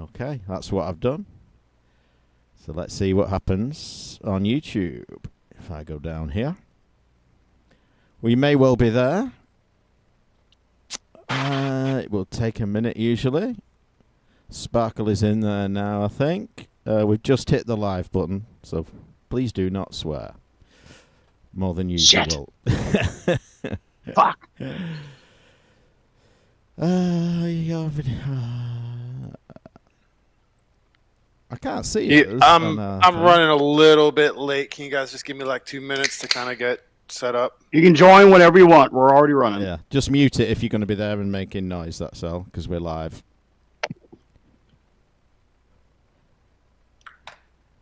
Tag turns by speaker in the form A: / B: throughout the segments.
A: Okay, that's what I've done. So let's see what happens on YouTube. If I go down here. We may well be there. It will take a minute usually. Sparkle is in there now, I think. We've just hit the live button, so please do not swear. More than usual.
B: Fuck.
A: I can't see it.
C: I'm running a little bit late. Can you guys just give me like 2 minutes to kind of get set up?
B: You can join whenever you want. We're already running.
A: Yeah, just mute it if you're going to be there and making noise, that's all, because we're live.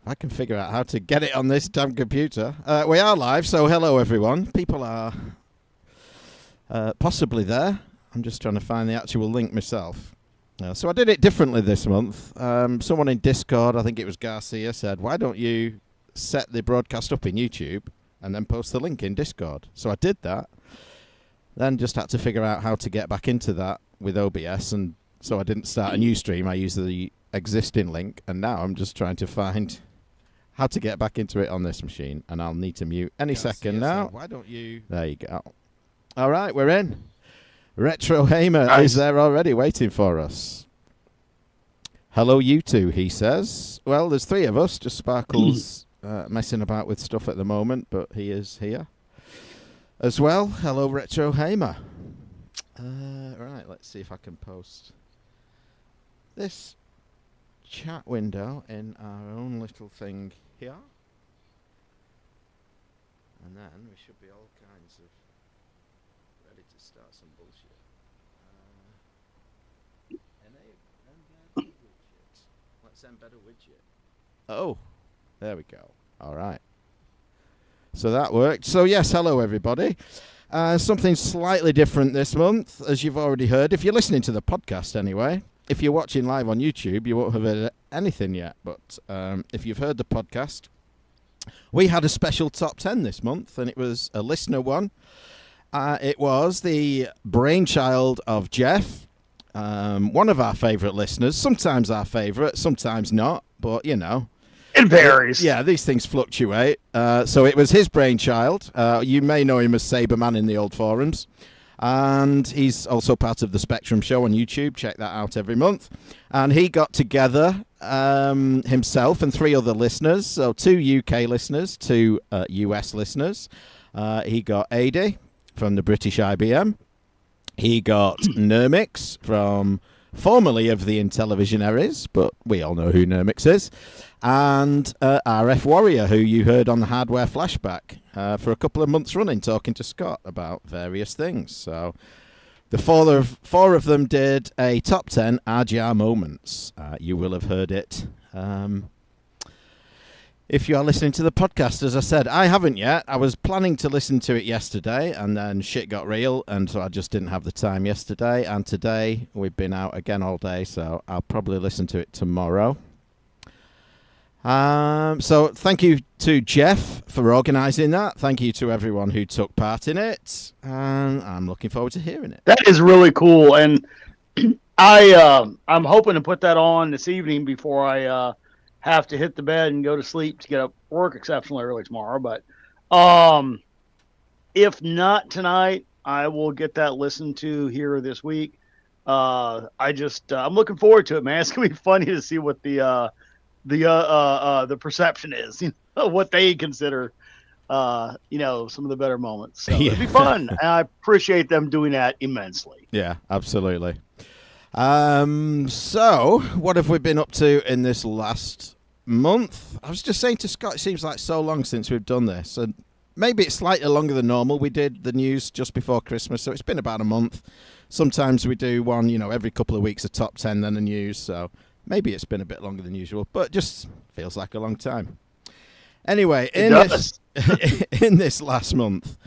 A: I can figure out how to get it on this damn computer. We are live, so hello everyone. People are possibly there. I'm just trying to find the actual link myself. So I did it differently this month. Someone in Discord, I think it was Garcia, said, why don't you set the broadcast up in YouTube and then post the link in Discord? So I did that. Then just had to figure out how to get back into that with OBS. And so I didn't start a new stream. I used the existing link. And now I'm just trying to find how to get back into it on this machine. And I'll need to mute any second now. Why don't you? There you go. All right, we're in. Retro Hamer is there already waiting for us. Hello, you two, he says. Well, there's three of us. Just Sparkle's messing about with stuff at the moment, but he is here as well. Hello, Retro Hamer. Right, let's see if I can post this chat window in our own little thing here. And then we should be all kinds of ready to start some bullshit. Embed widget. Let's embed a widget. Oh, there we go. All right. So that worked. So yes, hello everybody. Something slightly different this month, as you've already heard. If you're listening to the podcast anyway, if you're watching live on YouTube, you won't have heard anything yet. But if you've heard the podcast, we had a special top 10 this month, and it was a listener one. It was the brainchild of Jeff, one of our favourite listeners. Sometimes our favourite, sometimes not, but you know.
B: It varies.
A: Yeah, these things fluctuate. So it was his brainchild. You may know him as Saberman in the old forums. And he's also part of the Spectrum Show on YouTube. Check that out every month. And he got together himself and three other listeners. So 2 UK listeners, 2 US listeners. He got Adi from the British IBM. He got Nermix from formerly of the Intellivision Eras, but we all know who Nermix is. And RF Warrior, who you heard on the Hardware Flashback for a couple of months running, talking to Scott about various things. So the four of them did a top 10 RGR moments. You will have heard it. If you are listening to the podcast, as I said, I haven't yet. I was planning to listen to it yesterday, and then shit got real, and so I just didn't have the time yesterday. And today, we've been out again all day, so I'll probably listen to it tomorrow. So thank you to Jeff for organising that. Thank you to everyone who took part in it. And I'm looking forward to hearing it.
B: That is really cool. And I'm hoping to put that on this evening before I have to hit the bed and go to sleep to get up work exceptionally early tomorrow. But if not tonight, I will get that listened to here this week. I'm looking forward to it, man. It's gonna be funny to see what the perception is, you know, what they consider, some of the better moments. So It'd be fun. And I appreciate them doing that immensely.
A: Yeah, absolutely. So what have we been up to in this last month? I was just saying to Scott, it seems like so long since we've done this, and maybe it's slightly longer than normal. We did the news just before Christmas, so it's been about a month. Sometimes we do one, every couple of weeks, a top 10, then the news, so maybe it's been a bit longer than usual, but just feels like a long time. Anyway, in this last month,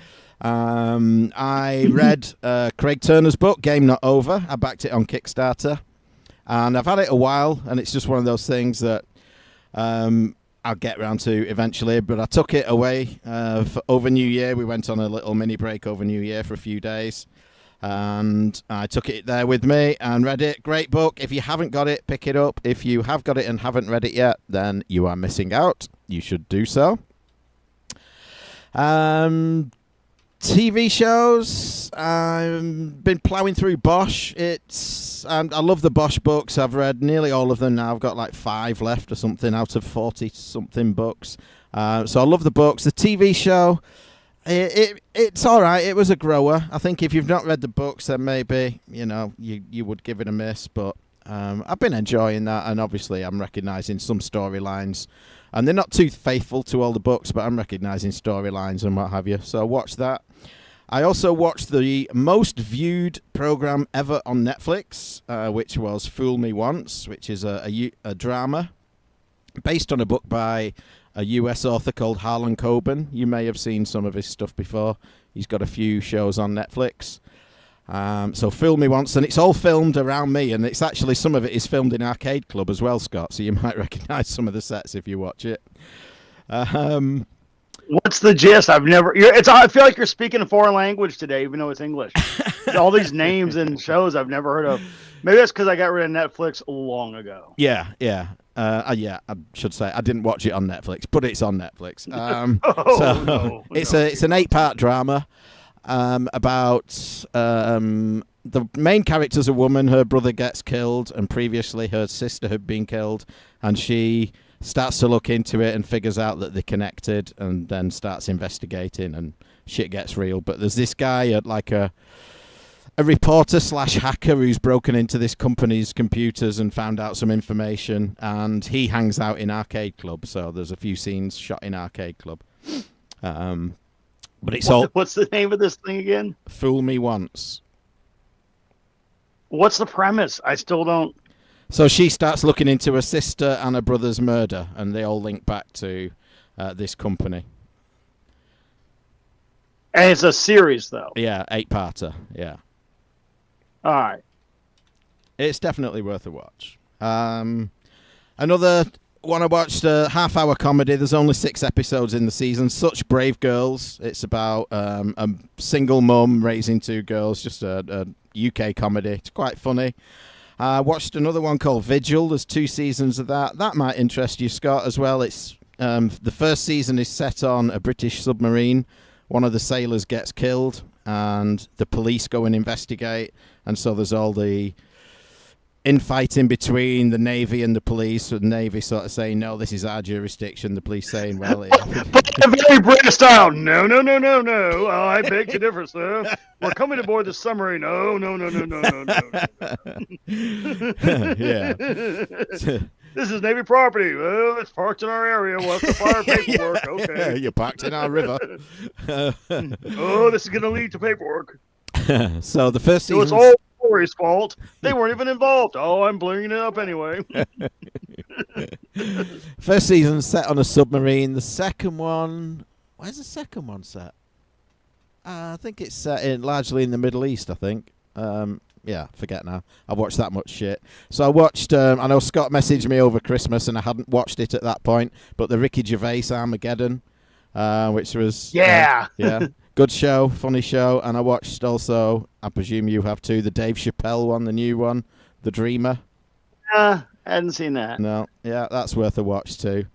A: I read Craig Turner's book, Game Not Over. I backed it on Kickstarter, and I've had it a while, and it's just one of those things that I'll get around to eventually, but I took it away over New Year. We went on a little mini break over New Year for a few days. And I took it there with me and read it. Great book. If you haven't got it, pick it up. If you have got it and haven't read it yet, then you are missing out. You should do so. TV shows. I've been ploughing through Bosch. I love the Bosch books. I've read nearly all of them now. I've got like 5 left or something out of 40-something books. So I love the books. The TV show, it's all right. It was a grower. I think if you've not read the books, then maybe you would give it a miss. But I've been enjoying that, and obviously I'm recognising some storylines. And they're not too faithful to all the books, but I'm recognising storylines and what have you. So watch that. I also watched the most viewed program ever on Netflix, which was Fool Me Once, which is a drama based on a book by a US author called Harlan Coben. You may have seen some of his stuff before. He's got a few shows on Netflix. So Fool Me Once, and it's all filmed around me, and it's actually, some of it is filmed in Arcade Club as well, Scott, so you might recognise some of the sets if you watch it.
B: What's the gist? I feel like you're speaking a foreign language today, even though it's English. All these names and shows I've never heard of. Maybe that's because I got rid of Netflix long ago.
A: Yeah. I should say I didn't watch it on Netflix, but it's on Netflix. It's an 8-part drama. About the main character's a woman. Her brother gets killed, and previously her sister had been killed, and she starts to look into it and figures out that they're connected, and then starts investigating, and shit gets real. But there's this guy, like a reporter / hacker, who's broken into this company's computers and found out some information, and he hangs out in Arcade Club. So there's a few scenes shot in Arcade Club. But it's
B: What's the name of this thing again?
A: Fool Me Once.
B: What's the premise? I still don't.
A: So she starts looking into her sister and her brother's murder, and they all link back to this company.
B: And it's a series, though.
A: Yeah, 8-parter. Yeah.
B: All right.
A: It's definitely worth a watch. Another one I watched, a half-hour comedy. There's only 6 episodes in the season. Such Brave Girls. It's about a single mum raising 2 girls. Just a UK comedy. It's quite funny. I watched another one called Vigil. There's 2 seasons of that. That might interest you, Scott, as well. It's the first season is set on a British submarine. One of the sailors gets killed, and the police go and investigate. And so there's all the infighting between the Navy and the police, with the Navy sort of saying, no, this is our jurisdiction. The police saying, well...
B: Very British style. No. I beg to differ, sir. We're coming aboard the submarine. No.
A: Yeah.
B: This is Navy property. Well, it's parked in our area. We'll have to file paperwork.
A: Yeah.
B: Okay.
A: You're parked in our river.
B: Oh, this is going to lead to paperwork.
A: So the first season...
B: So it's all Corey's fault. They weren't even involved. Oh, I'm bringing it up anyway.
A: First season set on a submarine. The second one... Where's the second one set? I think it's set largely in the Middle East, I think. Yeah, forget now. I've watched that much shit. So I watched... I know Scott messaged me over Christmas, and I hadn't watched it at that point, but the Ricky Gervais Armageddon, which was...
B: Yeah.
A: Yeah. Good show, funny show. And I watched also, I presume you have too, the Dave Chappelle one, the new one, The Dreamer.
B: I hadn't seen that.
A: No, yeah, that's worth a watch too.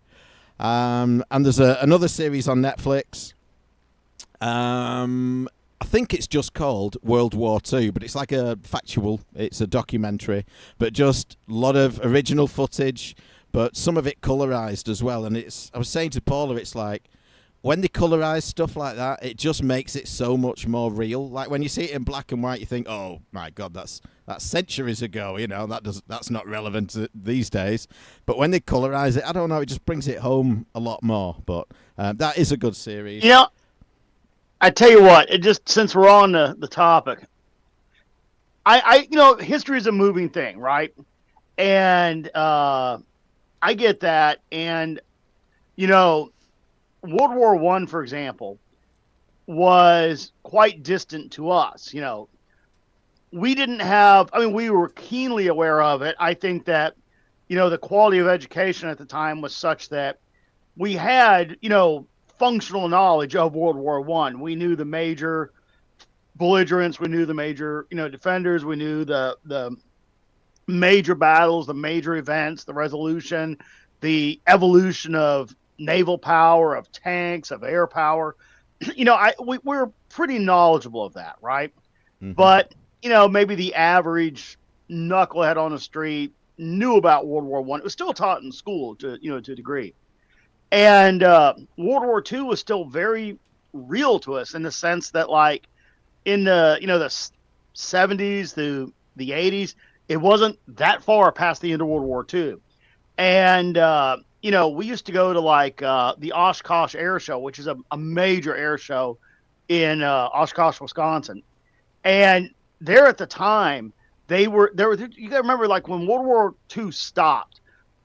A: And there's another series on Netflix. I think it's just called World War II, but it's like it's a documentary, but just a lot of original footage, but some of it colorized as well. And I was saying to Paula, it's like, when they colorize stuff like that, it just makes it so much more real. Like when you see it in black and white, you think, "Oh my God, that's centuries ago." That's not relevant these days. But when they colorize it, I don't know, it just brings it home a lot more. But that is a good series.
B: Yeah, I tell you what, since we're on the topic, I history is a moving thing, right? And I get that, and World War I, for example, was quite distant to us. We didn't have, we were keenly aware of it. I think that, the quality of education at the time was such that we had, functional knowledge of World War I. We knew the major belligerents. We knew the major, defenders. We knew the major battles, the major events, the resolution, the evolution of naval power, of tanks, of air power. We're pretty knowledgeable of that, right?
A: Mhm.
B: But maybe the average knucklehead on the street knew about World War One. It was still taught in school to to a degree, and World War Two was still very real to us in the sense that, like, in the 70s to the 80s, it wasn't that far past the end of World War Two, and we used to go to, like, the Oshkosh Air Show, which is a major air show in Oshkosh, Wisconsin. And there at the time, they were there. You got to remember, like, when World War II stopped,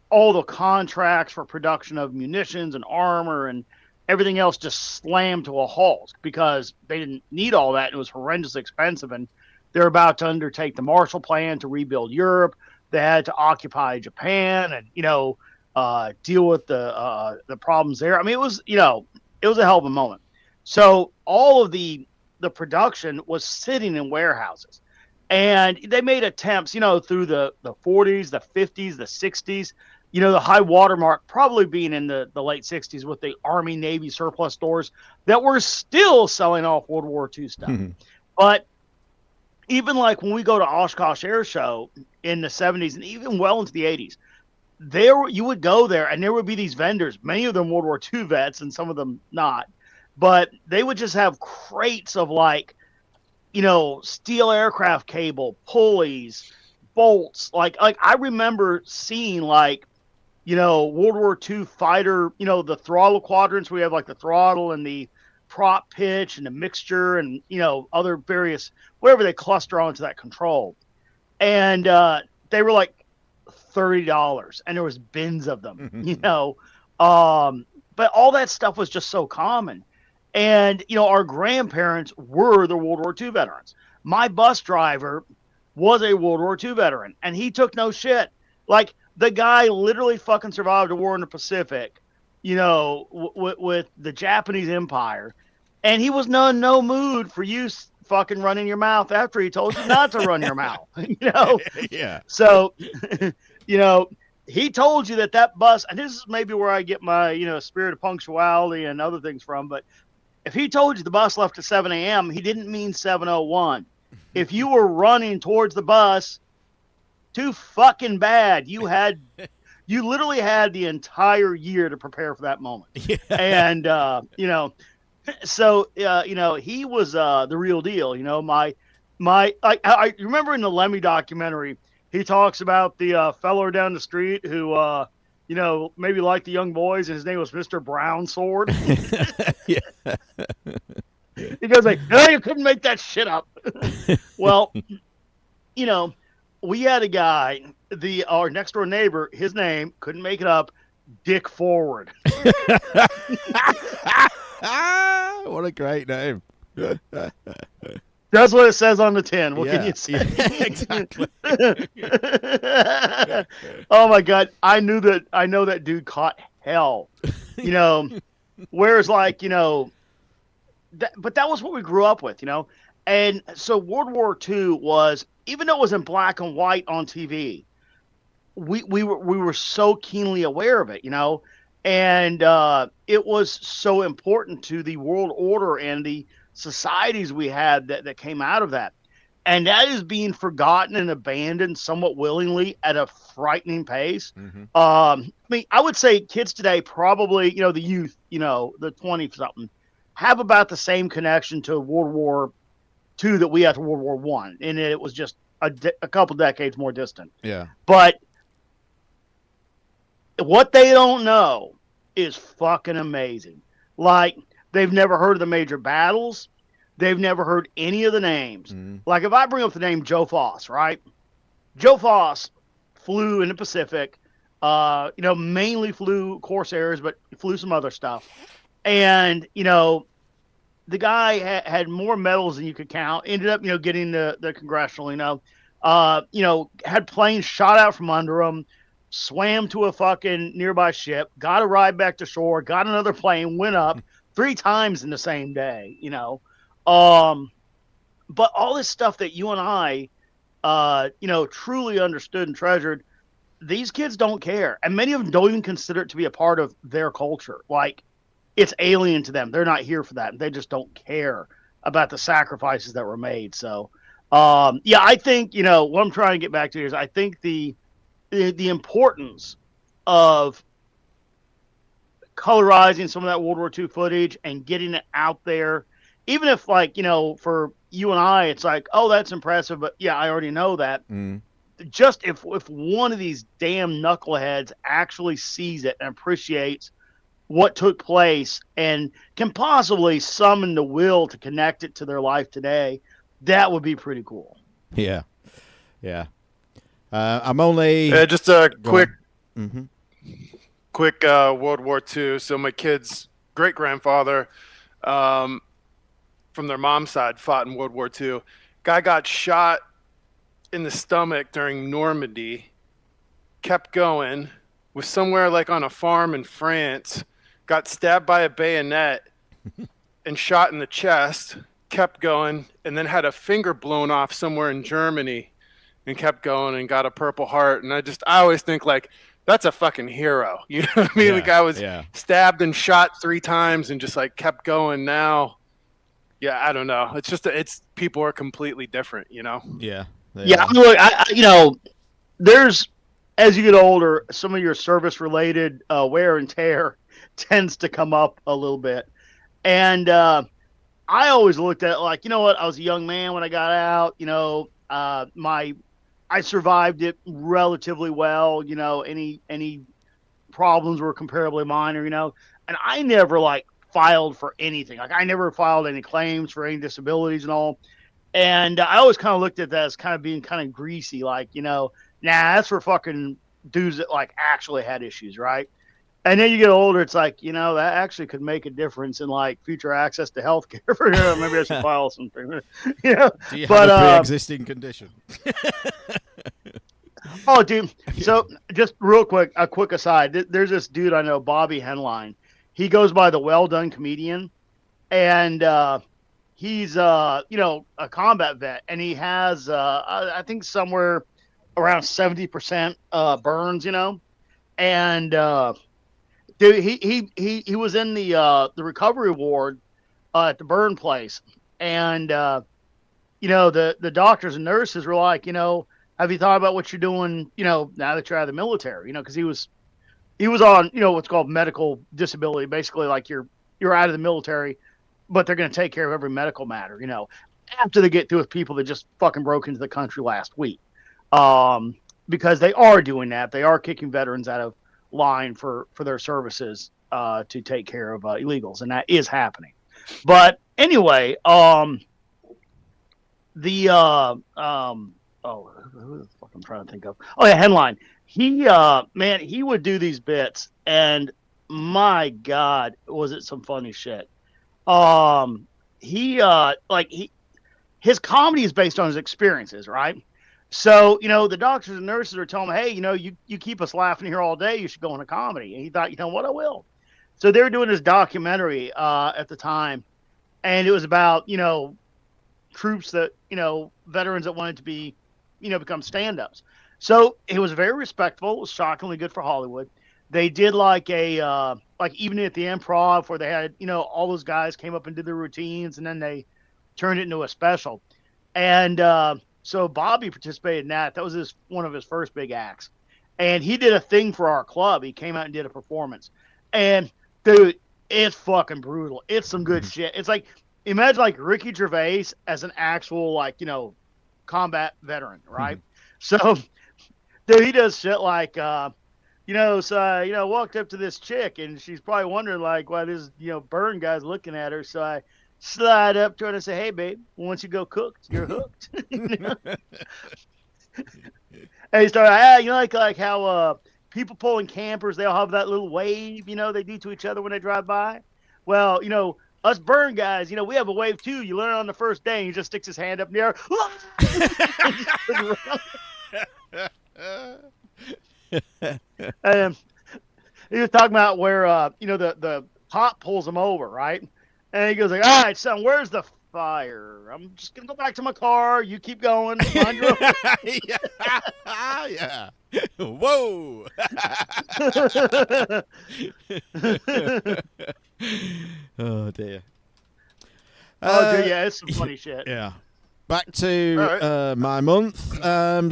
B: all the contracts for production of munitions and armor and everything else just slammed to a halt because they didn't need all that. It was horrendously expensive, and they're about to undertake the Marshall Plan to rebuild Europe. They had to occupy Japan and deal with the problems there. I mean, it was it was a hell of a moment. So all of the production was sitting in warehouses, and they made attempts, through the 40s, the 50s, the 60s. The high watermark probably being in the late 60s with the Army Navy surplus stores that were still selling off World War II stuff.
A: Mhm.
B: But even, like, when we go to Oshkosh Air Show in the 70s and even well into the 80s, you would go there and there would be these vendors, many of them World War II vets and some of them not, but they would just have crates of, like, steel aircraft cable, pulleys, bolts. Like I remember seeing, like, World War II fighter, the throttle quadrants. We have, like, the throttle and the prop pitch and the mixture and, other various, whatever they cluster onto that control. And they were like $30 and there was bins of them, but all that stuff was just so common. And, our grandparents were the World War II veterans. My bus driver was a World War II veteran, and he took no shit. Like, the guy literally fucking survived a war in the Pacific, with the Japanese Empire, and he was no mood for you fucking running your mouth after he told you not to run your mouth,
A: Yeah.
B: So, he told you that bus, and this is maybe where I get my, spirit of punctuality and other things from, but if he told you the bus left at 7 a.m., he didn't mean 7:01. If you were running towards the bus, too fucking bad. You literally had the entire year to prepare for that moment.
A: Yeah.
B: And, so, he was the real deal. I remember in the Lemmy documentary, he talks about the fellow down the street who, maybe liked the young boys, and his name was Mr. Brown Sword.
A: Yeah.
B: He goes like, no, you couldn't make that shit up. Well, we had a guy, our next door neighbor, his name, couldn't make it up, Dick Forward.
A: What a great name.
B: That's what it says on the tin. What can
A: Yeah,
B: you say?
A: yeah, exactly.
B: Oh my God. I know that dude caught hell, whereas, like, but that was what we grew up with, and so World War II was, even though it was in black and white on TV, we were so keenly aware of it, and it was so important to the world order and the societies we had that came out of that. And that is being forgotten and abandoned somewhat willingly at a frightening pace.
A: Mm-hmm.
B: I mean, I would say kids today probably, the youth, the 20-something, have about the same connection to World War II that we had to World War One, and it was just a couple decades more distant.
A: Yeah.
B: But what they don't know is fucking amazing. Like, they've never heard of the major battles. They've never heard any of the names.
A: Mm-hmm.
B: Like, if I bring up the name Joe Foss, right? Joe Foss flew in the Pacific, mainly flew Corsairs, but flew some other stuff. And, the guy had more medals than you could count, ended up, getting the congressional, had planes shot out from under him, swam to a fucking nearby ship, got a ride back to shore, got another plane, went up 3 times in the same day, But all this stuff that you and I, truly understood and treasured, these kids don't care. And many of them don't even consider it to be a part of their culture. Like, it's alien to them. They're not here for that. They just don't care about the sacrifices that were made. So, I think, what I'm trying to get back to is I think the importance of colorizing some of that World War II footage and getting it out there, even if, like, for you and I, it's like, oh, that's impressive, but yeah, I already know that.
A: Mm.
B: Just if one of these damn knuckleheads actually sees it and appreciates what took place and can possibly summon the will to connect it to their life today, that would be pretty cool.
A: Yeah. I'm only
C: just a quick
A: Mm-hmm.
C: World War II. So my kid's great grandfather, from their mom's side, fought in World War II. Guy got shot in the stomach during Normandy, kept going, was somewhere like on a farm in France, got stabbed by a bayonet and shot in the chest, kept going, and then had a finger blown off somewhere in Germany and kept going and got a Purple Heart. And I always think, like, that's a fucking hero. You know what I mean?
A: Yeah,
C: The guy was
A: yeah.
C: stabbed and shot 3 times and just, like, kept going. Now, yeah, I don't know. It's just, people are completely different, you know?
A: Yeah.
B: Yeah, look, there's, as you get older, some of your service-related wear and tear tends to come up a little bit. And I always looked at it like, you know what, I was a young man when I got out. I survived it relatively well. Any problems were comparably minor, and I never, like, filed for anything. Like, I never filed any claims for any disabilities and all. And I always kind of looked at that as kind of being kind of greasy, like, nah, that's for fucking dudes that, like, actually had issues, right? And then you get older, it's like, that actually could make a difference in, like, future access to healthcare. Maybe I should file something.
A: Do you have a pre-existing condition?
B: Oh, dude. So just real quick, a quick aside. There's this dude I know, Bobby Henline. He goes by the Well Done Comedian. And he's, a combat vet. And he has, I think, somewhere around 70% burns, And dude, he was in the recovery ward at the burn place. And, the doctors and nurses were like, have you thought about what you're doing, now that you're out of the military? Because he was on, what's called medical disability. Basically, like, you're out of the military, but they're going to take care of every medical matter, after they get through with people that just fucking broke into the country last week. Because they are doing that. They are kicking veterans out of line for their services to take care of illegals, and that is happening. But anyway, who the fuck I'm trying to think of? Oh yeah, Henline. He would do these bits, and my God, was it some funny shit. His comedy is based on his experiences, right? So, the doctors and nurses are telling him, hey, you keep us laughing here all day. You should go into comedy. And he thought, you know what, I will. So they were doing this documentary at the time, and it was about, troops that, veterans that wanted to be, become stand-ups. So it was very respectful. It was shockingly good for Hollywood. They did like a evening at the Improv where they had, all those guys came up and did their routines, and then they turned it into a special. And so Bobby participated in that. That was one of his first big acts. And he did a thing for our club. He came out and did a performance. And, dude, it's fucking brutal. It's some good shit. It's like, imagine, like, Ricky Gervais as an actual, like, combat veteran, right? So, dude, he does shit like, walked up to this chick, and she's probably wondering, like, why this, burn guy's looking at her. So I slide up to her and say, hey, babe, once you go cooked, you're hooked. And he started, like how people pulling campers, they all have that little wave, they do to each other when they drive by. Well, us burn guys, we have a wave too. You learn on the first day, and he just sticks his hand up in the air. And he was talking about where, the cop pulls him over, right? And he goes like, all right, son, where's the fire. I'm just gonna go back to my car. You keep going. Mind your own.
A: Yeah. Whoa. Oh dear.
B: Oh, dude, yeah, it's some funny shit.
A: Yeah. Back to
C: All right.
A: my month.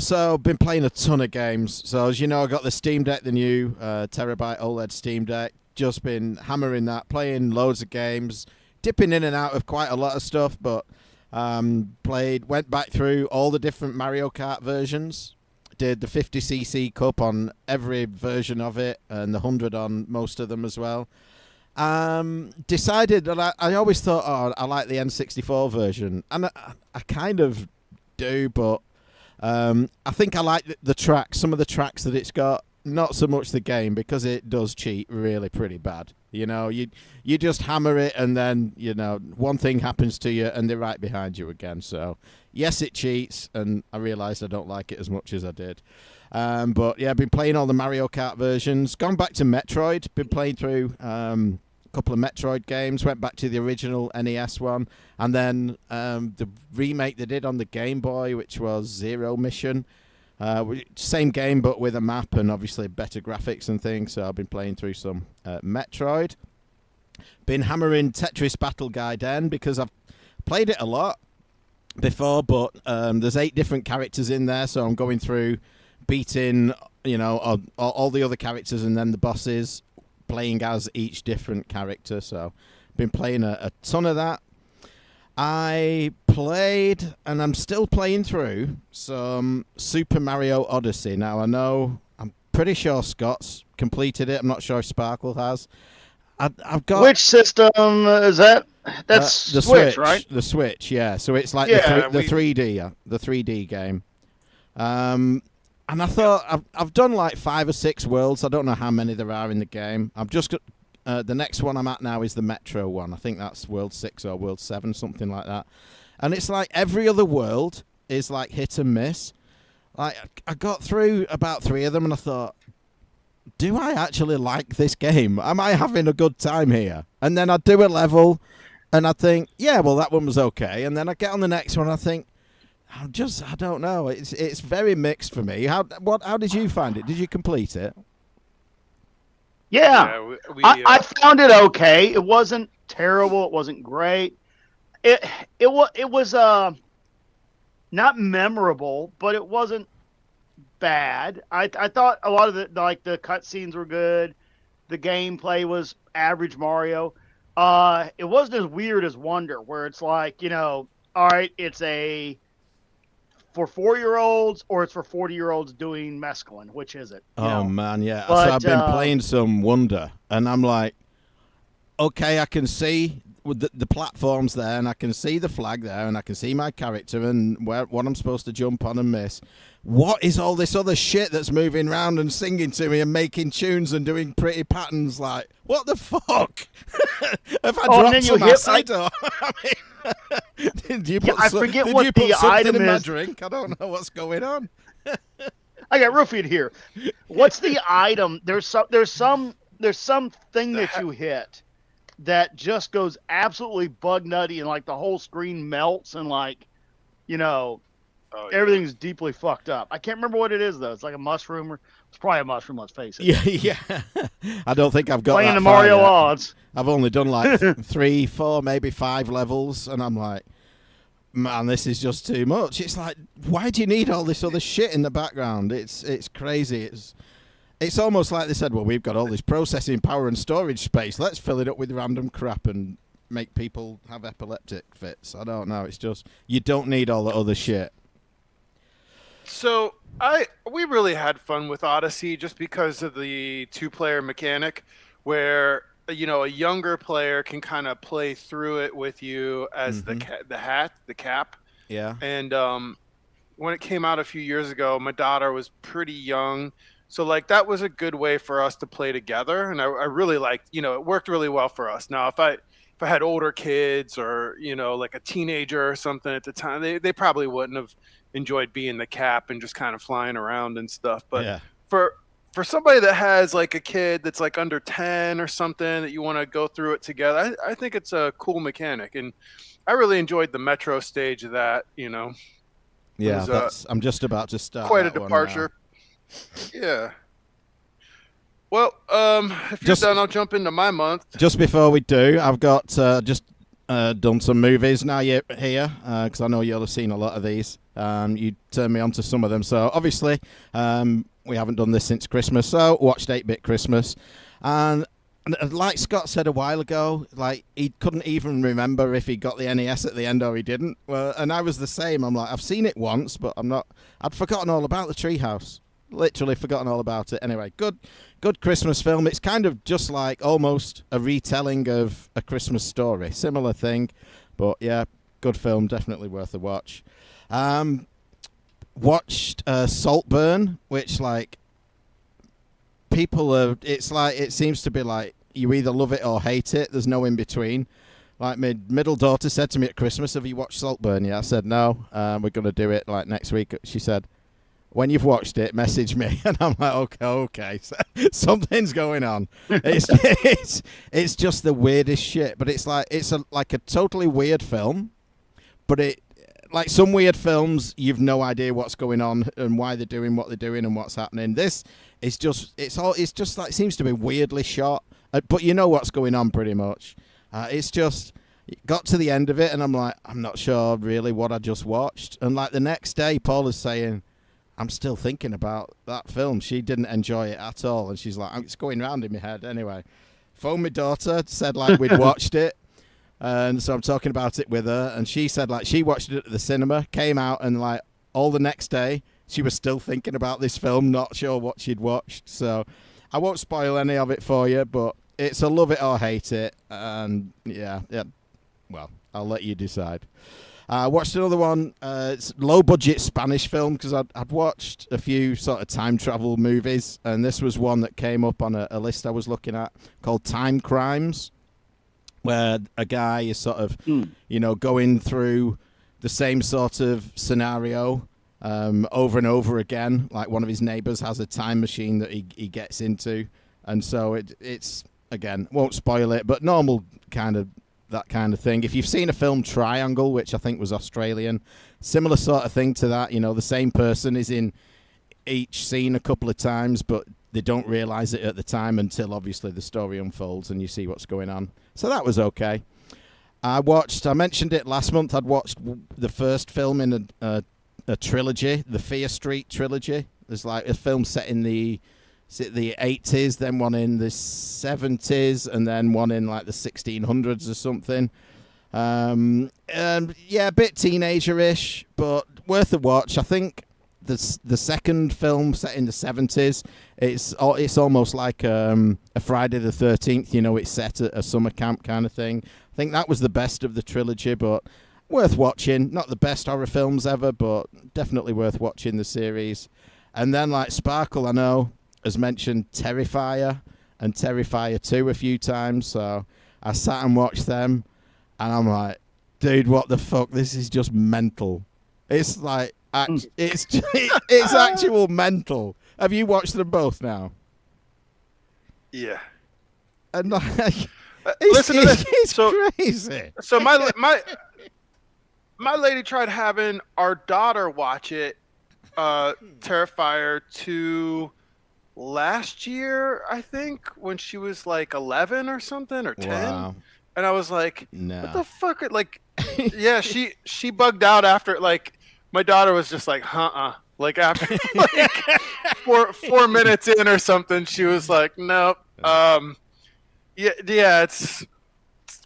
A: So I've been playing a ton of games. So as you know, I got the Steam Deck, the new terabyte OLED Steam Deck. Just been hammering that, playing loads of games, dipping in and out of quite a lot of stuff. But went back through all the different Mario Kart versions. Did the 50cc Cup on every version of it, and the 100 on most of them as well. Decided that I always thought, oh, I like the N64 version, and I kind of do, but I think I like the tracks, some of the tracks that it's got, not so much the game, because it does cheat really pretty bad. You know, you just hammer it, and then, you know, one thing happens to you, and they're right behind you again. So, yes, it cheats, and I realised I don't like it as much as I did. But, yeah, I've been playing all the Mario Kart versions. Gone back to Metroid. Been playing through couple of Metroid games, went back to the original NES one, and then the remake they did on the Game Boy, which was Zero Mission. Same game, but with a map and obviously better graphics and things, so I've been playing through some Metroid. Been hammering Tetris Battle Gaiden, because I've played it a lot before, but there's 8 different characters in there, so I'm going through, beating, you know, all the other characters and then the bosses, playing as each different character. So been playing a ton of that. I played, and I'm still playing through, some Super Mario Odyssey. Now I know, I'm pretty sure Scott's completed it. I'm not sure if Sparkle has. I've got
B: Which system is that? That's
A: the
B: Switch, right?
A: The Switch, yeah. So it's like
C: Yeah,
A: the 3D game. And I thought, I've done like 5 or 6 worlds. I don't know how many there are in the game. I've just got the next one I'm at now is the Metro one. I think that's World 6 or World 7, something like that. And it's like every other world is like hit and miss. Like, I got through about 3 of them, and I thought, do I actually like this game? Am I having a good time here? And then I'd do a level, and I'd think, yeah, well, that one was okay. And then I get on the next one, and I think, I don't know. It's very mixed for me. How did you find it? Did you complete it?
B: Yeah. I found it okay. It wasn't terrible. It wasn't great. It was not memorable, but it wasn't bad. I thought a lot of the cutscenes were good. The gameplay was average Mario. It wasn't as weird as Wonder, where it's like, you know, all right, it's for 4-year-olds, or it's for 40-year-olds doing mescaline. Which is it?
A: Oh, man, yeah.
B: But,
A: so I've been playing some Wonder, and I'm like, okay, I can see with the platforms there, and I can see the flag there, and I can see my character and what I'm supposed to jump on and miss. What is all this other shit that's moving around and singing to me and making tunes and doing pretty patterns? Like, what the fuck? Have I dropped some acid? I mean, did you put,
B: I forget what
A: you put
B: the
A: something
B: item
A: in my
B: is.
A: drink? I don't know what's going on.
B: I got roofied here. What's the item? There's something that you hit that just goes absolutely bug nutty, and like the whole screen melts, and like, you know, everything's deeply fucked up. I can't remember what it is though. It's like a mushroom, or it's probably a mushroom. Let's face it.
A: Yeah. I don't think I've got
B: playing
A: that
B: the
A: far
B: Mario
A: yet.
B: odds.
A: I've only done like 3, 4, maybe 5 levels, and I'm like, man, this is just too much. It's like, why do you need all this other shit in the background? It's crazy. It's almost like they said, well, we've got all this processing power and storage space. Let's fill it up with random crap and make people have epileptic fits. I don't know. It's just, you don't need all the other shit.
C: So we really had fun with Odyssey just because of the 2-player mechanic, where, you know, a younger player can kind of play through it with you as the cap.
A: Yeah.
C: And when it came out a few years ago, my daughter was pretty young, so like that was a good way for us to play together, and I really liked, you know, it worked really well for us. Now if I had older kids, or, you know, like a teenager or something at the time, they probably wouldn't have enjoyed being the cap and just kind of flying around and stuff. But
A: yeah.
C: for for somebody that has like a kid that's like under 10 or something that you want to go through it together, I think it's a cool mechanic, and I really enjoyed the Metro stage of that.
A: Yeah,
C: was,
A: I'm just about to start.
C: quite a
A: that one
C: departure. Yeah. Well, if you're
A: Just-
C: done, I'll jump into my month.
A: Just before we do, I've got just done some movies now you're here, because I know you'll have seen a lot of these. You turned me on to some of them. So obviously, we haven't done this since Christmas, so watched 8-Bit Christmas. And like Scott said a while ago, like he couldn't even remember if he got the NES at the end or he didn't. Well, and I was the same. I'm like, I've seen it once, but I'd forgotten all about the Treehouse. Literally forgotten all about it. Anyway, good Christmas film. It's kind of just like almost a retelling of A Christmas Story. Similar thing, but yeah, good film. Definitely worth a watch. Watched Saltburn, which like people are. It's like it seems to be like you either love it or hate it. There's no in between. Like my middle daughter said to me at Christmas, "Have you watched Saltburn?" Yeah, I said no. We're gonna do it like next week. She said, when you've watched it, message me. And I'm like, okay. So, something's going on. It's just the weirdest shit. But it's like like a totally weird film. But it like some weird films, you've no idea what's going on and why they're doing what they're doing and what's happening. This is just it's just like seems to be weirdly shot, but you know what's going on pretty much. It's just got to the end of it and I'm like, I'm not sure really what I just watched. And like the next day, Paula's saying, I'm still thinking about that film. She didn't enjoy it at all. And she's like, it's going round in my head anyway. Phoned my daughter, said like we'd watched it. And so I'm talking about it with her. And she said like she watched it at the cinema, came out and like all the next day, she was still thinking about this film, not sure what she'd watched. So I won't spoil any of it for you, but it's a love it or hate it. And yeah. Well, I'll let you decide. I watched another one. It's a low-budget Spanish film because I'd watched a few sort of time travel movies, and this was one that came up on a list I was looking at called Time Crimes, where a guy is sort of, going through the same sort of scenario over and over again. Like one of his neighbors has a time machine that he gets into, and so it's again, won't spoil it, but normal kind of that kind of thing. If you've seen a film Triangle, which I think was Australian, similar sort of thing to that, the same person is in each scene a couple of times, but they don't realise it at the time until obviously the story unfolds and you see what's going on. So that was okay. I mentioned it last month, I'd watched the first film in a trilogy, the Fear Street trilogy. There's like a film set in the 80s, then one in the 70s, and then one in like the 1600s or something. And yeah, a bit teenager-ish, but worth a watch. I think the second film set in the 70s, it's almost like a Friday the 13th. It's set at a summer camp kind of thing. I think that was the best of the trilogy, but worth watching. Not the best horror films ever, but definitely worth watching the series. And then like Sparkle, I know, has mentioned Terrifier and Terrifier 2 a few times, so I sat and watched them, and I'm like, dude, what the fuck? This is just mental. It's like, it's actual mental. Have you watched them both now?
C: Yeah.
A: And like,
C: listen to this.
A: It's crazy.
C: So my lady tried having our daughter watch it, Terrifier 2. Last year, I think, when she was like 11 or something, or 10.
A: Wow.
C: And I was like,
A: No.
C: what the fuck? Like, yeah, she bugged out after, like, my daughter was just like, like after like 4 minutes in or something, she was like, nope. Yeah, it's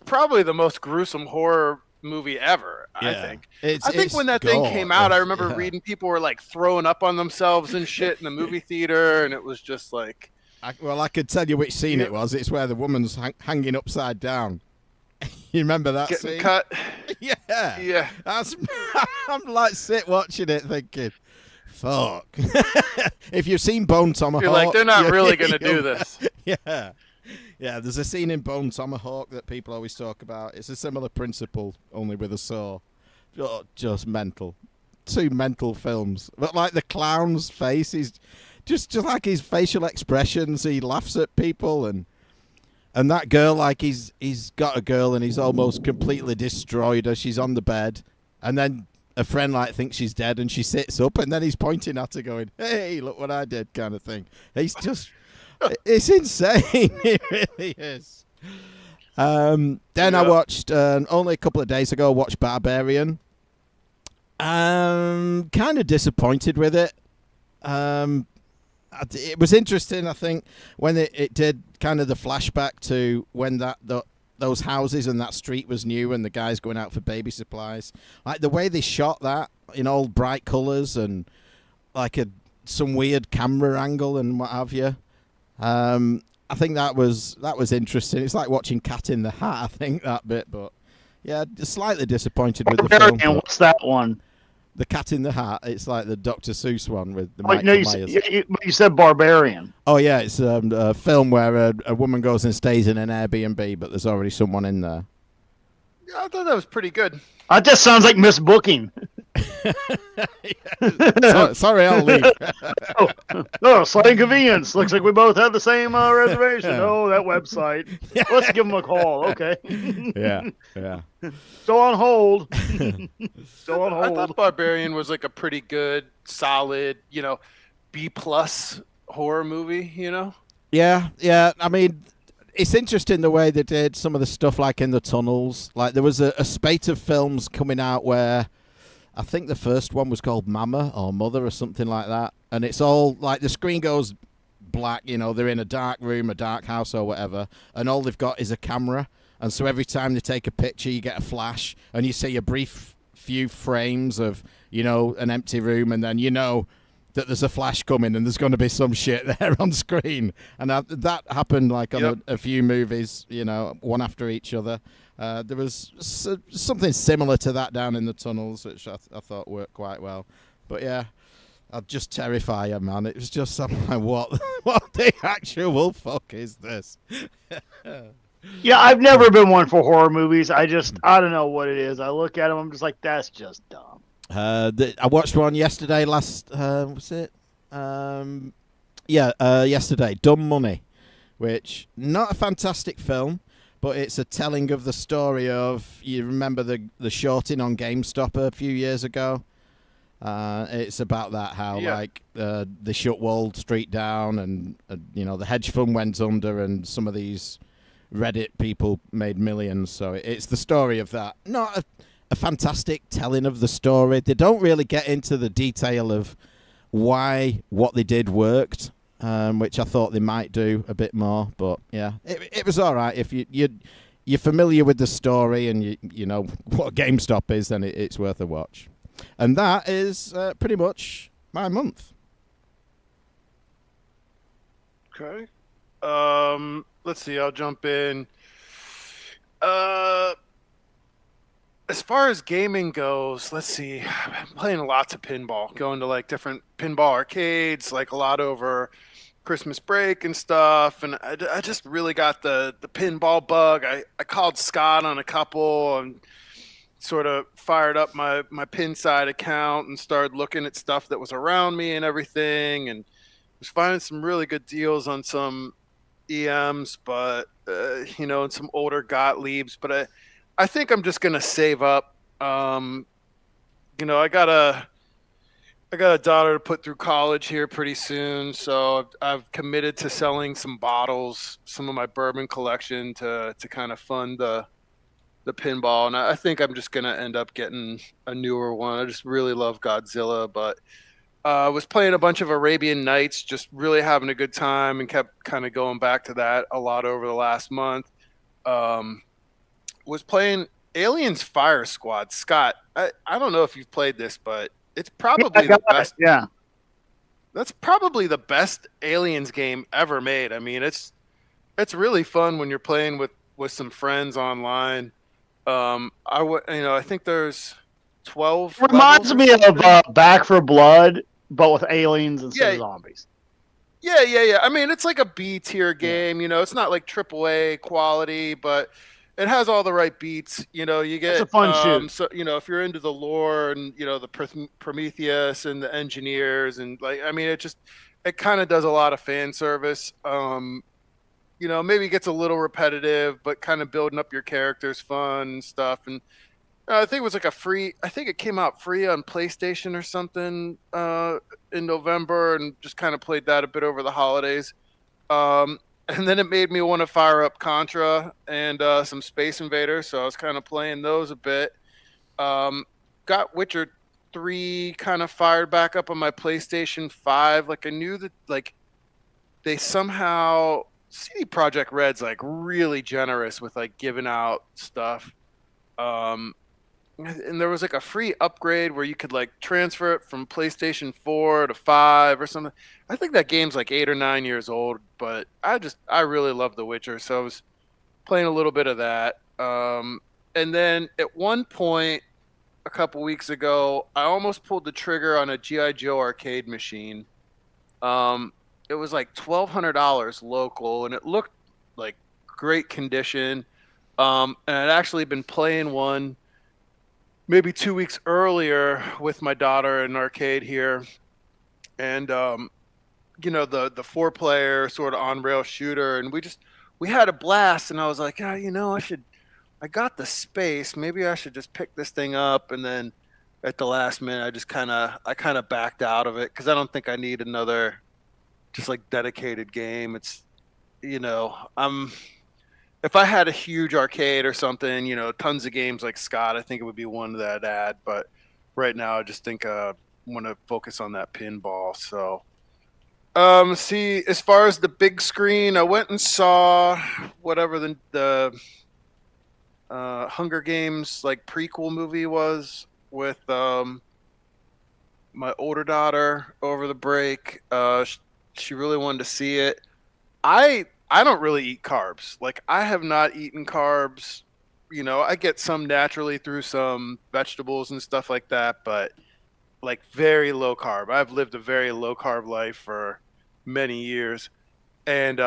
C: probably the most gruesome horror movie ever.
A: Yeah.
C: I think.
A: I
C: think when that thing came out, I remember reading people were like throwing up on themselves and shit in the movie theater, and it was just like.
A: I could tell you which scene it was. It's where the woman's hanging upside down. You remember that
C: getting
A: scene?
C: cut.
A: Yeah.
C: Yeah.
A: I'm like sit watching it thinking, fuck. If you've seen Bone Tomahawk,
C: You're like, they're not really going to do this.
A: Yeah. Yeah, there's a scene in Bone Tomahawk that people always talk about. It's a similar principle, only with a saw. Just mental. Two mental films. But like the clown's face, just like his facial expressions, he laughs at people, and that girl, like he's got a girl and he's almost completely destroyed her. She's on the bed, and then a friend like thinks she's dead, and she sits up, and then he's pointing at her, going, "Hey, look what I did," kind of thing. He's just, it's insane. It really is. Then I watched only a couple of days ago. Watched Barbarian. Kind of disappointed with it. It was interesting, I think, when it did kind of the flashback to when those houses and that street was new and the guys going out for baby supplies. Like the way they shot that in all bright colours and like some weird camera angle and what have you. I think that was interesting. It's like watching Cat in the Hat, I think, that bit. But yeah, slightly disappointed with the film.
B: And what's that one?
A: The Cat in the Hat. It's like the Dr. Seuss one with the
B: Wait,
A: Michael
B: no,
A: Myers.
B: you said Barbarian.
A: Oh yeah, it's a film where a woman goes and stays in an Airbnb, but there's already someone in there.
C: Yeah, I thought that was pretty good.
B: That just sounds like misbooking.
A: Sorry, I'll leave.
B: Oh, slight inconvenience. Looks like we both had the same reservation. Oh, that website. Let's give them a call. Okay.
A: Yeah.
B: Still on hold. Still on
C: I
B: hold.
C: thought Barbarian was like a pretty good, solid, B+ horror movie.
A: Yeah. I mean, it's interesting the way they did some of the stuff, like in the tunnels. Like there was a spate of films coming out where I think the first one was called Mama or Mother or something like that, and it's all like the screen goes black. They're in a dark room, a dark house, or whatever, and all they've got is a camera. And so every time they take a picture, you get a flash, and you see a brief few frames of an empty room, and then that there's a flash coming and there's going to be some shit there on screen. And that happened like on a few movies, one after each other. There was something similar to that down in the tunnels, which I thought worked quite well. But yeah, I'd just terrify you, man. It was just something like, what the actual fuck is this?
B: Yeah, I've never been one for horror movies. I don't know what it is. I look at them, I'm just like, that's just dumb.
A: I watched one yesterday. Was it? Yesterday, Dumb Money, which not a fantastic film, but it's a telling of the story of, you remember the shorting on GameStop a few years ago? It's about that, how they shut Wall Street down, and the hedge fund went under, and some of these Reddit people made millions. So it's the story of that. Not a fantastic telling of the story. They don't really get into the detail of why what they did worked, which I thought they might do a bit more. But yeah, it was all right. If you're familiar with the story and you know what GameStop is, then it's worth a watch. And that is pretty much my month.
C: Okay. Let's see. I'll jump in. As far as gaming goes, let's see. I'm playing lots of pinball, going to like different pinball arcades, like a lot over Christmas break and stuff. And I just really got the pinball bug. I called Scott on a couple and sort of fired up my Pinside account and started looking at stuff that was around me and everything, and was finding some really good deals on some EMs, but and some older Gottliebs. But I think I'm just gonna save up. I got a daughter to put through college here pretty soon, so I've committed to selling some bottles, some of my bourbon collection to kind of fund the pinball, and I think I'm just gonna end up getting a newer one. I just really love Godzilla, but I was playing a bunch of Arabian Nights, just really having a good time, and kept kind of going back to that a lot over the last month. Was playing Aliens Fire Squad. Scott, I don't know if you've played this, but it's probably the best.
B: Yeah,
C: that's probably the best Aliens game ever made. I mean, it's really fun when you're playing with some friends online. I think there's 12.
B: Reminds me of Back for Blood, but with aliens instead of zombies.
C: Yeah. I mean, it's like a B tier game. It's not like AAA quality, but it has all the right beats. You get
B: it's a fun shoot.
C: So if you're into the lore and the Prometheus and the engineers and it it kind of does a lot of fan service. Maybe it gets a little repetitive, but kind of building up your characters fun and stuff. And I think it was like I think it came out free on PlayStation or something in November, and just kind of played that a bit over the holidays. And then it made me want to fire up Contra and some Space Invaders, so I was kind of playing those a bit. Got Witcher 3 kind of fired back up on my PlayStation 5. Like I knew that like they somehow CD Projekt Red's like really generous with like giving out stuff. Um, and there was like a free upgrade where you could like transfer it from PlayStation 4 to 5 or something. I think that game's like 8 or 9 years old, but I really love The Witcher, so I was playing a little bit of that. And then at one point a couple weeks ago, I almost pulled the trigger on a GI Joe arcade machine. It was like $1,200 local, and it looked like great condition. And I'd actually been playing one maybe 2 weeks earlier with my daughter in an arcade here, and the 4 player sort of on rail shooter, and we had a blast. And I was like, I got the space, maybe I should just pick this thing up. And then at the last minute, I kind of backed out of it because I don't think I need another just like dedicated game. It's I'm if I had a huge arcade or something, tons of games like Scott, I think it would be one that I'd add. But right now, I just think I want to focus on that pinball. So, see, as far as the big screen, I went and saw whatever the Hunger Games like prequel movie was with my older daughter over the break. She really wanted to see it. I don't really eat carbs. Like I have not eaten carbs. I get some naturally through some vegetables and stuff like that, but like very low carb. I've lived a very low carb life for many years. And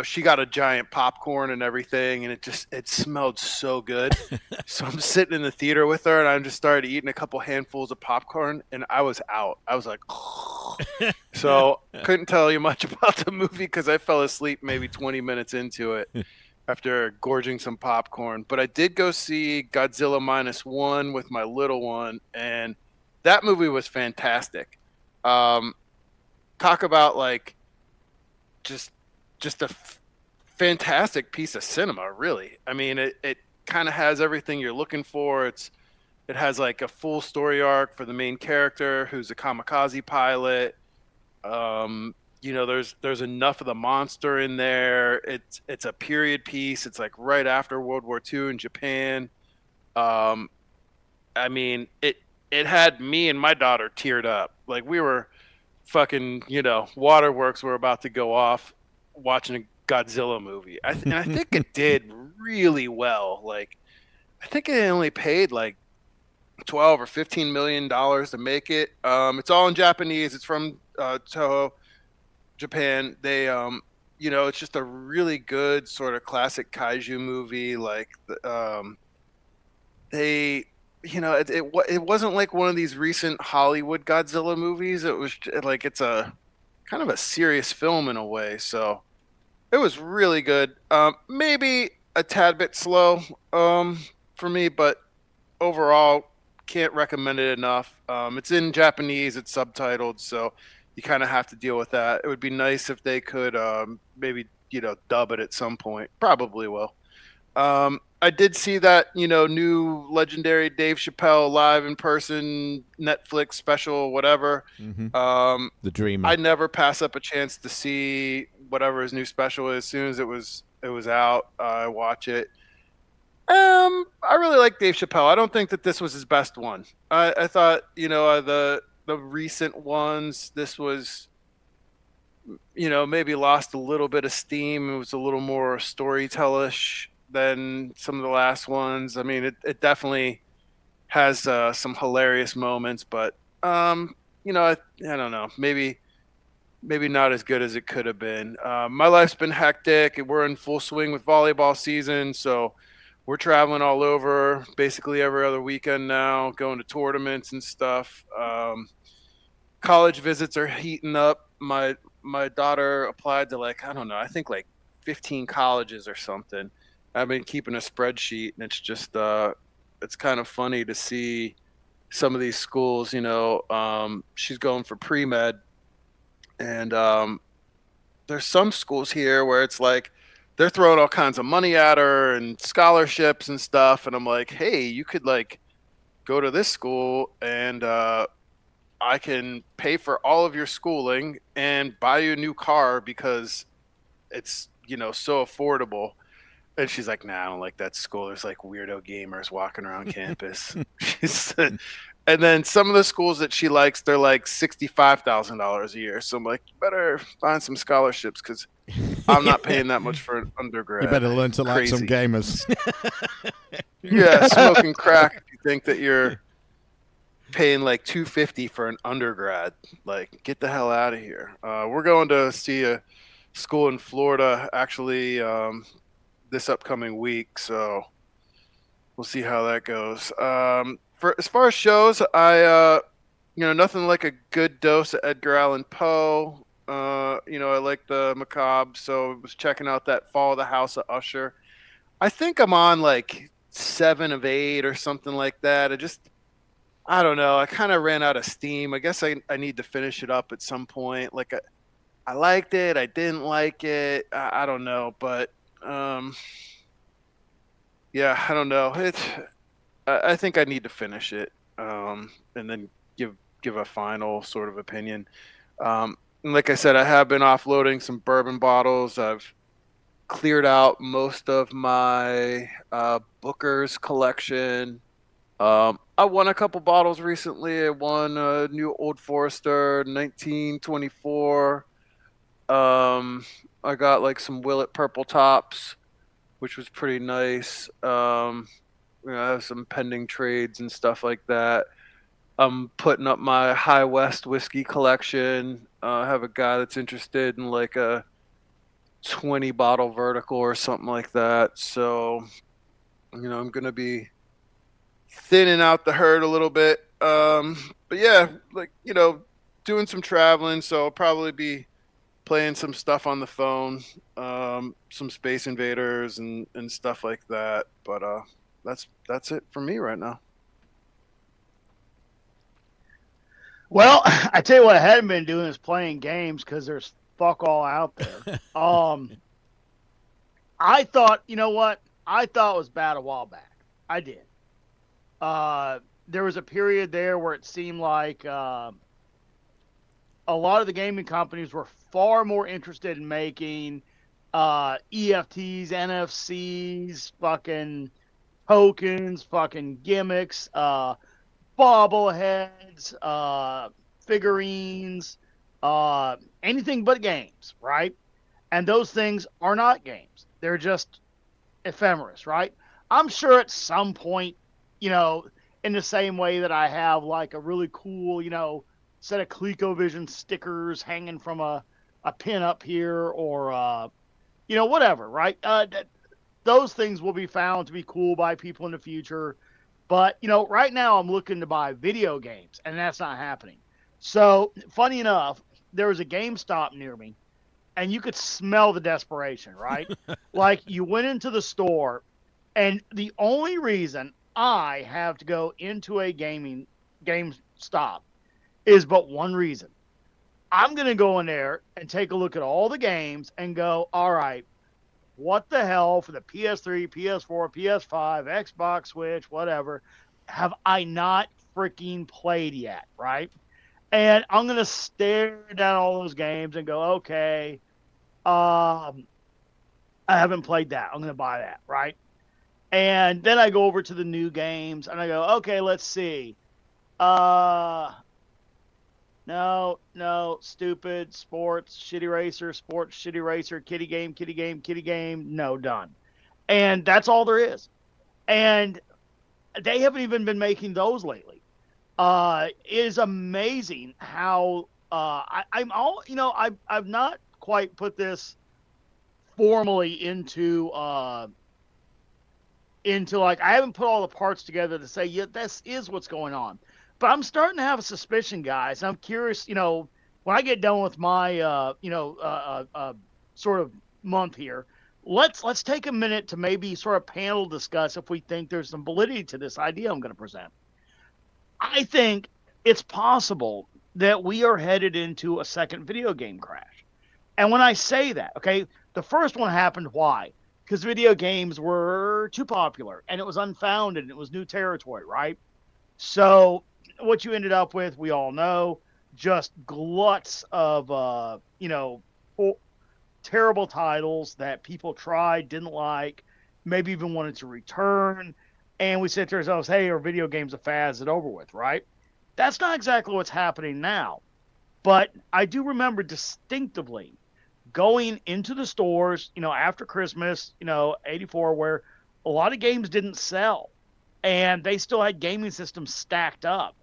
C: she got a giant popcorn and everything, and it smelled so good. So I'm sitting in the theater with her, and I just started eating a couple handfuls of popcorn, and I was out. I was like, so couldn't tell you much about the movie because I fell asleep maybe 20 minutes into it after gorging some popcorn. But I did go see Godzilla -1 with my little one, and that movie was fantastic. Talk about like just a fantastic piece of cinema, really. I mean, it kind of has everything you're looking for. It has like a full story arc for the main character who's a kamikaze pilot. There's enough of the monster in there. It's a period piece. It's like right after World War II in Japan. I mean, it had me and my daughter teared up. Like we were fucking, waterworks were about to go off watching a Godzilla movie. I think it did really well. Like, I think it only paid like 12 or 15 million dollars to make it. It's all in Japanese. It's from Toho, Japan. They, it's just a really good sort of classic kaiju movie. Like, it wasn't like one of these recent Hollywood Godzilla movies. It was like it's a kind of a serious film in a way. So it was really good. Maybe a tad bit slow for me, but overall, can't recommend it enough. It's in Japanese. It's subtitled, so you kind of have to deal with that. It would be nice if they could maybe dub it at some point. Probably will. I did see that new legendary Dave Chappelle live in person Netflix special, whatever.
A: Mm-hmm. The Dreamer.
C: I never pass up a chance to see whatever his new special is. As soon as it was out, I watch it. I really like Dave Chappelle. I don't think that this was his best one. I thought the recent ones, this was maybe lost a little bit of steam. It was a little more storytellish than some of the last ones. I mean, it definitely has some hilarious moments, but I don't know, maybe not as good as it could have been. My life's been hectic. We're in full swing with volleyball season, so we're traveling all over basically every other weekend now, going to tournaments and stuff. College visits are heating up my daughter applied to like, I don't know, I think like 15 colleges or something. I've been keeping a spreadsheet, and it's just it's kind of funny to see some of these schools. She's going for pre-med, and there's some schools here where it's like they're throwing all kinds of money at her and scholarships and stuff, and I'm like, hey, you could like go to this school, and I can pay for all of your schooling and buy you a new car because it's so affordable. And she's like, nah, I don't like that school. There's like weirdo gamers walking around campus. And then some of the schools that she likes, they're like $65,000 a year. So I'm like, you better find some scholarships because I'm not paying that much for an undergrad.
A: You better learn to like some gamers.
C: Yeah, smoking crack if you think that you're paying like $250 for an undergrad. Like, get the hell out of here. We're going to see a school in Florida actually this upcoming week, so we'll see how that goes. For as far as shows, I nothing like a good dose of Edgar Allan Poe. I like the macabre, so I was checking out that Fall of the House of Usher. I think I'm on like 7 of 8 or something like that. I don't know. I kind of ran out of steam. I guess I need to finish it up at some point. Like I liked it. I didn't like it. I don't know, but yeah, I don't know. I think I need to finish it, and then give a final sort of opinion. And like I said, I have been offloading some bourbon bottles. I've cleared out most of my Booker's collection. I won a couple bottles recently. I won a new Old Forester 1924. I got like some Willet Purple Tops, which was pretty nice. I have some pending trades and stuff like that. I'm putting up my High West whiskey collection. I have a guy that's interested in like a 20 bottle vertical or something like that. So, I'm going to be thinning out the herd a little bit. But yeah, like, doing some traveling. So I'll probably be playing some stuff on the phone, some Space Invaders and stuff like that. But that's it for me right now.
B: Well, I tell you what I hadn't been doing is playing games because there's fuck all out there. I thought, I thought it was bad a while back. I did. There was a period there where it seemed like a lot of the gaming companies were far more interested in making EFTs, NFCs, fucking tokens, fucking gimmicks, bobbleheads, figurines, anything but games, right? And those things are not games. They're just ephemeris, right? I'm sure at some point, in the same way that I have like a really cool, set of ColecoVision stickers hanging from a pin up here or, whatever, right? Those things will be found to be cool by people in the future. But, right now I'm looking to buy video games, and that's not happening. So, funny enough, there was a GameStop near me, and you could smell the desperation, right? Like, you went into the store, and the only reason I have to go into a GameStop is but one reason. I'm going to go in there and take a look at all the games and go, all right, what the hell for the PS3, PS4, PS5, Xbox, Switch, whatever, have I not freaking played yet, right? And I'm going to stare down all those games and go, okay, I haven't played that. I'm going to buy that, right? And then I go over to the new games and I go, okay, let's see. No, stupid, sports, shitty racer, kitty game, no, done. And that's all there is. And they haven't even been making those lately. It is amazing how I've not quite put this formally into like, I haven't put all the parts together to say, yeah, this is what's going on. But I'm starting to have a suspicion, guys. I'm curious, when I get done with my sort of month here, let's take a minute to maybe sort of panel discuss if we think there's some validity to this idea I'm going to present. I think it's possible that we are headed into a second video game crash. And when I say that, okay, the first one happened. Why? Because video games were too popular and it was unfounded and it was new territory, right? So what you ended up with, we all know, just gluts of, terrible titles that people tried, didn't like, maybe even wanted to return. And we said to ourselves, hey, are video games a fad? Is it over with, right? That's not exactly what's happening now. But I do remember distinctively going into the stores, after Christmas, 84, where a lot of games didn't sell and they still had gaming systems stacked up.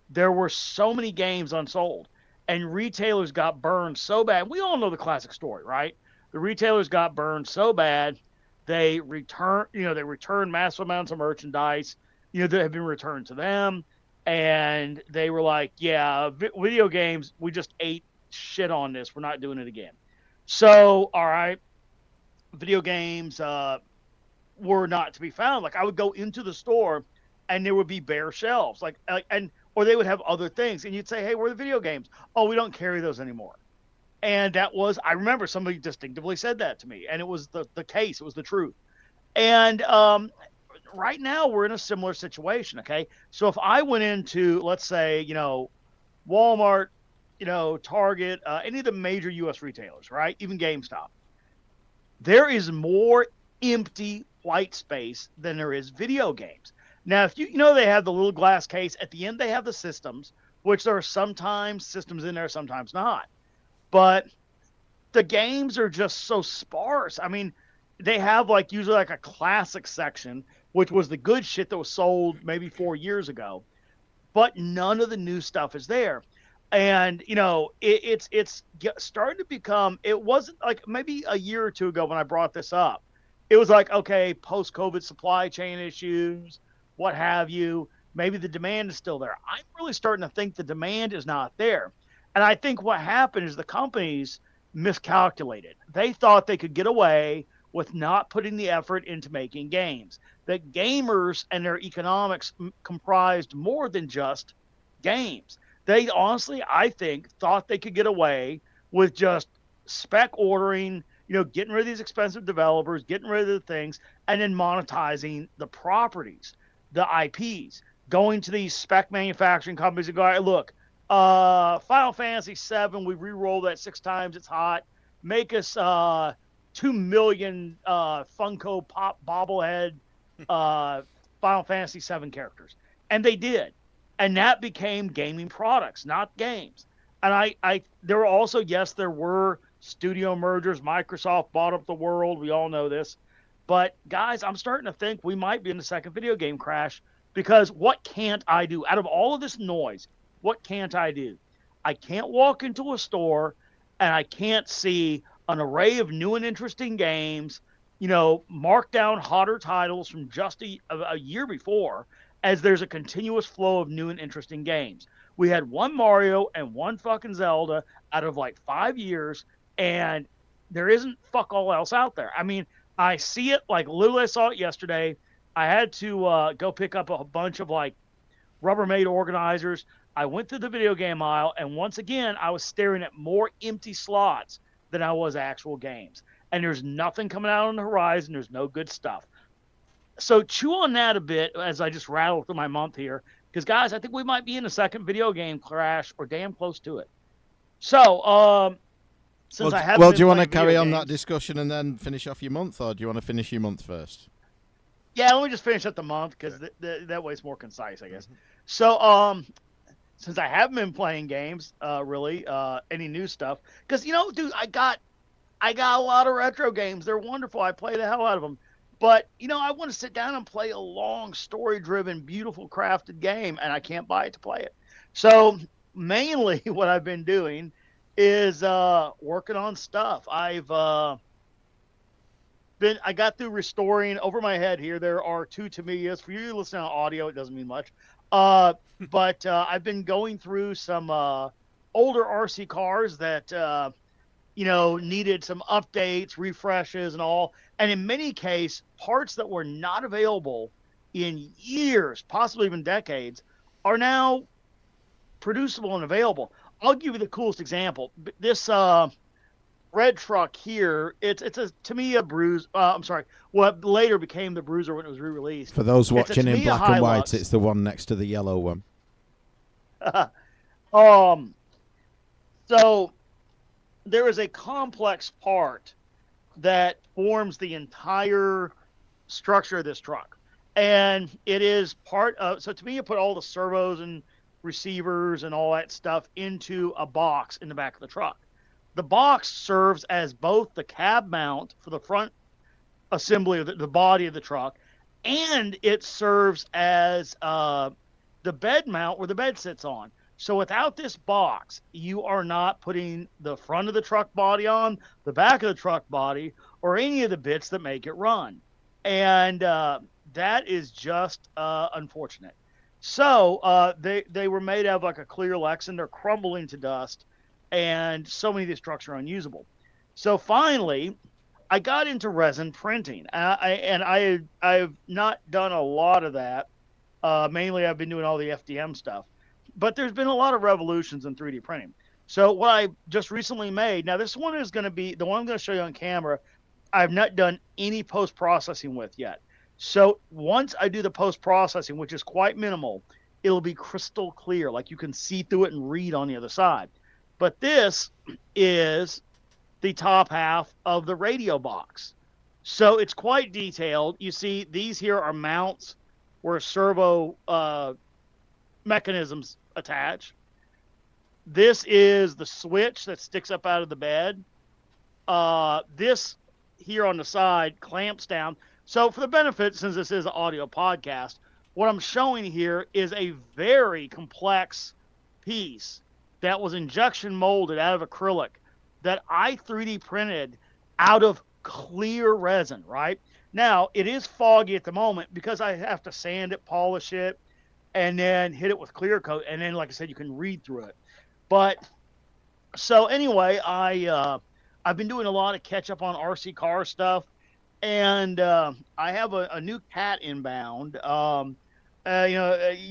B: There were so many games unsold and retailers got burned so bad. We all know the classic story, right? The retailers got burned so bad. They returned massive amounts of merchandise, that had been returned to them. And they were like, yeah, video games, we just ate shit on this. We're not doing it again. So, all right, video games were not to be found. Like I would go into the store and there would be bare shelves, or they would have other things. And you'd say, hey, where are the video games? Oh, we don't carry those anymore. And I remember somebody distinctively said that to me, and it was the case. It was the truth. And right now we're in a similar situation. Okay. So if I went into, let's say, Walmart, Target, any of the major U.S. retailers, right? Even GameStop, there is more empty white space than there is video games. Now, if they have the little glass case at the end, they have the systems, which there are sometimes systems in there, sometimes not. But the games are just so sparse. I mean, they have usually a classic section, which was the good shit that was sold maybe 4 years ago, but none of the new stuff is there. And, it's starting to become, it wasn't like maybe a year or two ago when I brought this up. It was like, okay, post-COVID supply chain issues, what have you. Maybe the demand is still there. I'm really starting to think the demand is not there. And I think what happened is the companies miscalculated. They thought they could get away with not putting the effort into making games. That gamers and their economics comprised more than just games. They honestly, I think, thought they could get away with just spec ordering, getting rid of these expensive developers, getting rid of the things, and then monetizing the properties, the IPs, going to these spec manufacturing companies and go, hey, look, Final Fantasy VII, we re-rolled that 6 times, it's hot. Make us 2 million Funko Pop bobblehead Final Fantasy VII characters. And they did. And that became gaming products, not games. And there were also, yes, there were studio mergers. Microsoft bought up the world. We all know this. But guys, I'm starting to think we might be in the second video game crash, because what can't I do? Out of all of this noise, what can't I do? I can't walk into a store and I can't see an array of new and interesting games, marked down hotter titles from just a year before, as there's a continuous flow of new and interesting games. We had one Mario and one fucking Zelda out of 5 years, and there isn't fuck all else out there. I mean, I see it, literally I saw it yesterday. I had to go pick up a bunch of Rubbermaid organizers. I went through the video game aisle, and once again, I was staring at more empty slots than I was actual games. And there's nothing coming out on the horizon. There's no good stuff. So chew on that a bit as I just rattle through my month here. Because, guys, I think we might be in a second video game crash or damn close to it. So, since I haven't
A: Well, do you want to
B: playing
A: carry
B: video
A: on
B: games-
A: that discussion and then finish off your month, or do you want to finish your month first?
B: Yeah, let me just finish up the month, because that way it's more concise, I guess. So, since I haven't been playing games, really, any new stuff, because dude, I got a lot of retro games. They're wonderful. I play the hell out of them. But I want to sit down and play a long, story-driven, beautiful, crafted game, and I can't buy it to play it. So mainly, what I've been doing is working on stuff. I got through restoring over my head here. There are 2 Tamiyas. For you listening on audio, it doesn't mean much. But I've been going through some older RC cars that needed some updates, refreshes, and all. And in many cases, parts that were not available in years, possibly even decades, are now producible and available. I'll give you the coolest example. This red truck here, it's a Tamiya Bruiser. I'm sorry, what later became the Bruiser when it was re-released.
A: For those watching in black and white,
B: Hilux.
A: it's the one next to the yellow one.
B: So there is a complex part that forms the entire structure of this truck. And it is part of, so to me, you put all the servos and receivers and all that stuff into a box in the back of the truck. The box serves as both the cab mount for the front assembly of the body of the truck, and it serves as the bed mount where the bed sits on. So without this box, you are not putting the front of the truck body on, the back of the truck body, or any of the bits that make it run. And that is just unfortunate. So they were made out of like a clear Lexan. They're crumbling to dust, and so many of these trucks are unusable. So finally, I got into resin printing, and I've not done a lot of that. Mainly, I've been doing all the FDM stuff. But there's been a lot of revolutions in 3D printing. So what I just recently made, now this one is going to be, the one I'm going to show you on camera, I've not done any post-processing with yet. So once I do the post-processing, which is quite minimal, it'll be crystal clear, like you can see through it and read on the other side. But this is the top half of the radio box. So it's quite detailed. You see, these here are mounts where servo mechanisms attach. This is the switch that sticks up out of the bed. This here on the side clamps down. So for the benefit, since this is an audio podcast, what I'm showing here is a very complex piece that was injection molded out of acrylic that I 3D printed out of clear resin, right? Now, it is foggy at the moment because I have to sand it, polish it, and then hit it with clear coat. And then, like I said, you can read through it. But so anyway, I've been doing a lot of catch up on RC car stuff. And I have a new cat inbound. You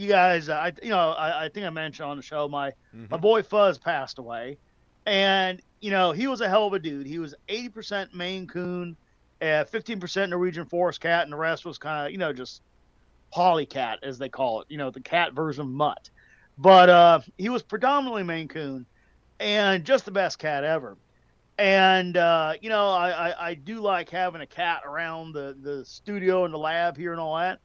B: guys, I think I mentioned on the show, my boy Fuzz passed away. And, he was a hell of a dude. He was 80% Maine Coon, 15% Norwegian Forest Cat, and the rest was kind of, just polycat, as they call it, the cat version of mutt. But he was predominantly Maine Coon and just the best cat ever. And, I do like having a cat around the studio and the lab here and all that.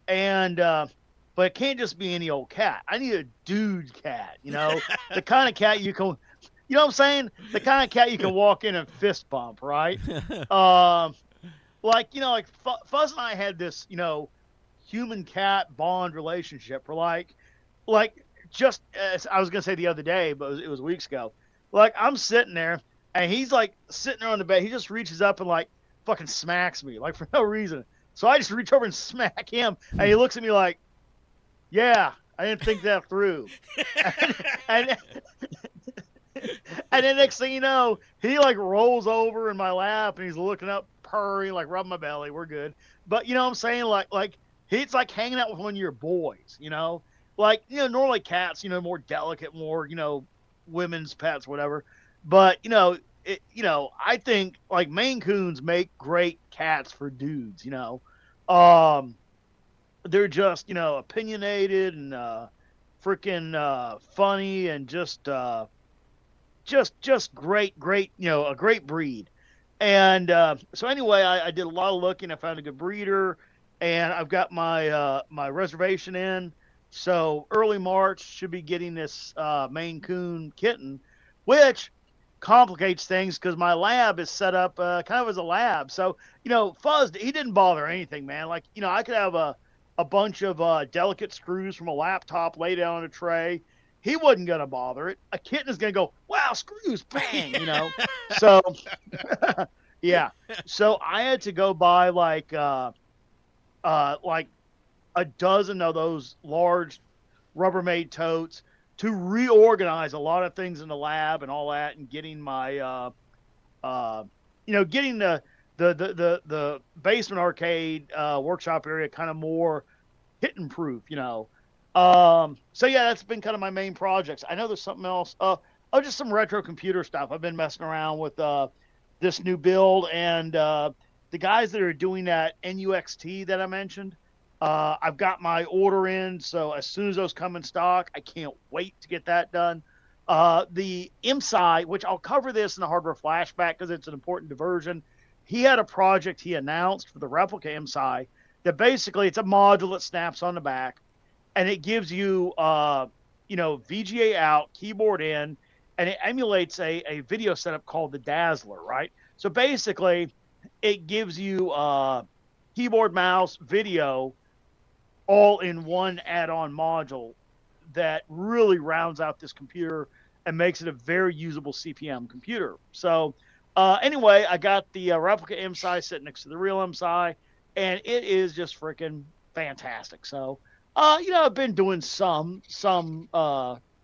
B: And, but it can't just be any old cat. I need a dude cat, the kind of cat you can, you know what I'm saying? The kind of cat you can walk in and fist bump, right? Fuzz and I had this, human cat bond relationship for like just I was gonna say the other day, but it was weeks ago. Like I'm sitting there and he's like sitting there on the bed. He just reaches up and like fucking smacks me like for no reason. So I just reach over and smack him, and he looks at me like, "Yeah, I didn't think that through." and then next thing you know, he like rolls over in my lap and he's looking up, purring, like rubbing my belly. We're good. But you know what I'm saying? Like it's like hanging out with one of your boys, normally cats, more delicate, more, women's pets, whatever. But, I think like Maine Coons make great cats for dudes, they're just, opinionated and freaking funny and just great, a great breed. And so anyway, I did a lot of looking. I found a good breeder. And I've got my my reservation in, so early March should be getting this Maine Coon kitten, which complicates things because my lab is set up kind of as a lab. So Fuzz, he didn't bother anything, man. Like I could have a bunch of delicate screws from a laptop laid down on a tray. He wasn't gonna bother it. A kitten is gonna go, wow, screws, bang, So yeah, so I had to go buy like a dozen of those large Rubbermaid totes, to reorganize a lot of things in the lab and all that, and getting my, getting the basement arcade workshop area kind of more hidden proof, So yeah, that's been kind of my main projects. I know there's something else. Just some retro computer stuff. I've been messing around with this new build, and the guys that are doing that NUXT that I mentioned. I've got my order in, so as soon as those come in stock, I can't wait to get that done. The MSI, which I'll cover this in the hardware flashback because it's an important diversion. He had a project he announced for the replica MSI that basically it's a module that snaps on the back, and it gives you, VGA out, keyboard in, and it emulates a video setup called the Dazzler, right? So basically, it gives you keyboard, mouse, video, all in one add-on module that really rounds out this computer and makes it a very usable CPM computer. So anyway, I got the replica MSI sitting next to the real MSI, and it is just freaking fantastic. So, I've been doing some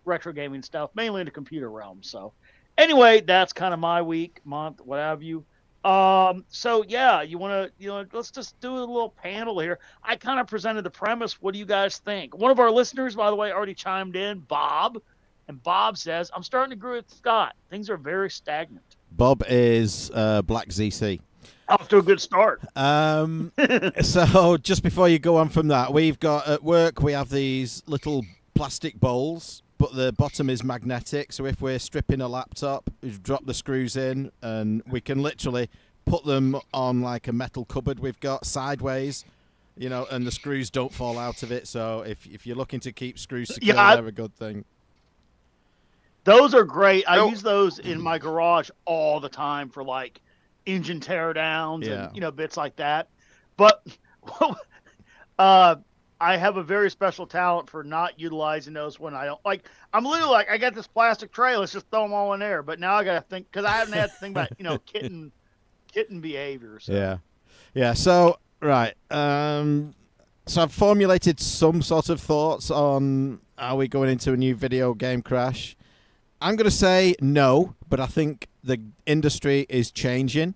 B: retro gaming stuff, mainly in the computer realm. So anyway, that's kind of my week, month, what have you. So yeah, you want to, let's just do a little panel here. I kind of presented the premise. What do you guys think? One of our listeners, by the way, already chimed in, Bob, and Bob says, I'm starting to agree with Scott. Things are very stagnant.
A: Bob is Black ZC.
B: Off to a good start.
A: So just before you go on from that, we've got at work, we have these little plastic bowls, but the bottom is magnetic. So if we're stripping a laptop, we drop the screws in, and we can literally put them on like a metal cupboard we've got sideways, and the screws don't fall out of it. So if you're looking to keep screws secure, they're a good thing.
B: Those are great. I use those in my garage all the time for like engine teardowns and bits like that. But I have a very special talent for not utilizing those when I don't like. I'm literally like, I got this plastic tray, let's just throw them all in there. But now I got to think, because I haven't had to think about kitten behavior. So.
A: Yeah. So right. So I've formulated some sort of thoughts on, are we going into a new video game crash? I'm going to say no, but I think the industry is changing,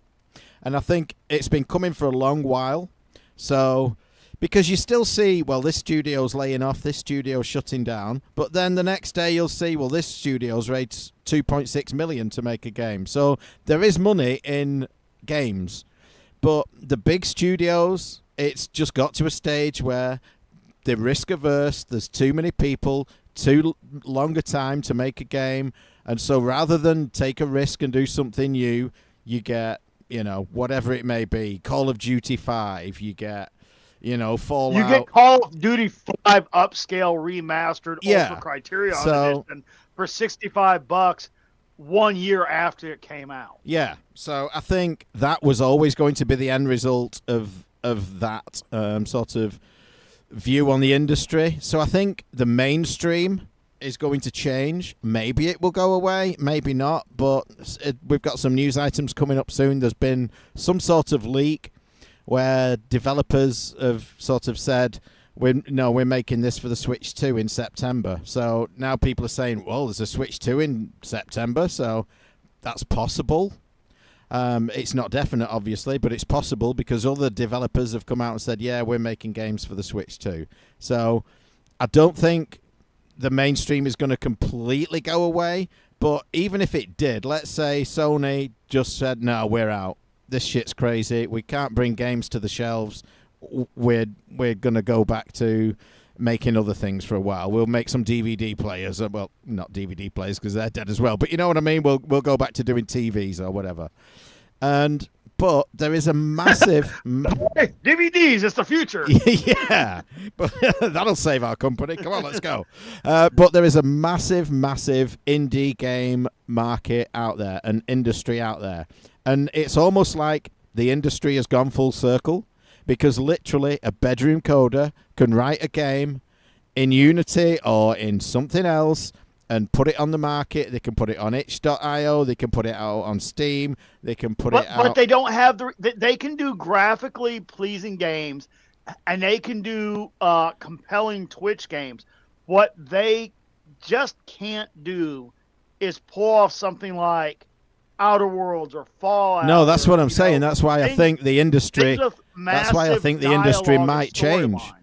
A: and I think it's been coming for a long while. So, because you still see, well, this studio's laying off, this studio's shutting down, but then the next day you'll see, well, this studio's rates $2.6 million to make a game. So there is money in games, but the big studios, it's just got to a stage where they're risk averse. There's too many people, too long a time to make a game, and so rather than take a risk and do something new, you get, whatever it may be, Call of Duty 5, you get, Fallout.
B: You get Call of Duty 5 upscale remastered Ultra Criterion edition for $65 1 year after it came out.
A: Yeah, so I think that was always going to be the end result of that sort of view on the industry. So I think the mainstream is going to change. Maybe it will go away, maybe not, but we've got some news items coming up soon. There's been some sort of leak where developers have sort of said, we're making this for the Switch 2 in September. So now people are saying, well, there's a Switch 2 in September, so that's possible. It's not definite, obviously, but it's possible because other developers have come out and said, yeah, we're making games for the Switch 2. So I don't think the mainstream is going to completely go away, but even if it did, let's say Sony just said, no, we're out. This shit's crazy. We can't bring games to the shelves. We're going to go back to making other things for a while. We'll make some DVD players. Well, not DVD players because they're dead as well. But you know what I mean? We'll go back to doing TVs or whatever. But there is a massive...
B: DVDs, it's the future.
A: Yeah, but that'll save our company. Come on, let's go. But there is a massive, massive indie game market out there, an industry out there. And it's almost like the industry has gone full circle because literally a bedroom coder can write a game in Unity or in something else and put it on the market. They can put it on itch.io. They can put it out on Steam. They can put it out.
B: But they don't have they can do graphically pleasing games, and they can do compelling Twitch games. What they just can't do is pull off something like Outer Worlds or Fallout.
A: No, that's
B: or,
A: what I'm saying. That's why I think the industry.
B: things with
A: That's why I
B: massive
A: think the industry
B: dialogue
A: might
B: and
A: change.
B: storyline.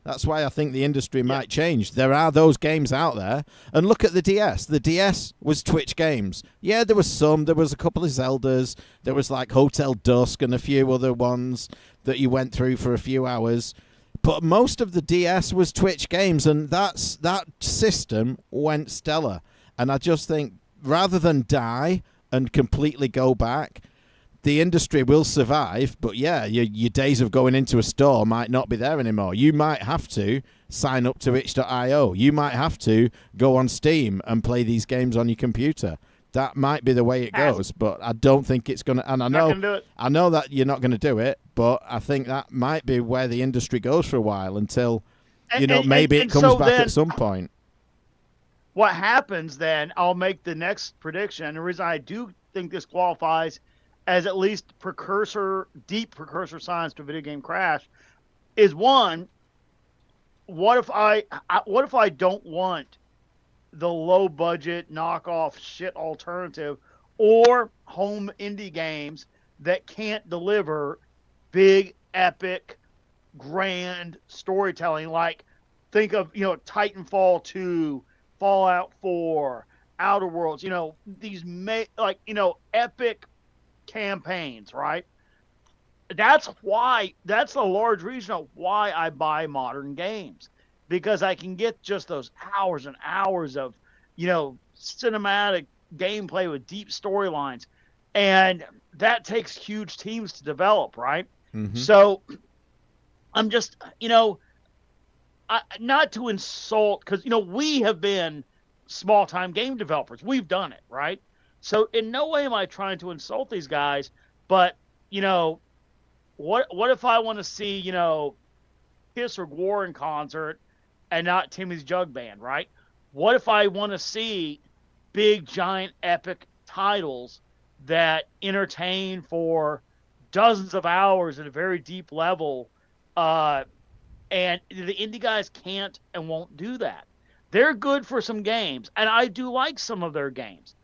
A: That's why I think the industry might change. There are those games out there. And look at the DS. The DS was Twitch games. Yeah, there was some. There was a couple of Zeldas. There was like Hotel Dusk and a few other ones that you went through for a few hours. But most of the DS was Twitch games, and that system went stellar. And I just think rather than die and completely go back, the industry will survive, but yeah, your days of going into a store might not be there anymore. You might have to sign up to itch.io. You might have to go on Steam and play these games on your computer. That might be the way it goes, but I don't think it's going to. And I know that you're not going to do it, but I think that might be where the industry goes for a while until, maybe it comes back at some point.
B: What happens then, I'll make the next prediction. And the reason I do think this qualifies as at least deep precursor science to video game crash, is one, what if I don't want the low budget knockoff shit alternative or home indie games that can't deliver big, epic, grand storytelling? Like, think of, Titanfall 2, Fallout 4, Outer Worlds, these epic campaigns, right? That's the large reason of why I buy modern games, because I can get just those hours and hours of cinematic gameplay with deep storylines, and that takes huge teams to develop, right?
A: Mm-hmm.
B: So I'm just not to insult, because we have been small time game developers, we've done it, right? So in no way am I trying to insult these guys, but what if I want to see Kiss or Gwar in concert and not Timmy's Jug Band, right? What if I want to see big, giant, epic titles that entertain for dozens of hours at a very deep level, and the indie guys can't and won't do that. They're good for some games, and I do like some of their games.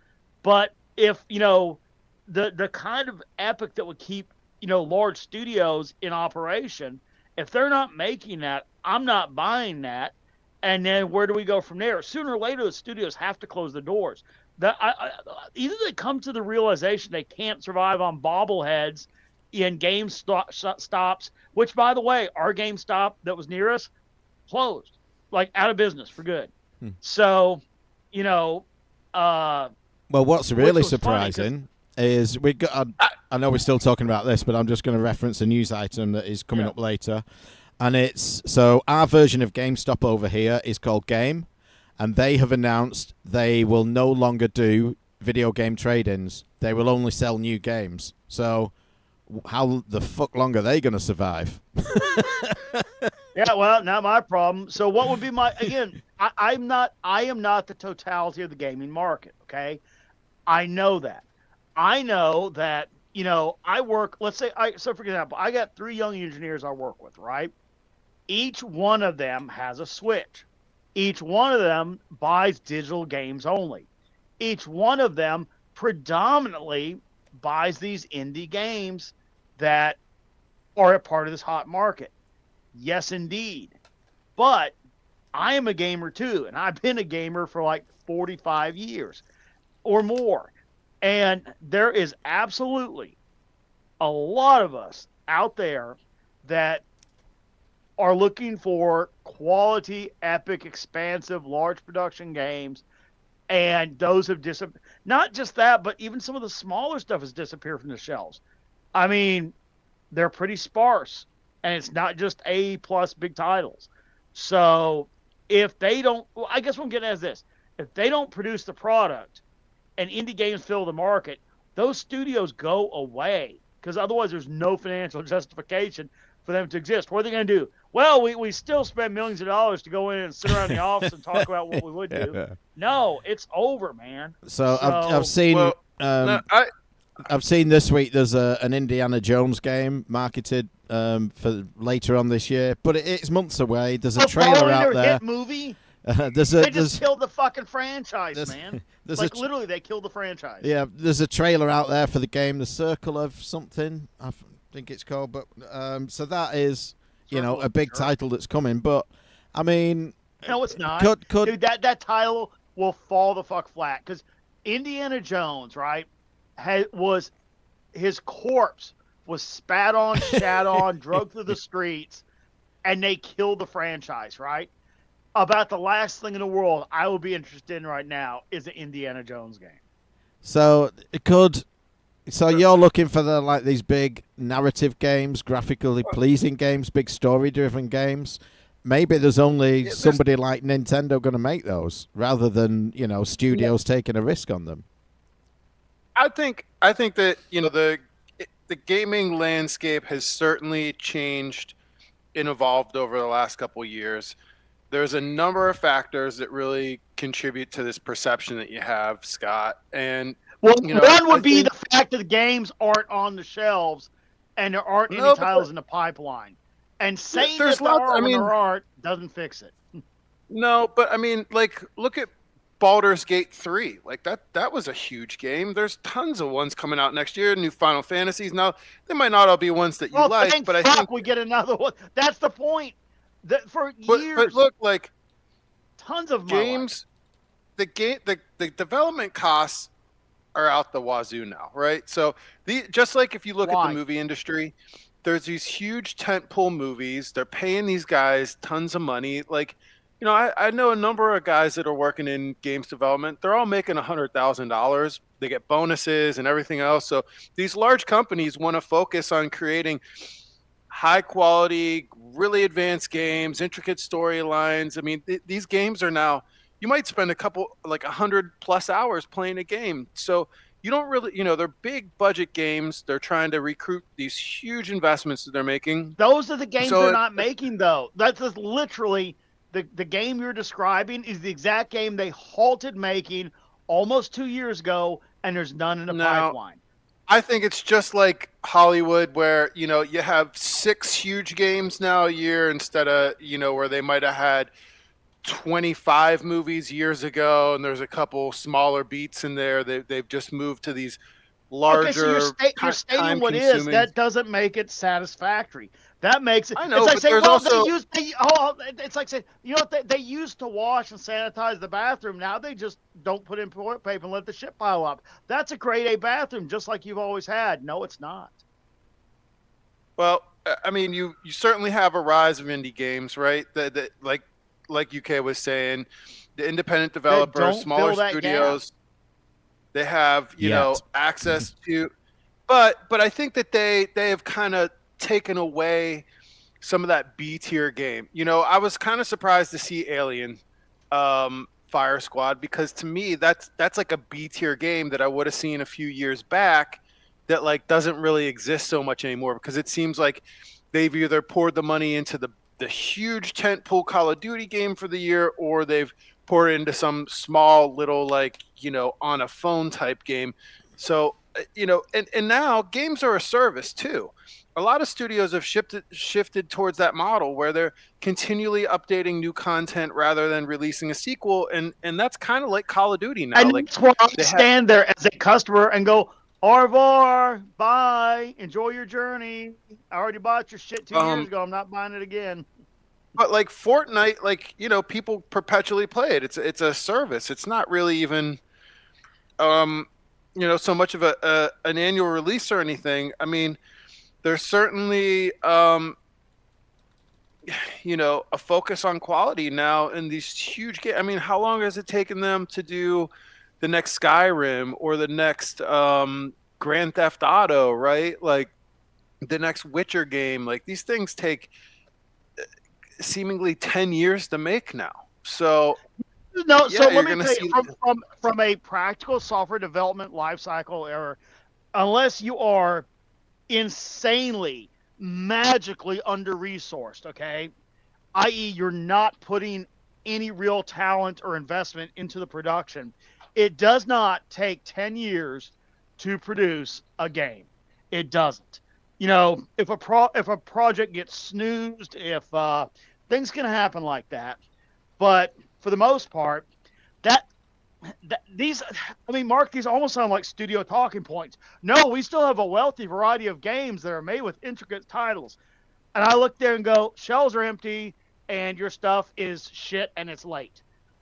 B: But if, the kind of epic that would keep, large studios in operation, if they're not making that, I'm not buying that. And then where do we go from there? Sooner or later, the studios have to close the doors. Either they come to the realization they can't survive on bobbleheads in GameStops, which, by the way, our GameStop that was near us closed, like out of business for good. So,
A: well, what's really surprising is we got. I know we're still talking about this, but I'm just going to reference a news item that is coming up later, and it's our version of GameStop over here is called Game, and they have announced they will no longer do video game trade-ins. They will only sell new games. So, how the fuck long are they going to survive?
B: Yeah, well, not my problem. So what would be my, again, I am not the totality of the gaming market, okay? I know that. I work, let's say, so for example, I got 3 young engineers I work with, right? Each one of them has a Switch. Each one of them buys digital games only. Each one of them predominantly buys these indie games that are a part of this hot market. Yes, indeed. But I am a gamer too, and I've been a gamer for like 45 years or more. And there is absolutely a lot of us out there that are looking for quality, epic, expansive, large production games, and those have disappeared. Not just that, but even some of the smaller stuff has disappeared from the shelves. I mean, they're pretty sparse. And it's not just A+ big titles. So if they don't, well, I guess what I'm getting at is this. If they don't produce the product and indie games fill the market, those studios go away, because otherwise there's no financial justification for them to exist. What are they going to do? Well, we still spend millions of dollars to go in and sit around the office and talk about what we would do. No, it's over, man.
A: So I've seen... Well, I've seen this week there's an Indiana Jones game marketed for later on this year, but it's months away. There's a trailer out there.
B: Hit movie? They just killed the fucking franchise,
A: there's-
B: man.
A: there's
B: Like
A: a-
B: literally, they killed the franchise.
A: Yeah, there's a trailer out there for the game, The Circle of something, I think it's called. But so that is,
B: Circle
A: a
B: of
A: big
B: Terror.
A: title that's coming. But I mean,
B: No, it's not.
A: could
B: Dude, that title will fall the fuck flat because Indiana Jones, right, was his corpse was spat on, shat on, drugged through the streets, and they killed the franchise, right? About the last thing in the world I would be interested in right now is an Indiana Jones game.
A: so it could. So you're looking for these big narrative games, graphically pleasing games, big story-driven games. Maybe there's only somebody like Nintendo going to make those, rather than studios taking a risk on them.
C: I think that the gaming landscape has certainly changed and evolved over the last couple of years. There's a number of factors that really contribute to this perception that you have, Scott. And
B: Well,
C: You know,
B: one would
C: I
B: be
C: think-
B: the fact that the games aren't on the shelves and there aren't any
C: No, but
B: titles in the pipeline. And saying
C: there's
B: that there
C: lots-
B: are
C: I
B: when
C: mean-
B: there aren't doesn't fix it.
C: no, but I mean, like, look at Baldur's Gate 3. Like that was a huge game. There's tons of ones coming out next year, new Final Fantasies. Now, they might not all be ones that you
B: Well,
C: like,
B: thank
C: but I
B: fuck
C: think
B: we get another one. That's the point. That for
C: but
B: years,
C: look, like
B: tons of my
C: games, the development costs are out the wazoo now, right? So just like if you look at
B: Why?
C: the movie industry, there's these huge tentpole movies. They're paying these guys tons of money. Like, I know a number of guys that are working in games development. They're all making $100,000. They get bonuses and everything else. So these large companies want to focus on creating high quality, really advanced games, intricate storylines. I mean, these games are now, you might spend 100+ hours playing a game. So you don't really, they're big budget games. They're trying to recruit these huge investments that they're making.
B: Those are the games
C: So
B: they're
C: it-
B: not making, though. That's just literally the game you're describing is the exact game they halted making almost 2 years ago, and there's none in the
C: Now-
B: pipeline.
C: I think it's just like Hollywood, where you have 6 huge games now a year instead of where they might have had 25 movies years ago, and there's a couple smaller beats in there. They've just moved to these larger.
B: Okay, so you're stating what is.
C: time-consuming-
B: That doesn't make it satisfactory. That makes it.
C: I know,
B: it's like
C: but
B: saying,
C: there's
B: well,
C: also-
B: it's like saying, they used to wash and sanitize the bathroom. Now they just don't put in toilet paper and let the shit pile up. That's a grade A bathroom, just like you've always had. No, it's not.
C: Well, I mean, you certainly have a rise of indie games, right? That like UK was saying, the independent developers,
B: don't
C: smaller
B: fill that
C: studios, they have
A: Yet.
C: access to, but I think that they have kind of taken away some of that B tier game. I was kind of surprised to see Alien Fire Squad, because to me that's like a B tier game that I would have seen a few years back, that like doesn't really exist so much anymore, because it seems like they've either poured the money into the huge tentpole Call of Duty game for the year, or they've poured it into some small little on a phone type game. So and now games are a service too. A lot of studios have shifted towards that model where they're continually updating new content rather than releasing a sequel, and that's kind of like Call of Duty now.
B: And
C: Like,
B: that's why I
C: they have-
B: stand there as a customer and go, au revoir, bye, enjoy your journey. I already bought your shit 2 years ago. I'm not buying it again.
C: but like Fortnite, people perpetually play it. It's a service. It's not really even so much of an annual release or anything. I mean, there's certainly a focus on quality now in these huge games. I mean, how long has it taken them to do the next Skyrim or the next Grand Theft Auto, right? Like the next Witcher game. Like, these things take seemingly 10 years to make now. So
B: No, so
C: Yeah, you're
B: let me
C: gonna
B: tell you,
C: see-
B: from a practical software development lifecycle error, unless you are insanely, magically under-resourced, okay, i.e. you're not putting any real talent or investment into the production, it does not take 10 years to produce a game. It doesn't. If a project gets snoozed, if things can happen like that, but for the most part, that these, I mean, Mark, these almost sound like studio talking points. No, we still have a wealthy variety of games that are made with intricate titles. And I look there and go, shelves are empty and your stuff is shit and it's late.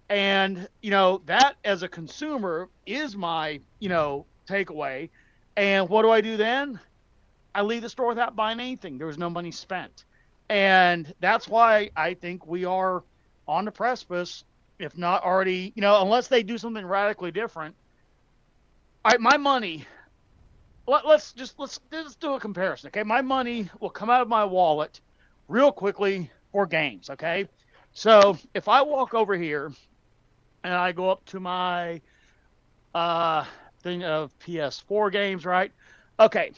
B: And, that as a consumer is my, takeaway. And what do I do then? I leave the store without buying anything. There was no money spent. And that's why I think we are on the precipice, if not already, unless they do something radically different. All right, my money, let's do a comparison, okay? My money will come out of my wallet real quickly for games, okay? So if I walk over here and I go up to my thing of PS4 games, right? Okay,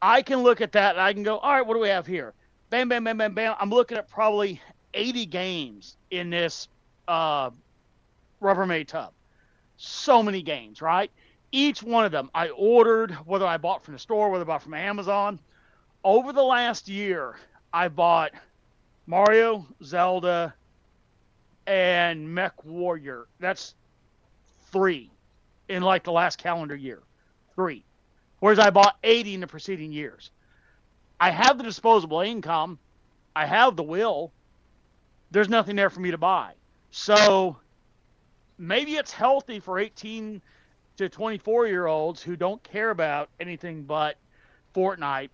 B: I can look at that and I can go, all right, what do we have here? Bam, bam, bam, bam, bam. I'm looking at probably 80 games in this Rubbermaid tub. So many games, right? Each one of them I ordered, whether I bought from the store, whether I bought from Amazon. Over the last year, I bought Mario, Zelda, and Mech Warrior. That's 3 in like the last calendar year. 3. Whereas I bought 80 in the preceding years. I have the disposable income. I have the will. There's nothing there for me to buy. So maybe it's healthy for 18 to 24-year-olds who don't care about anything but Fortnite,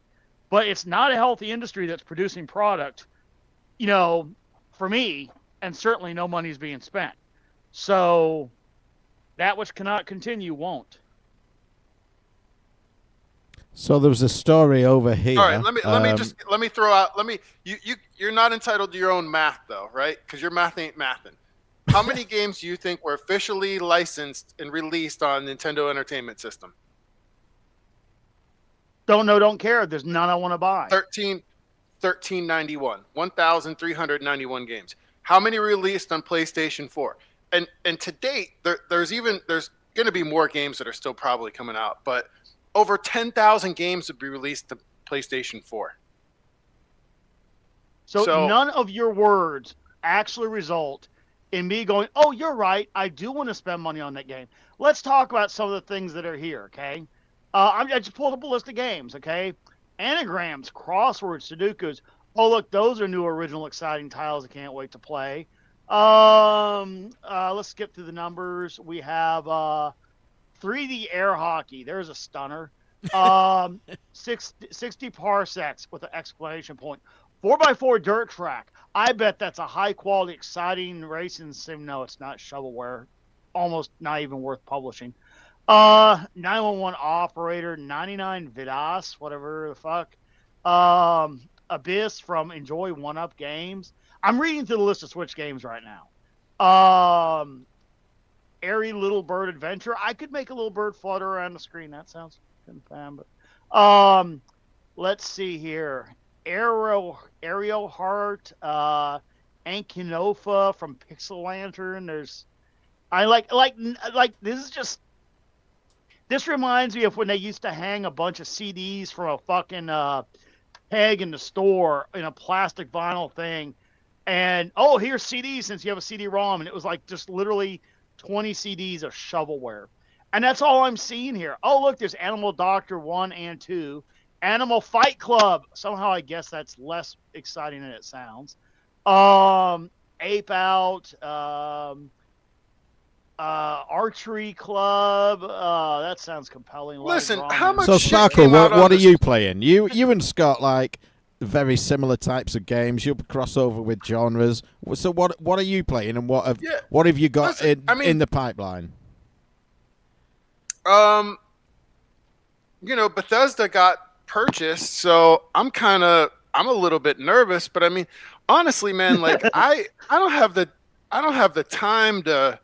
B: but it's not a healthy industry that's producing product, for me, and certainly no money is being spent. So that which cannot continue won't.
A: So there was a story over here.
C: All right, let me throw out. You're not entitled to your own math though, right? Because your math ain't mathin'. How many games do you think were officially licensed and released on Nintendo Entertainment System?
B: Don't know, don't care. There's none I want to buy.
C: 1391. 1,391 games. How many released on PlayStation 4? And to date, there's going to be more games that are still probably coming out, but over 10,000 games would be released to PlayStation 4.
B: So none of your words actually result in me going, oh, you're right, I do want to spend money on that game. Let's talk about some of the things that are here, okay? I just pulled up a list of games, okay? Anagrams, crosswords, Sudokus. Oh, look, those are new, original, exciting titles I can't wait to play. Let's skip through the numbers. We have 3D air hockey. There's a stunner. 60 parsecs with an exclamation point. 4x4 dirt track. I bet that's a high-quality, exciting racing sim. No, it's not, shovelware. Almost not even worth publishing. 911 operator, 99 Vidas, whatever the fuck. Abyss from Enjoy 1-Up Games. I'm reading through the list of Switch games right now. Airy Little Bird Adventure. I could make a little bird flutter around the screen. That sounds kind of fun, but let's see here. Aerial Heart, Ankinofa from Pixel Lantern. This reminds me of when they used to hang a bunch of CDs from a fucking peg in the store in a plastic vinyl thing. And, oh, here's CDs since you have a CD-ROM. And it was like just literally 20 CDs of shovelware. And that's all I'm seeing here. Oh, look, there's Animal Doctor 1 and 2. Animal Fight Club. Somehow I guess that's less exciting than it sounds. Ape Out. Archery Club. That sounds compelling.
C: Listen, how much
A: So,
C: shit
A: Sparkle,
C: came out
A: what
C: on
A: are
C: this?
A: you playing? You and Scott like very similar types of games. You'll cross over with genres. So what are you playing, and what have you got in the pipeline?
C: Bethesda got purchased, so I'm a little bit nervous, but I mean, honestly, man, like I don't have the time to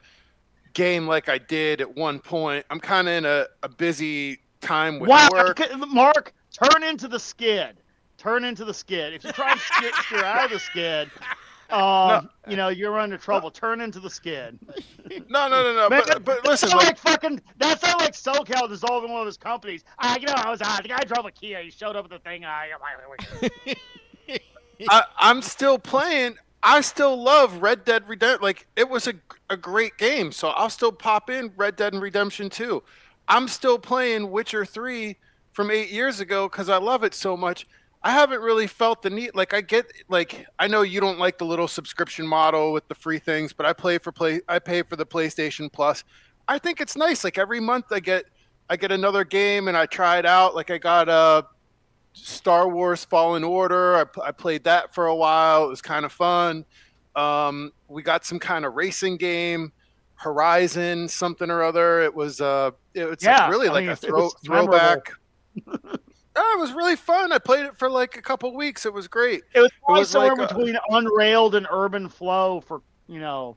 C: game like I did at one point. I'm kind of in a busy time with work.
B: Mark, turn into the skid. If you try and steer out of the skid, you're under trouble. Turn into the skid.
C: No.
B: Man,
C: but listen,
B: that sounds like SoCal dissolving one of his companies. The guy drove a Kia. He showed up at the thing.
C: I'm still playing. I still love Red Dead Redemption. Like, it was a great game. So I'll still pop in Red Dead Redemption 2. I'm still playing Witcher 3 from 8 years ago because I love it so much. I haven't really felt the need. Like I know you don't like the little subscription model with the free things, but I pay for the PlayStation Plus. I think it's nice. Like every month I get another game and I try it out. Like I got Star Wars Fallen Order. I played that for a while. It was kind of fun. We got some kind of racing game, Horizon something or other. It was really like a throwback. It was really fun. I played it for like a couple weeks. It was great.
B: It was probably somewhere between Unrailed and Urban Flow for. No,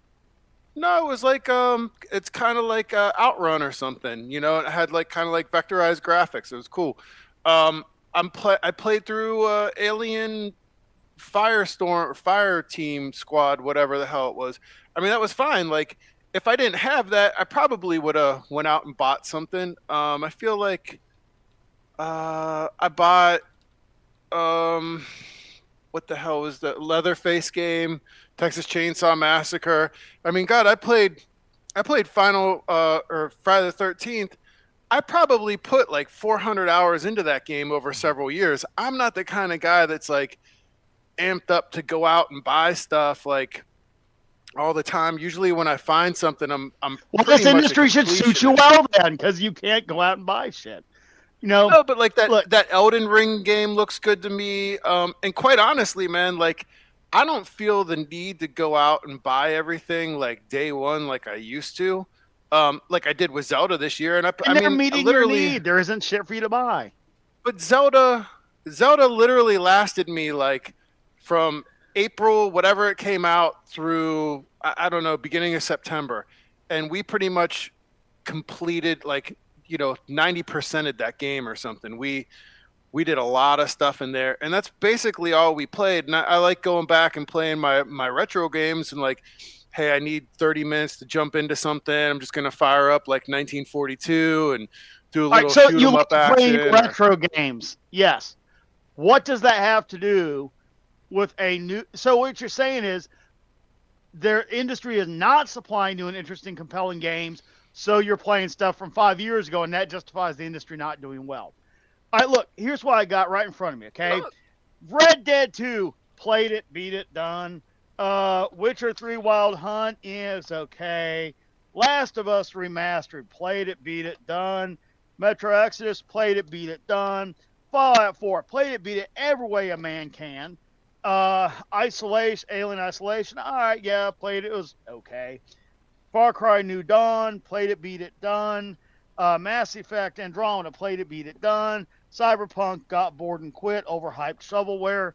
C: it was like it's kind of like Outrun or something. It had like kind of like vectorized graphics. It was cool. I played through Alien Firestorm, Fire Team Squad, whatever the hell it was. I mean, that was fine. Like, if I didn't have that, I probably would have went out and bought something. I feel like I bought what the hell was the Leatherface game, Texas Chainsaw Massacre. I mean, God, I played Final or Friday the 13th. I probably put like 400 hours into that game over several years. I'm not the kind of guy that's like amped up to go out and buy stuff like all the time. Usually when I find something, I'm
B: well, this industry should suit you well then, because you can't go out and buy shit.
C: No, but like that Elden Ring game looks good to me. And quite honestly, man, like I don't feel the need to go out and buy everything like day one like I used to. Like I did with Zelda this year, and I mean,
B: meeting literally, your need. There isn't shit for you to buy.
C: But Zelda literally lasted me like from April, whatever it came out, through I don't know, beginning of September, and we pretty much completed like 90% of that game or something. We did a lot of stuff in there, and that's basically all we played. And I like going back and playing my retro games and like, hey, I need 30 minutes to jump into something. I'm just going to fire up like 1942 and do a little shoot 'em up action.
B: So you play retro games. Yes. What does that have to do with a new... So what you're saying is their industry is not supplying you an interesting, compelling games, so you're playing stuff from 5 years ago, and that justifies the industry not doing well. All right, look, here's what I got right in front of me, okay? Red Dead 2, played it, beat it, done. Witcher 3 Wild Hunt is okay. Last of Us Remastered, played it, beat it, done. Metro Exodus, played it, beat it, done. Fallout 4, played it, beat it every way a man can. Alien Isolation, all right, yeah, played it, it was okay. Far Cry New Dawn, played it, beat it, done. Mass Effect Andromeda, played it, beat it, done. Cyberpunk, got bored and quit, overhyped shovelware.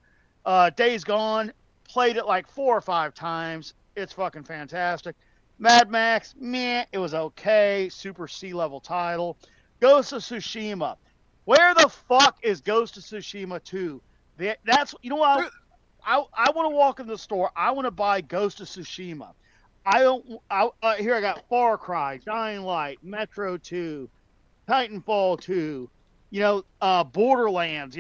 B: Days Gone, played it like 4 or 5 times. It's fucking fantastic. Mad Max, meh, it was okay. Super C-level title. Ghost of Tsushima. Where the fuck is Ghost of Tsushima 2? That's, you know what? I want to walk in the store. I want to buy Ghost of Tsushima. Here I got Far Cry, Dying Light, Metro 2, Titanfall 2, Borderlands,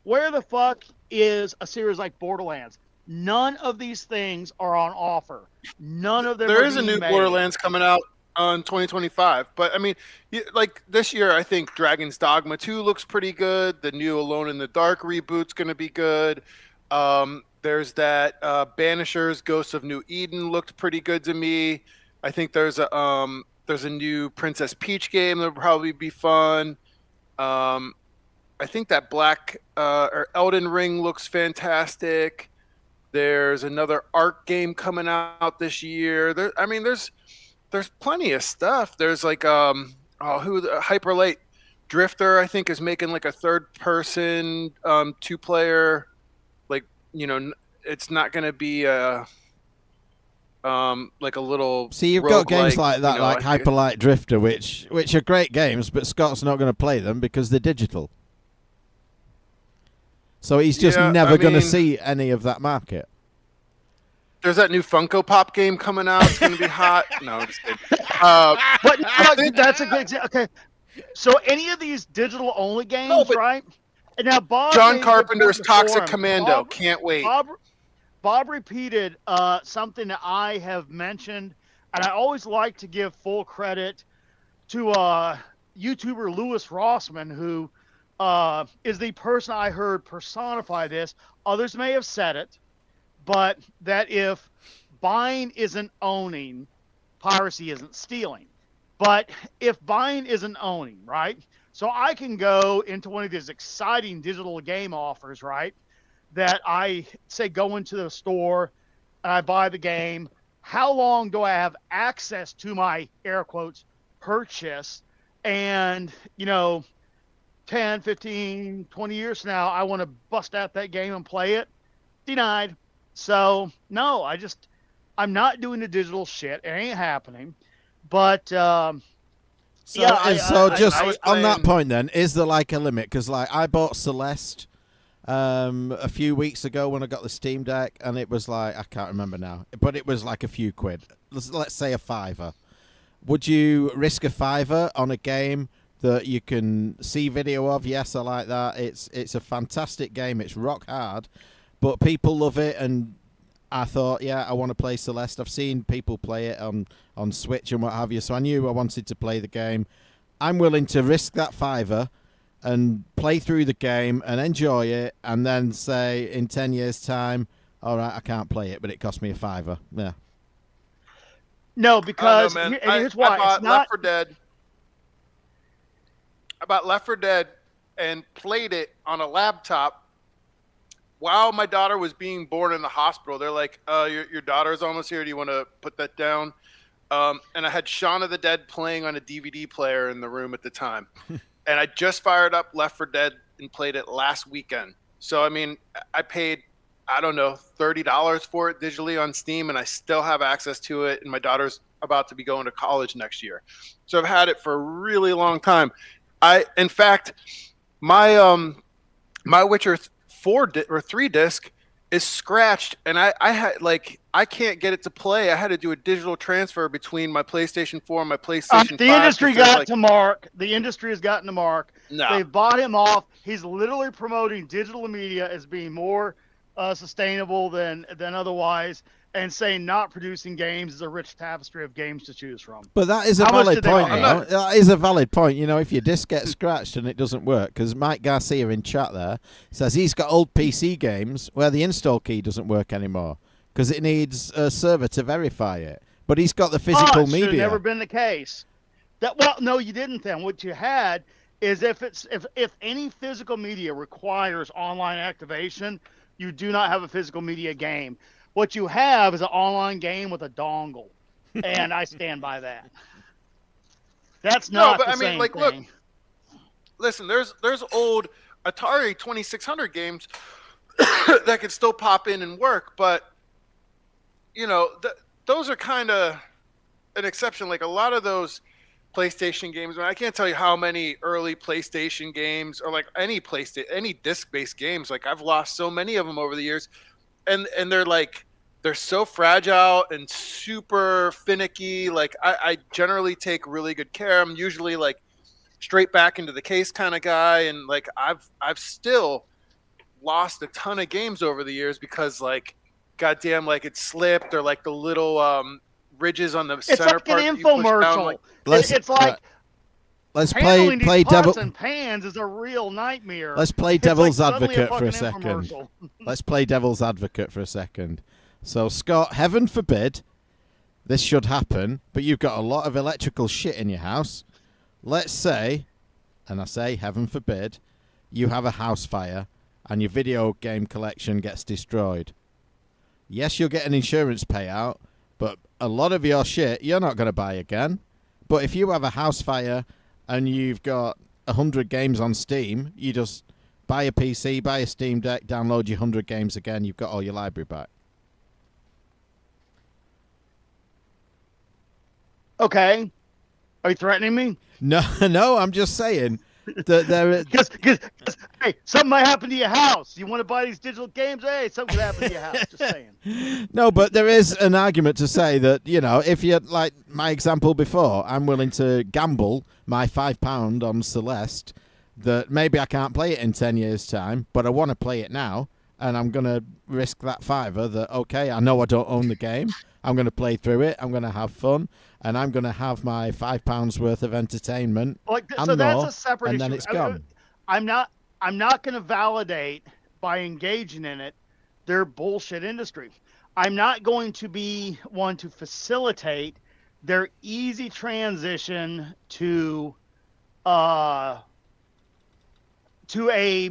B: Where the fuck is a series like Borderlands? None of these things are on offer. None of them.
C: There is a new Borderlands coming out on 2025, but I mean, like this year, I think Dragon's Dogma 2 looks pretty good. The new Alone in the Dark reboot's going to be good. There's that Banishers Ghosts of New Eden looked pretty good to me. I think there's a new Princess Peach game that'll probably be fun. I think that or Elden Ring looks fantastic. There's another Ark game coming out this year. There's plenty of stuff. There's like Hyper Light Drifter, I think, is making like a third person 2-player. Like, it's not going to be like a little.
A: See, you've got games like that, like Hyper Light Drifter, which are great games, but Scott's not going to play them because they're digital. So he's just never going to see any of that market.
C: There's that new Funko Pop game coming out. It's going to be hot. No, I'm just kidding.
B: But that's a good example. Okay, so any of these digital-only games, right? And now
C: John Carpenter's Toxic Commando. Can't wait.
B: Bob repeated something that I have mentioned And I always like to give full credit to YouTuber Louis Rossman, who is the person I heard personify this. Others may have said it, but that if buying isn't owning, piracy isn't stealing. But if buying isn't owning, right? So I can go into one of these exciting digital game offers, right? That I say go into the store and I buy the game. How long do I have access to my air quotes purchase? And, 10, 15, 20 years from now, I want to bust out that game and play it. Denied. So, no, I'm not doing the digital shit. It ain't happening. But,
A: So on that point then, is there like a limit? Because like I bought Celeste a few weeks ago when I got the Steam Deck, and it was like, I can't remember now, but it was like a few quid. Let's say a $5. Would you risk a $5 on a game that you can see video of? Yes, I like that. It's a fantastic game. It's rock hard, but people love it, and I thought, yeah, I want to play Celeste. I've seen people play it on Switch and what have you, so I knew I wanted to play the game. I'm willing to risk that $5 and play through the game and enjoy it, and then say in 10 years' time, all right, I can't play it, but it cost me a $5. Yeah.
B: No, because here's why.
C: I bought
B: it's not...
C: Left 4 Dead. I bought Left 4 Dead and played it on a laptop while my daughter was being born in the hospital. They're like, your daughter's almost here. Do you want to put that down? And I had Shaun of the Dead playing on a DVD player in the room at the time. And I just fired up Left 4 Dead and played it last weekend. So, I mean, I paid, I don't know, $30 for it digitally on Steam, and I still have access to it. And my daughter's about to be going to college next year. So I've had it for a really long time. In fact, my Witcher 3 disc is scratched, and I had I can't get it to play. I had to do a digital transfer between my PlayStation 4 and my PlayStation 5.
B: The industry got to Mark. The industry has gotten to Mark.
C: No.
B: They've bought him off. He's literally promoting digital media as being more sustainable than otherwise, and saying not producing games is a rich tapestry of games to choose from.
A: But that is a valid point. That is a valid point. If your disc gets scratched and it doesn't work, because Mike Garcia in chat there says he's got old PC games where the install key doesn't work anymore because it needs a server to verify it. But he's got the physical media.
B: Should have never been the case. No, you didn't. Then what you had is if any physical media requires online activation, you do not have a physical media game. What you have is an online game with a dongle, and I stand by that. That's not the same thing.
C: Look, listen, there's old Atari 2600 games that could still pop in and work, but those are kind of an exception. Like a lot of those PlayStation games, I can't tell you how many early PlayStation games or like any disc-based games. Like I've lost so many of them over the years, and they're so fragile and super finicky. Like I generally take really good care. I'm usually like straight back into the case kind of guy, and like I've still lost a ton of games over the years because like goddamn, like it slipped or like the little ridges on the center
B: part. It's like an infomercial. It's like
A: let's play devil
B: and pans is a real nightmare.
A: Let's play devil's advocate for a second. Let's play devil's advocate for a second. So, Scott, heaven forbid this should happen, but you've got a lot of electrical shit in your house. Let's say, and I say heaven forbid, you have a house fire and your video game collection gets destroyed. Yes, you'll get an insurance payout, but a lot of your shit you're not going to buy again. But if you have a house fire and you've got 100 games on Steam, you just buy a PC, buy a Steam Deck, download your 100 games again, you've got all your library back.
B: Okay. Are you threatening me?
A: No, I'm just saying that there.
B: Because hey, something might happen to your house. You want to buy these digital games? Hey, something could happen to your house. Just saying.
A: No, but there is an argument to say that if you're like my example before, I'm willing to gamble my £5 on Celeste that maybe I can't play it in 10 years' time, but I want to play it now. and I'm going to risk that $5 that, okay, I know I don't own the game. I'm going to play through it. I'm going to have fun, and I'm going to have my £5 worth of entertainment.
B: So that's a separate
A: and
B: issue.
A: then it's gone.
B: I'm not going to validate by engaging in it their bullshit industry. I'm not going to be one to facilitate their easy transition to a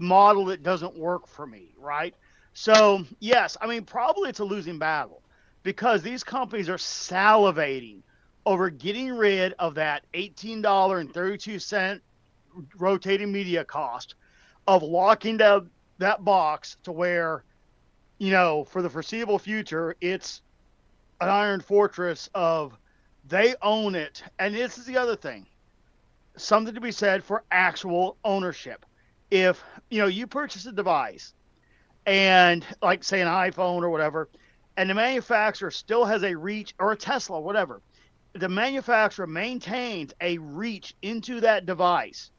B: model that doesn't work for me, right? So yes, I mean, probably it's a losing battle because these companies are salivating over getting rid of that $18.32 rotating media cost of locking down that box to where, for the foreseeable future, it's an iron fortress of they own it. And this is the other thing, something to be said for actual ownership. If, you purchase a device and like say an iPhone or whatever, and the manufacturer still has a reach, or a Tesla, whatever, the manufacturer maintains a reach into that device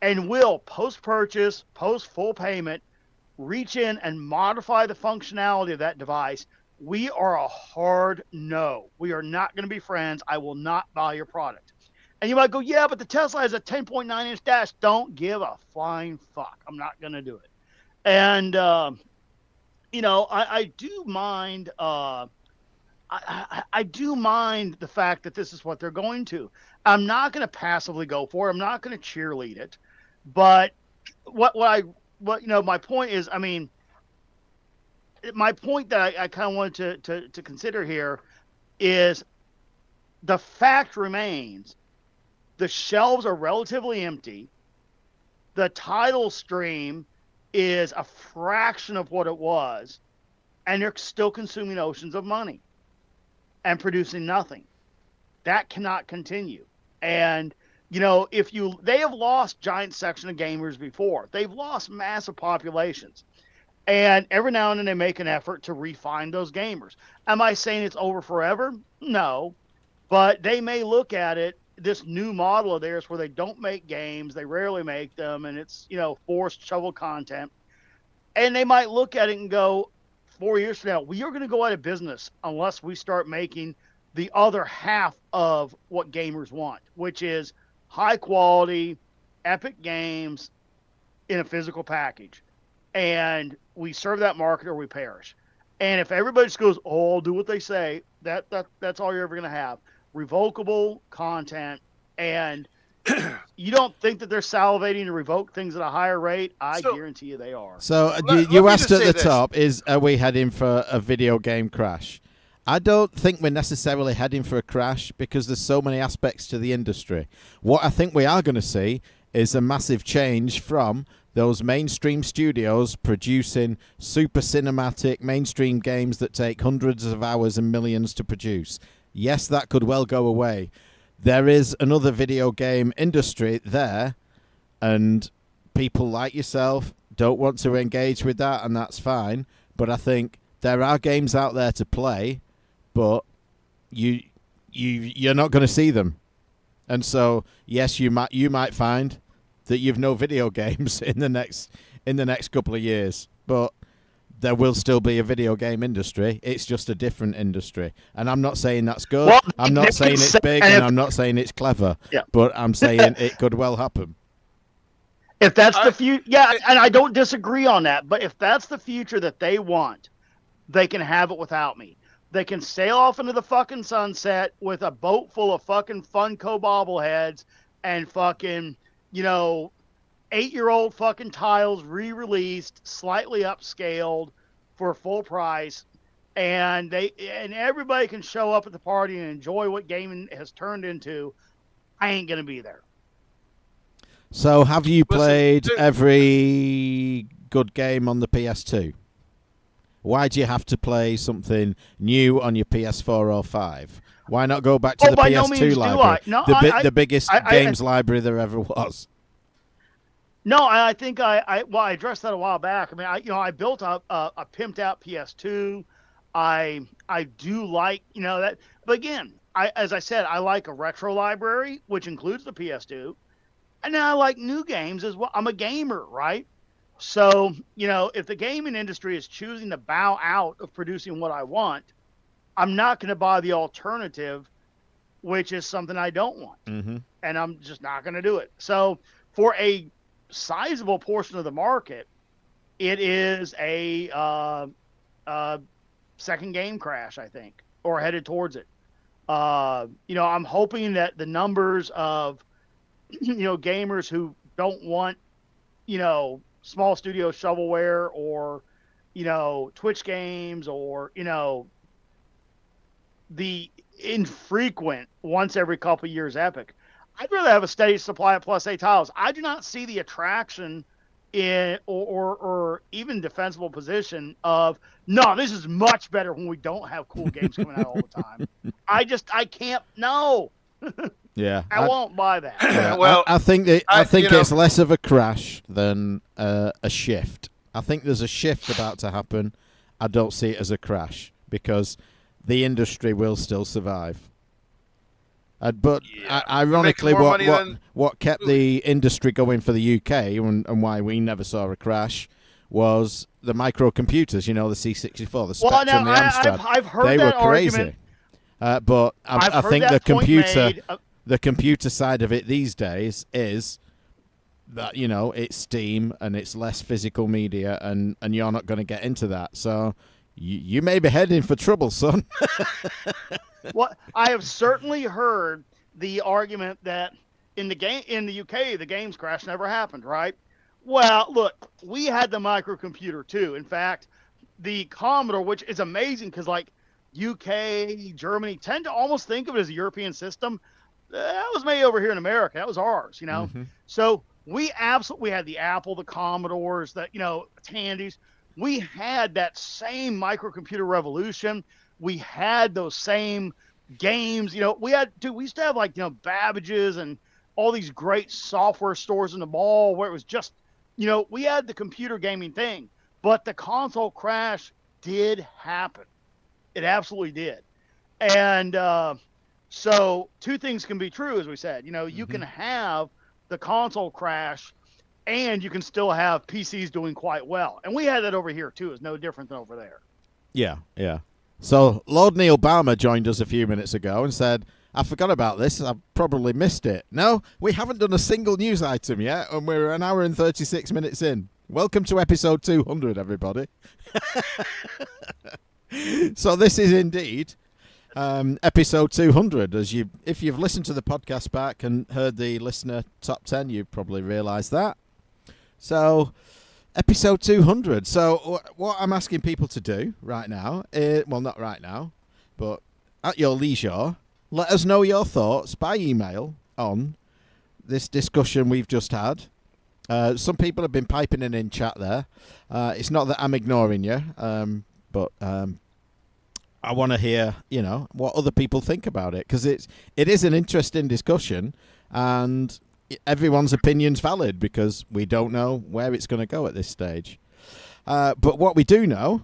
B: and will post-purchase, post-full payment, reach in and modify the functionality of that device, we are a hard no. We are not going to be friends. I will not buy your product. And you might go, yeah, but the Tesla has a 10.9-inch dash. Don't give a flying fuck. I'm not going to do it. And, I do mind I do mind the fact that this is what they're going to. I'm not going to passively go for it. I'm not going to cheerlead it. But my point is, I mean, my point that I kind of wanted to consider here is the fact remains the shelves are relatively empty. The title stream is a fraction of what it was, and they're still consuming oceans of money and producing nothing. That cannot continue. And they have lost giant section of gamers before. They've lost massive populations. And every now and then they make an effort to refine those gamers. Am I saying it's over forever? No. But they may look at it, this new model of theirs where they don't make games, they rarely make them, and it's, forced shovel content. And they might look at it and go, 4 years from now, we are going to go out of business unless we start making the other half of what gamers want, which is high quality, epic games in a physical package. And we serve that market or we perish. And if everybody just goes, oh, I'll do what they say, that's all you're ever going to have. Revocable content. And you don't think that they're salivating to revoke things at a higher rate? I guarantee you they are.
A: So you asked at the top, are we heading for a video game crash? I don't think we're necessarily heading for a crash because there's so many aspects to the industry. What I think we are going to see is a massive change from those mainstream studios producing super cinematic mainstream games that take hundreds of hours and millions to produce. Yes, that could well go away. There is another video game industry there, and people like yourself don't want to engage with that, and that's fine. But I think there are games out there to play, but you're not going to see them. And so, yes, you might find that you've no video games in the next couple of years, but there will still be a video game industry. It's just a different industry. And I'm not saying that's good.
B: Well,
A: I'm not saying it's big, and I'm not saying it's clever.
B: Yeah.
A: But I'm saying it could well happen.
B: If that's the future, yeah, and I don't disagree on that. But if that's the future that they want, they can have it without me. They can sail off into the fucking sunset with a boat full of fucking Funko bobbleheads and fucking, 8-year-old fucking tiles re-released, slightly upscaled for full price, and everybody can show up at the party and enjoy what gaming has turned into. I ain't gonna be there.
A: So, have you played every good game on the PS2? Why do you have to play something new on your PS4 or 5? Why not go back to the PS2 library? The biggest games library there ever was.
B: No, I think I addressed that a while back. I mean, I built a pimped out PS2. I do like, that, but again, as I said, I like a retro library, which includes the PS2, and then I like new games as well. I'm a gamer, right? So, if the gaming industry is choosing to bow out of producing what I want, I'm not going to buy the alternative, which is something I don't want.
A: Mm-hmm.
B: And I'm just not going to do it. So, for a sizable portion of the market, it is a second game crash, I think, or headed towards it. I'm hoping that the numbers of, gamers who don't want, small studio shovelware or, Twitch games or, the infrequent once every couple years Epic. I'd rather have a steady supply of plus 8 tiles. I do not see the attraction in or even defensible position of, no, this is much better when we don't have cool games coming out all the time. I can't. No.
A: Yeah,
B: I won't buy that.
A: Yeah,
C: Well,
A: I think
C: you know-
A: it's less of a crash than a shift. I think there's a shift about to happen. I don't see it as a crash because the industry will still survive. But
C: Yeah.
A: ironically,
C: Makes more money than-
A: what kept the industry going for the UK and why we never saw a crash was the microcomputers. The C64, the Spectrum,
B: Well, now
A: the Amstrad.
B: I've heard
A: They
B: that
A: were crazy.
B: argument.
A: But
B: I've
A: I
B: heard
A: think
B: that
A: the
B: point
A: computer.
B: made.
A: The computer side of it these days is that it's Steam and it's less physical media, and you're not going to get into that. So you may be heading for trouble, son.
B: Well, I have certainly heard the argument that in the UK the games crash never happened, right? Well, look, we had the microcomputer too. In fact, the Commodore, which is amazing because like UK, Germany tend to almost think of it as a European system. That was made over here in America. That was ours,
A: Mhm.
B: So we absolutely had the Apple, the Commodores, Tandies. We had that same microcomputer revolution. We had those same games. We used to have like, Babbage's and all these great software stores in the mall where it was just, we had the computer gaming thing. But the console crash did happen. It absolutely did. And so two things can be true, as we said. You can have the console crash and you can still have PCs doing quite well. And we had that over here, too. It's no different than over there.
A: Yeah. So Lord Neil Balmer joined us a few minutes ago and said, I forgot about this. I probably missed it. No, we haven't done a single news item yet, and we're an hour and 36 minutes in. Welcome to episode 200, everybody. So this is indeed episode 200. If you've listened to the podcast back and heard the listener top 10, you probably realised that. So episode 200. So what I'm asking people to do right now, well, not right now, but at your leisure, let us know your thoughts by email on this discussion we've just had. Some people have been piping in chat there. It's not that I'm ignoring you, but I want to hear, what other people think about it, because it is an interesting discussion, and everyone's opinion's valid because we don't know where it's going to go at this stage. But what we do know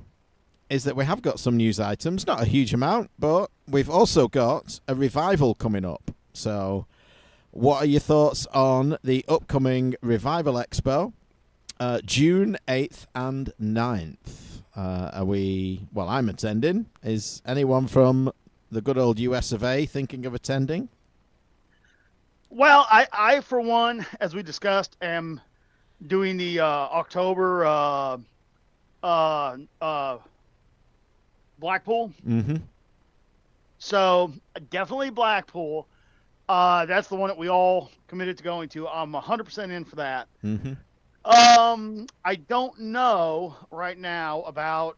A: is that we have got some news items, not a huge amount, but we've also got a revival coming up. So what are your thoughts on the upcoming Revival Expo, June 8th and 9th? I'm attending. Is anyone from the good old US of A thinking of attending?
B: Well, I for one, as we discussed, am doing the October Blackpool.
A: Mm-hmm.
B: So definitely Blackpool. That's the one that we all committed to going to. I'm 100% in for that.
A: Mm-hmm.
B: I don't know right now about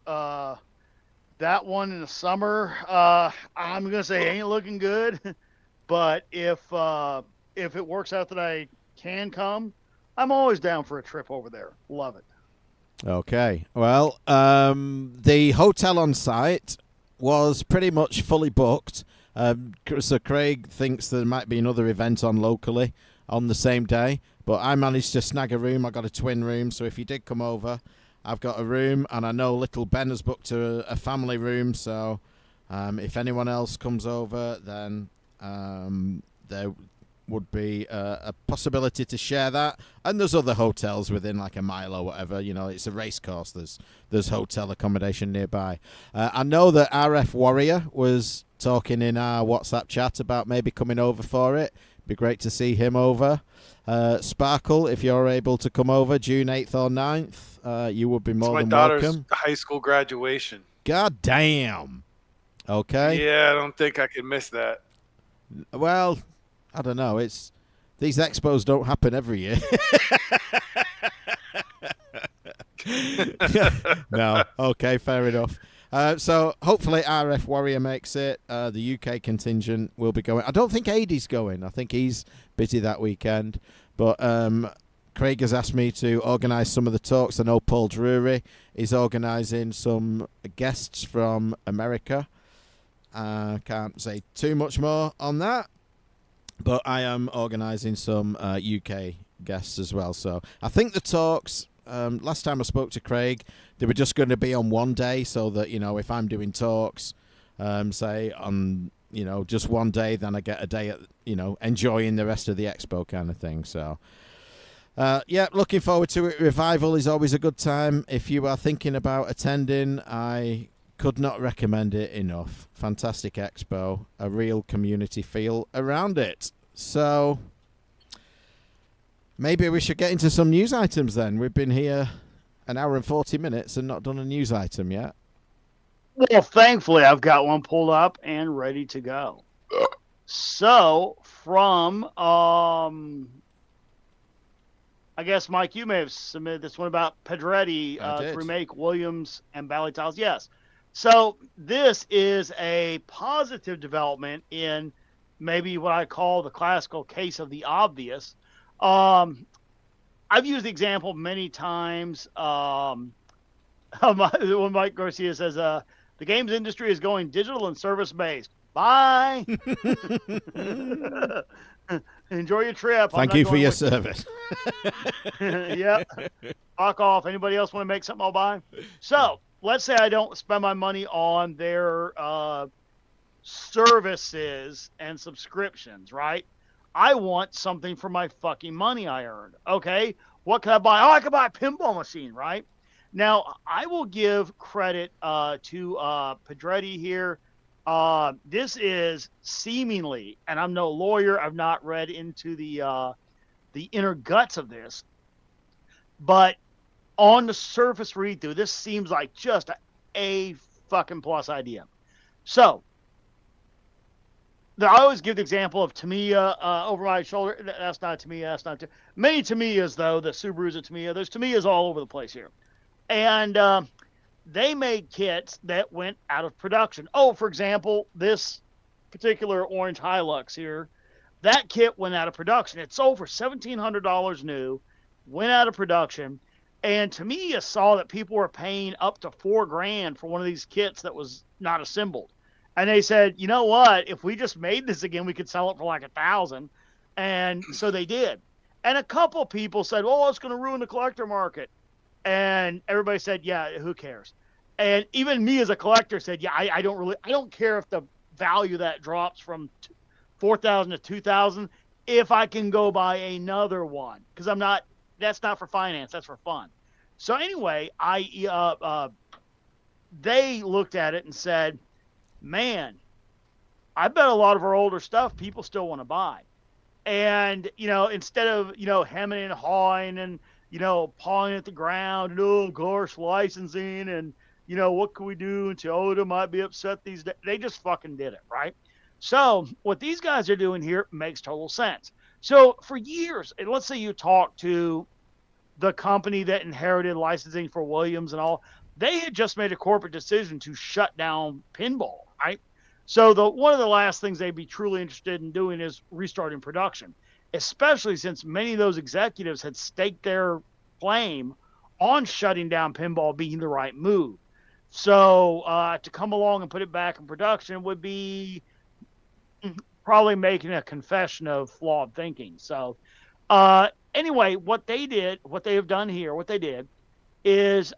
B: that one in the summer. I'm gonna say it ain't looking good, but if it works out that I can come, I'm always down for a trip over there. Love it.
A: Okay. Well, the hotel on site was pretty much fully booked. So Craig thinks there might be another event on locally on the same day, but I managed to snag a room. I got a twin room, so if you did come over, I've got a room, and I know little Ben has booked a family room, so if anyone else comes over, then would be a possibility to share that. And there's other hotels within like a mile or whatever. You know, it's a race course. There's hotel accommodation nearby. I know that RF Warrior was talking in our WhatsApp chat about maybe coming over for it. Be great to see him over. Sparkle, if you're able to come over June 8th or 9th, you would be more than welcome.
C: It's my daughter's high school graduation.
A: God damn. Okay.
C: Yeah, I don't think I can miss that.
A: Well, I don't know. These expos don't happen every year. No. Okay, fair enough. So hopefully RF Warrior makes it. The UK contingent will be going. I don't think AD's going. I think he's busy that weekend. But Craig has asked me to organise some of the talks. I know Paul Drury is organising some guests from America. I can't say too much more on that. But I am organising some UK guests as well. So I think the talks, last time I spoke to Craig, they were just going to be on one day so that, you know, if I'm doing talks, say on, you know, just one day, then I get a day at, you know, enjoying the rest of the expo kind of thing. So, yeah, looking forward to it. Revival is always a good time. If you are thinking about attending, I could not recommend it enough. Fantastic expo, a real community feel around it. So maybe we should get into some news items then. We've been here an hour and 40 minutes and not done a news item yet.
B: Well, thankfully, I've got one pulled up and ready to go. So, from, I guess, Mike, you may have submitted this one about Pedretti to remake Williams and Bally Tiles. Yes. So, this is a positive development in maybe what I call the classical case of the obvious. I've used the example many times. When Mike Garcia says, the games industry is going digital and service-based. Bye. Enjoy your trip.
A: Thank you for your service.
B: Yep. Fuck off. Anybody else want to make something, I'll buy. So, let's say I don't spend my money on their services and subscriptions, right? I want something for my fucking money I earned. Okay, what can I buy? Oh, I can buy a pinball machine, right? Now, I will give credit to Pedretti here. This is seemingly, and I'm no lawyer, I've not read into the inner guts of this, but on the surface read through, this seems like just a fucking plus idea. So, I always give the example of Tamiya over my shoulder. That's not Tamiya. That's not many Tamiyas, though. The Subarus of Tamiya. There's Tamiyas all over the place here. And they made kits that went out of production. Oh, for example, this particular orange Hilux here, that kit went out of production. It sold for $1,700 new, went out of production. And Tamiya saw that people were paying up to $4,000 for one of these kits that was not assembled. And they said, you know what? If we just made this again, we could sell it for like $1,000. And so they did. And a couple of people said, oh, it's going to ruin the collector market. And everybody said, yeah, who cares? And even me as a collector said, yeah, I don't care if the value of that drops from $4,000 to $2,000 if I can go buy another one. Because that's not for finance, that's for fun. So anyway, they looked at it and said, man, I bet a lot of our older stuff people still want to buy. And, you know, instead of, you know, hemming and hawing and, you know, pawing at the ground and, oh, gosh, licensing and, you know, what can we do? And Toyota might be upset these days. They just fucking did it, right? So what these guys are doing here makes total sense. So for years, and let's say you talk to the company that inherited licensing for Williams and all, they had just made a corporate decision to shut down pinball, right? So one of the last things they'd be truly interested in doing is restarting production, especially since many of those executives had staked their claim on shutting down pinball being the right move. So to come along and put it back in production would be probably making a confession of flawed thinking. So anyway, what they did is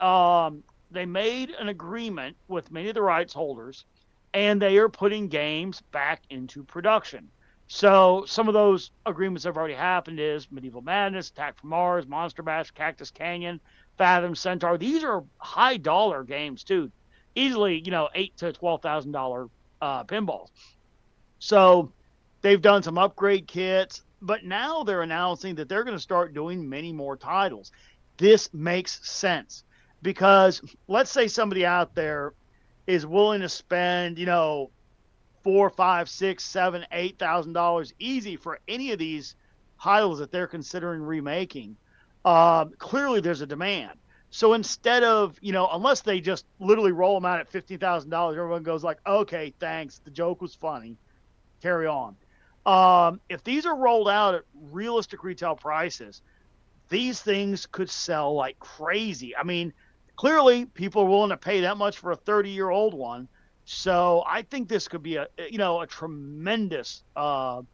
B: they made an agreement with many of the rights holders, and they are putting games back into production. So some of those agreements have already happened is Medieval Madness, Attack from Mars, Monster Bash, Cactus Canyon, Fathom, Centaur. These are high dollar games too, easily $8,000 to $12,000 pinballs. So they've done some upgrade kits, but now they're announcing that they're going to start doing many more titles. This makes sense because let's say somebody out there is willing to spend, $4, $5, $6, $7, $8,000 easy for any of these titles that they're considering remaking. Clearly, there's a demand. So instead of, unless they just literally roll them out at $50,000, everyone goes like, okay, thanks. The joke was funny. Carry on. If these are rolled out at realistic retail prices, these things could sell like crazy. I mean, clearly people are willing to pay that much for a 30-year-old one. So I think this could be a tremendous turn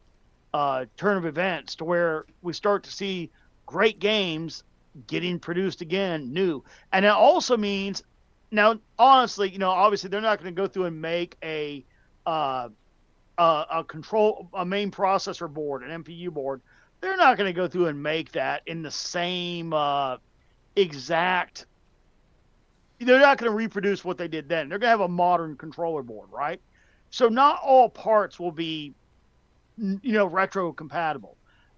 B: of events to where we start to see great games getting produced again, new. And it also means now, honestly, obviously they're not going to go through and make a main processor board, an MPU board. They're not going to go through and make that in the same exact. They're not going to reproduce what they did then. They're going to have a modern controller board, right? So not all parts will be, retro compatible,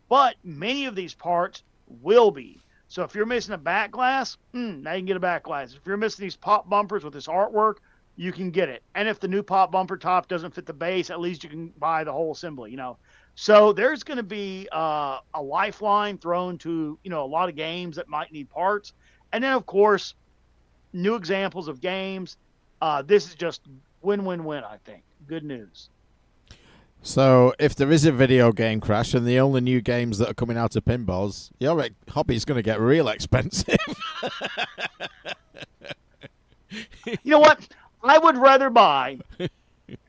B: but many of these parts will be. So if you're missing a back glass, now you can get a back glass. If you're missing these pop bumpers with this artwork, you can get it. And if the new pop bumper top doesn't fit the base, at least you can buy the whole assembly, So there's going to be a lifeline thrown to, a lot of games that might need parts. And then, of course, new examples of games. This is just win-win-win, I think. Good news.
A: So if there is a video game crash and the only new games that are coming out of pinballs, your hobby's going to get real expensive.
B: You know what? I would rather buy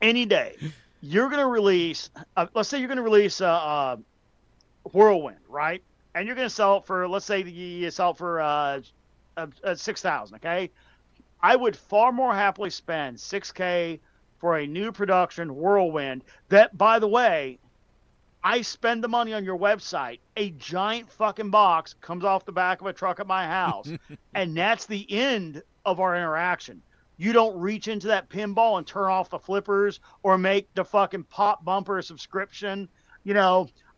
B: any day. You're going to release, let's say you're going to release Whirlwind, right? And you're going to sell it for, let's say you sell it for $6,000, okay? I would far more happily spend $6K for a new production Whirlwind that, by the way, I spend the money on your website. A giant fucking box comes off the back of a truck at my house, and that's the end of our interaction. You don't reach into that pinball and turn off the flippers or make the fucking pop bumper a subscription.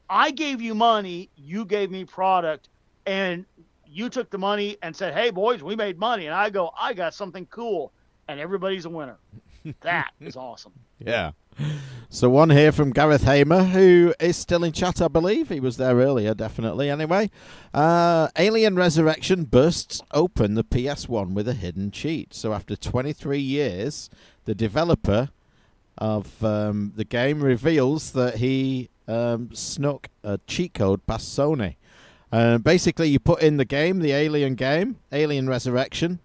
B: I gave you money, you gave me product, and you took the money and said, hey, boys, we made money. And I go, I got something cool, and everybody's a winner. That is awesome.
A: Yeah. So one here from Gareth Hamer, who is still in chat, I believe. He was there earlier, definitely. Anyway, Alien Resurrection bursts open the PS1 with a hidden cheat. So after 23 years, the developer of the game reveals that he snuck a cheat code past Sony. Basically, you put in the game, the Alien game, Alien Resurrection.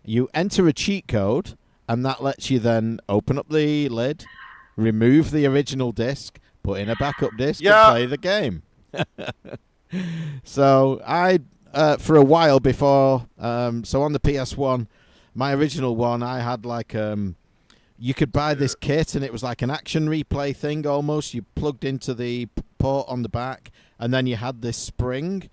A: You enter a cheat code, and that lets you then open up the lid, remove the original disc, put in a backup disc, and play the game. So I, for a while before, so on the PS1, my original one, I had like, you could buy this kit, and it was like an action replay thing almost. You plugged into the port on the back, and then you had this spring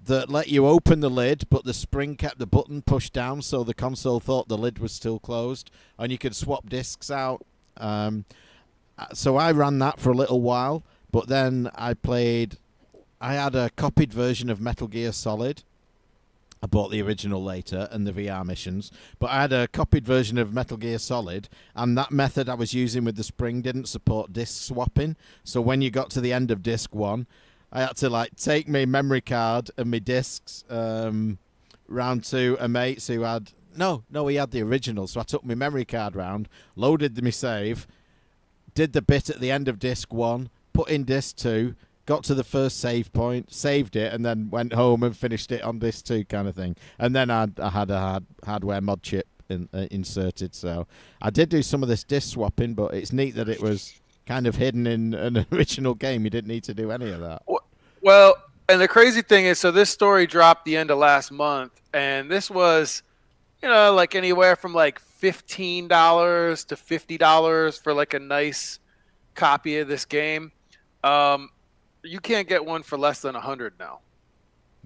A: that let you open the lid, but the spring kept the button pushed down, so the console thought the lid was still closed, and you could swap discs out. So I ran that for a little while, but then I had a copied version of Metal Gear Solid. I bought the original later and the VR missions, but I had a copied version of Metal Gear Solid, and that method I was using with the spring didn't support disc swapping. So when you got to the end of disc 1, I had to take my memory card and my discs round to a mate who had he had the original. So I took my memory card round, loaded my save, did the bit at the end of disc 1, put in disc 2, got to the first save point, saved it, and then went home and finished it on disc 2 kind of thing. And then I had a hardware mod chip inserted. So I did do some of this disc swapping, but it's neat that it was kind of hidden in an original game. You didn't need to do any of that.
C: Well, and the crazy thing is, so this story dropped the end of last month, and this was, like anywhere from like $15 to $50 for like a nice copy of this game. You can't get one for less than 100 now.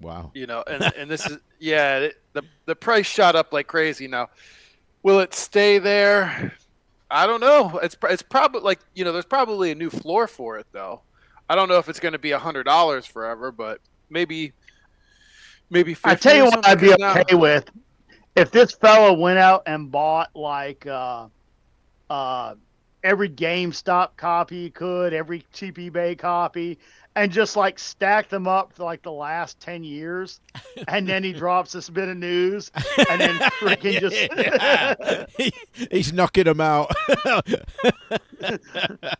A: Wow.
C: You know, and this is the price shot up like crazy now. Will it stay there? I don't know. It's probably like, you know, there's probably a new floor for it though. I don't know if it's going to be $100 forever, but maybe 50.
B: I tell you
C: or
B: what,
C: something
B: I'd be
C: now.
B: okay with if this fellow went out and bought like every GameStop copy he could, every cheap eBay copy, and just like stack them up for like the last 10 years, and then he drops this bit of news, and then freaking
A: He's knocking them out.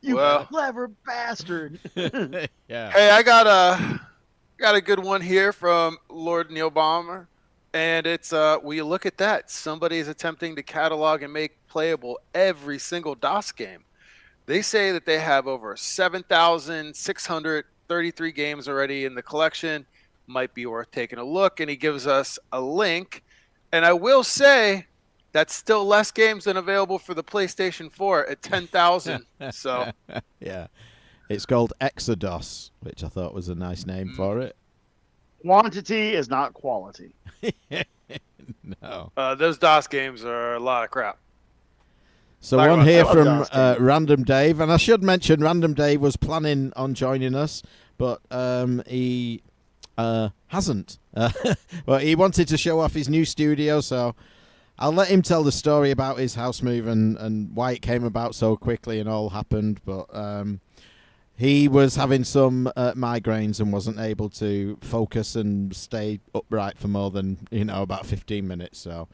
B: you
C: Well.
B: clever bastard.
A: Yeah.
C: Hey, I got a good one here from Lord Neil Bomber, and it's will you look at that? Somebody is attempting to catalog and make playable every single DOS game. They say that they have over 7,633 games already in the collection. Might be worth taking a look, and he gives us a link. And I will say that's still less games than available for the PlayStation 4 at 10,000. So
A: Yeah. It's called Exodus, which I thought was a nice name for it.
B: Quantity is not quality.
A: No.
C: those DOS games are a lot of crap.
A: So
C: Talk
A: one
C: about
A: here
B: that.
A: from
B: Love DOS games.
A: Random Dave, and I should mention Random Dave was planning on joining us, but he hasn't. Well, he wanted to show off his new studio, so I'll let him tell the story about his house move and why it came about so quickly and all happened. But he was having some migraines and wasn't able to focus and stay upright for more than about 15 minutes. So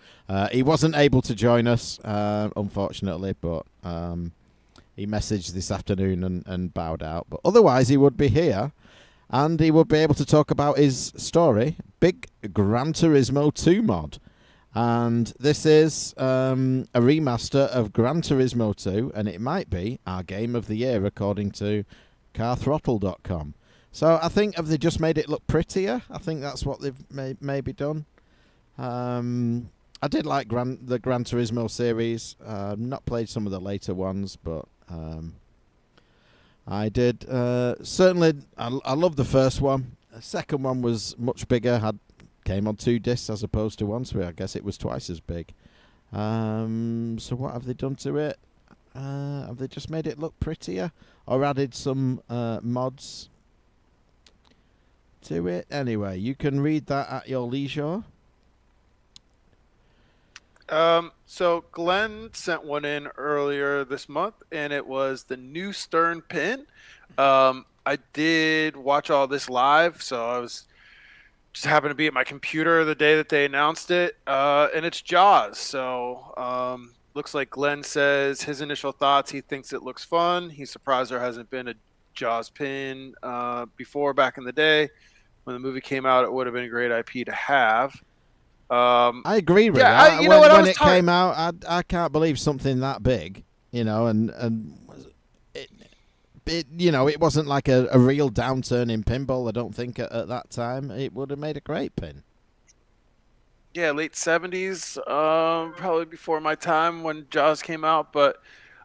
A: he wasn't able to join us, unfortunately. But he messaged this afternoon and bowed out. But otherwise, he would be here. And he would be able to talk about his story, Big Gran Turismo 2 mod. And this is a remaster of Gran Turismo 2, and it might be our game of the year, according to CarThrottle.com. So I think, have they just made it look prettier? I think that's what they've maybe done. I did like the Gran Turismo series. Not played some of the later ones, but... I did. Certainly, I love the first one. The second one was much bigger. Came on 2 discs as opposed to 1, so I guess it was twice as big. So what have they done to it? Have they just made it look prettier? Or added some mods to it? Anyway, you can read that at your leisure.
C: So Glenn sent one in earlier this month, and it was the new Stern pin. I did watch all this live, so I was just happened to be at my computer the day that they announced it, and it's Jaws. So looks like Glenn says his initial thoughts. He thinks it looks fun. He's surprised there hasn't been a Jaws pin before back in the day. When the movie came out, it would have been a great IP to have.
A: I agree with
C: yeah,
A: that.
C: you know what, I
A: when
C: was
A: it came out, I can't believe something that big, and it wasn't like a real downturn in pinball. I don't think at that time it would have made a great pin.
C: Yeah, late 70s, probably before my time when Jaws came out. But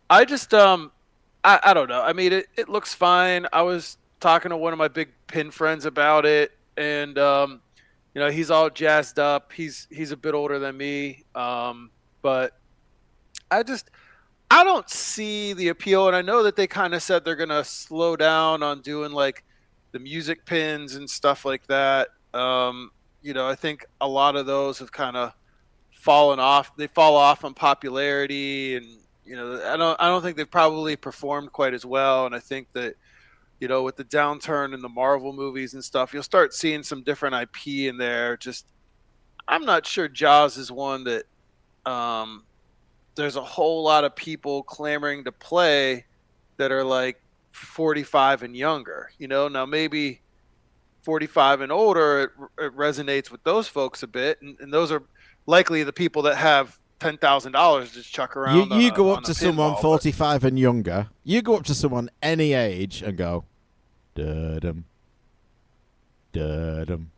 C: I just, I don't know. I mean, it looks fine. I was talking to one of my big pin friends about it, and he's all jazzed up. He's a bit older than me, but I don't see the appeal. And I know that they kind of said they're gonna slow down on doing like the music pins and stuff like that. I think a lot of those have kind of fallen off. They fall off on popularity, and I don't think they've probably performed quite as well. And I think that with the downturn in the Marvel movies and stuff, you'll start seeing some different IP in there. Just, I'm not sure Jaws is one that there's a whole lot of people clamoring to play that are like 45 and younger. Now maybe 45 and older, it resonates with those folks a bit, and those are likely the people that have $10,000 to chuck around.
A: You go up
C: on
A: to
C: a
A: someone
C: pinball,
A: 45 and younger. You go up to someone any age and go, da-dum, da-dum,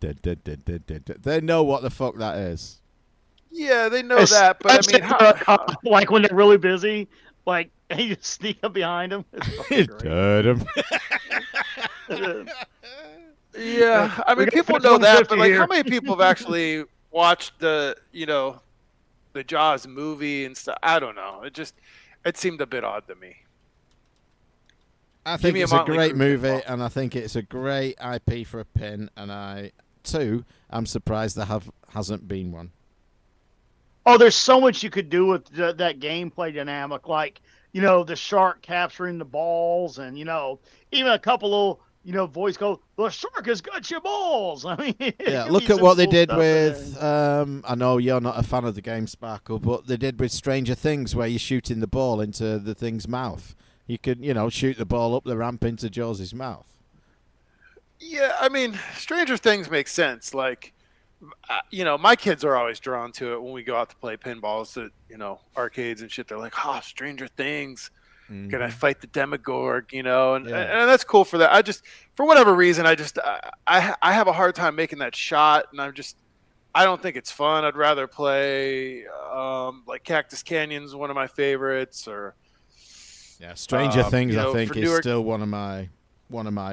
A: da-da-da-da-da-da. They know what the fuck that is.
C: Yeah, they know that, but I mean,
B: like when they're really busy, Like, and you just sneak up behind him. It's fucking great.
A: Turd 'em.
C: Yeah, I
B: We
C: mean,
B: got
C: people
B: Fitz
C: know that,
B: 150
C: but like,
B: here.
C: how many people have actually watched the Jaws movie and stuff? I don't know. It seemed a bit odd to me.
A: I
C: Give
A: think
C: me a
A: it's a
C: Motley
A: great
C: Crue
A: movie,
C: pinball.
A: and I think it's a great IP for a pin. And I'm surprised there hasn't been one.
B: Oh, there's so much you could do with that gameplay dynamic, like the shark capturing the balls, and even a couple little voice go, "The shark has got your balls." I mean, it
A: Yeah,
B: could
A: look
B: be
A: at
B: some
A: what they
B: cool
A: did
B: stuff in there.
A: with. I know you're not a fan of the game Sparkle, but they did with Stranger Things, where you're shooting the ball into the thing's mouth. You could, shoot the ball up the ramp into Jaws' mouth.
C: Yeah, I mean, Stranger Things makes sense. Like, my kids are always drawn to it when we go out to play pinballs at arcades and shit. They're like, "Oh, Stranger Things." Gonna fight the Demogorg, and
A: Yeah.
C: that's cool for that. I just, for whatever reason, I have a hard time making that shot, and I don't think it's fun. I'd rather play like Cactus Canyon's one of my favorites, or
A: Yeah, Stranger Things, I think,
C: for
A: is
C: newer.
A: still one of my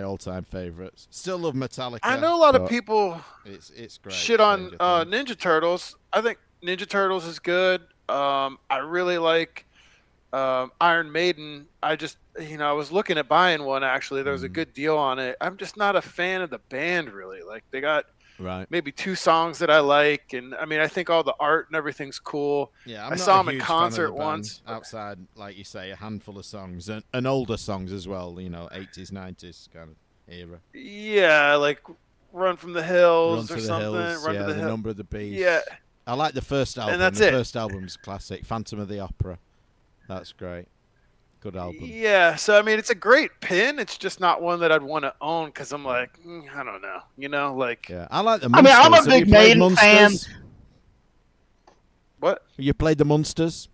A: all-time favorites. Still love Metallica.
C: I know a lot of
A: but
C: people
A: It's great.
C: shit on
A: Stranger Things.
C: Ninja Turtles. I think Ninja Turtles is good. I really like Iron Maiden. I was looking at buying one actually. There was a good deal on it. I'm just not a fan of the band really. Like they got
A: Right.
C: maybe 2 songs that I like, and I mean I think all the art and everything's cool.
A: Yeah,
C: I
A: I'm
C: saw
A: not
C: them
A: a
C: in
A: huge
C: concert
A: fan of the band,
C: once.
A: outside, like you say, a handful of songs and older songs as well. 80s, 90s kind of era.
C: Yeah, like Run from the
A: Run
C: Hills
A: to
C: or
A: the
C: something.
A: Hills.
C: Run
A: Yeah,
C: to the
A: the
C: Hill.
A: Number of the Beast.
C: Yeah,
A: I like the first album.
C: and that's
A: the
C: it.
A: first album's classic. Phantom of the Opera. That's great. Good album.
C: Yeah, so I mean, it's a great pin. It's just not one that I'd want to own because I'm like, I don't know, like
A: Yeah, I like the
B: I mean,
A: Munsters.
B: I'm a
A: Have
B: big
A: you played
B: Maiden fan.
A: Munsters?
C: what?
A: You played the Munsters?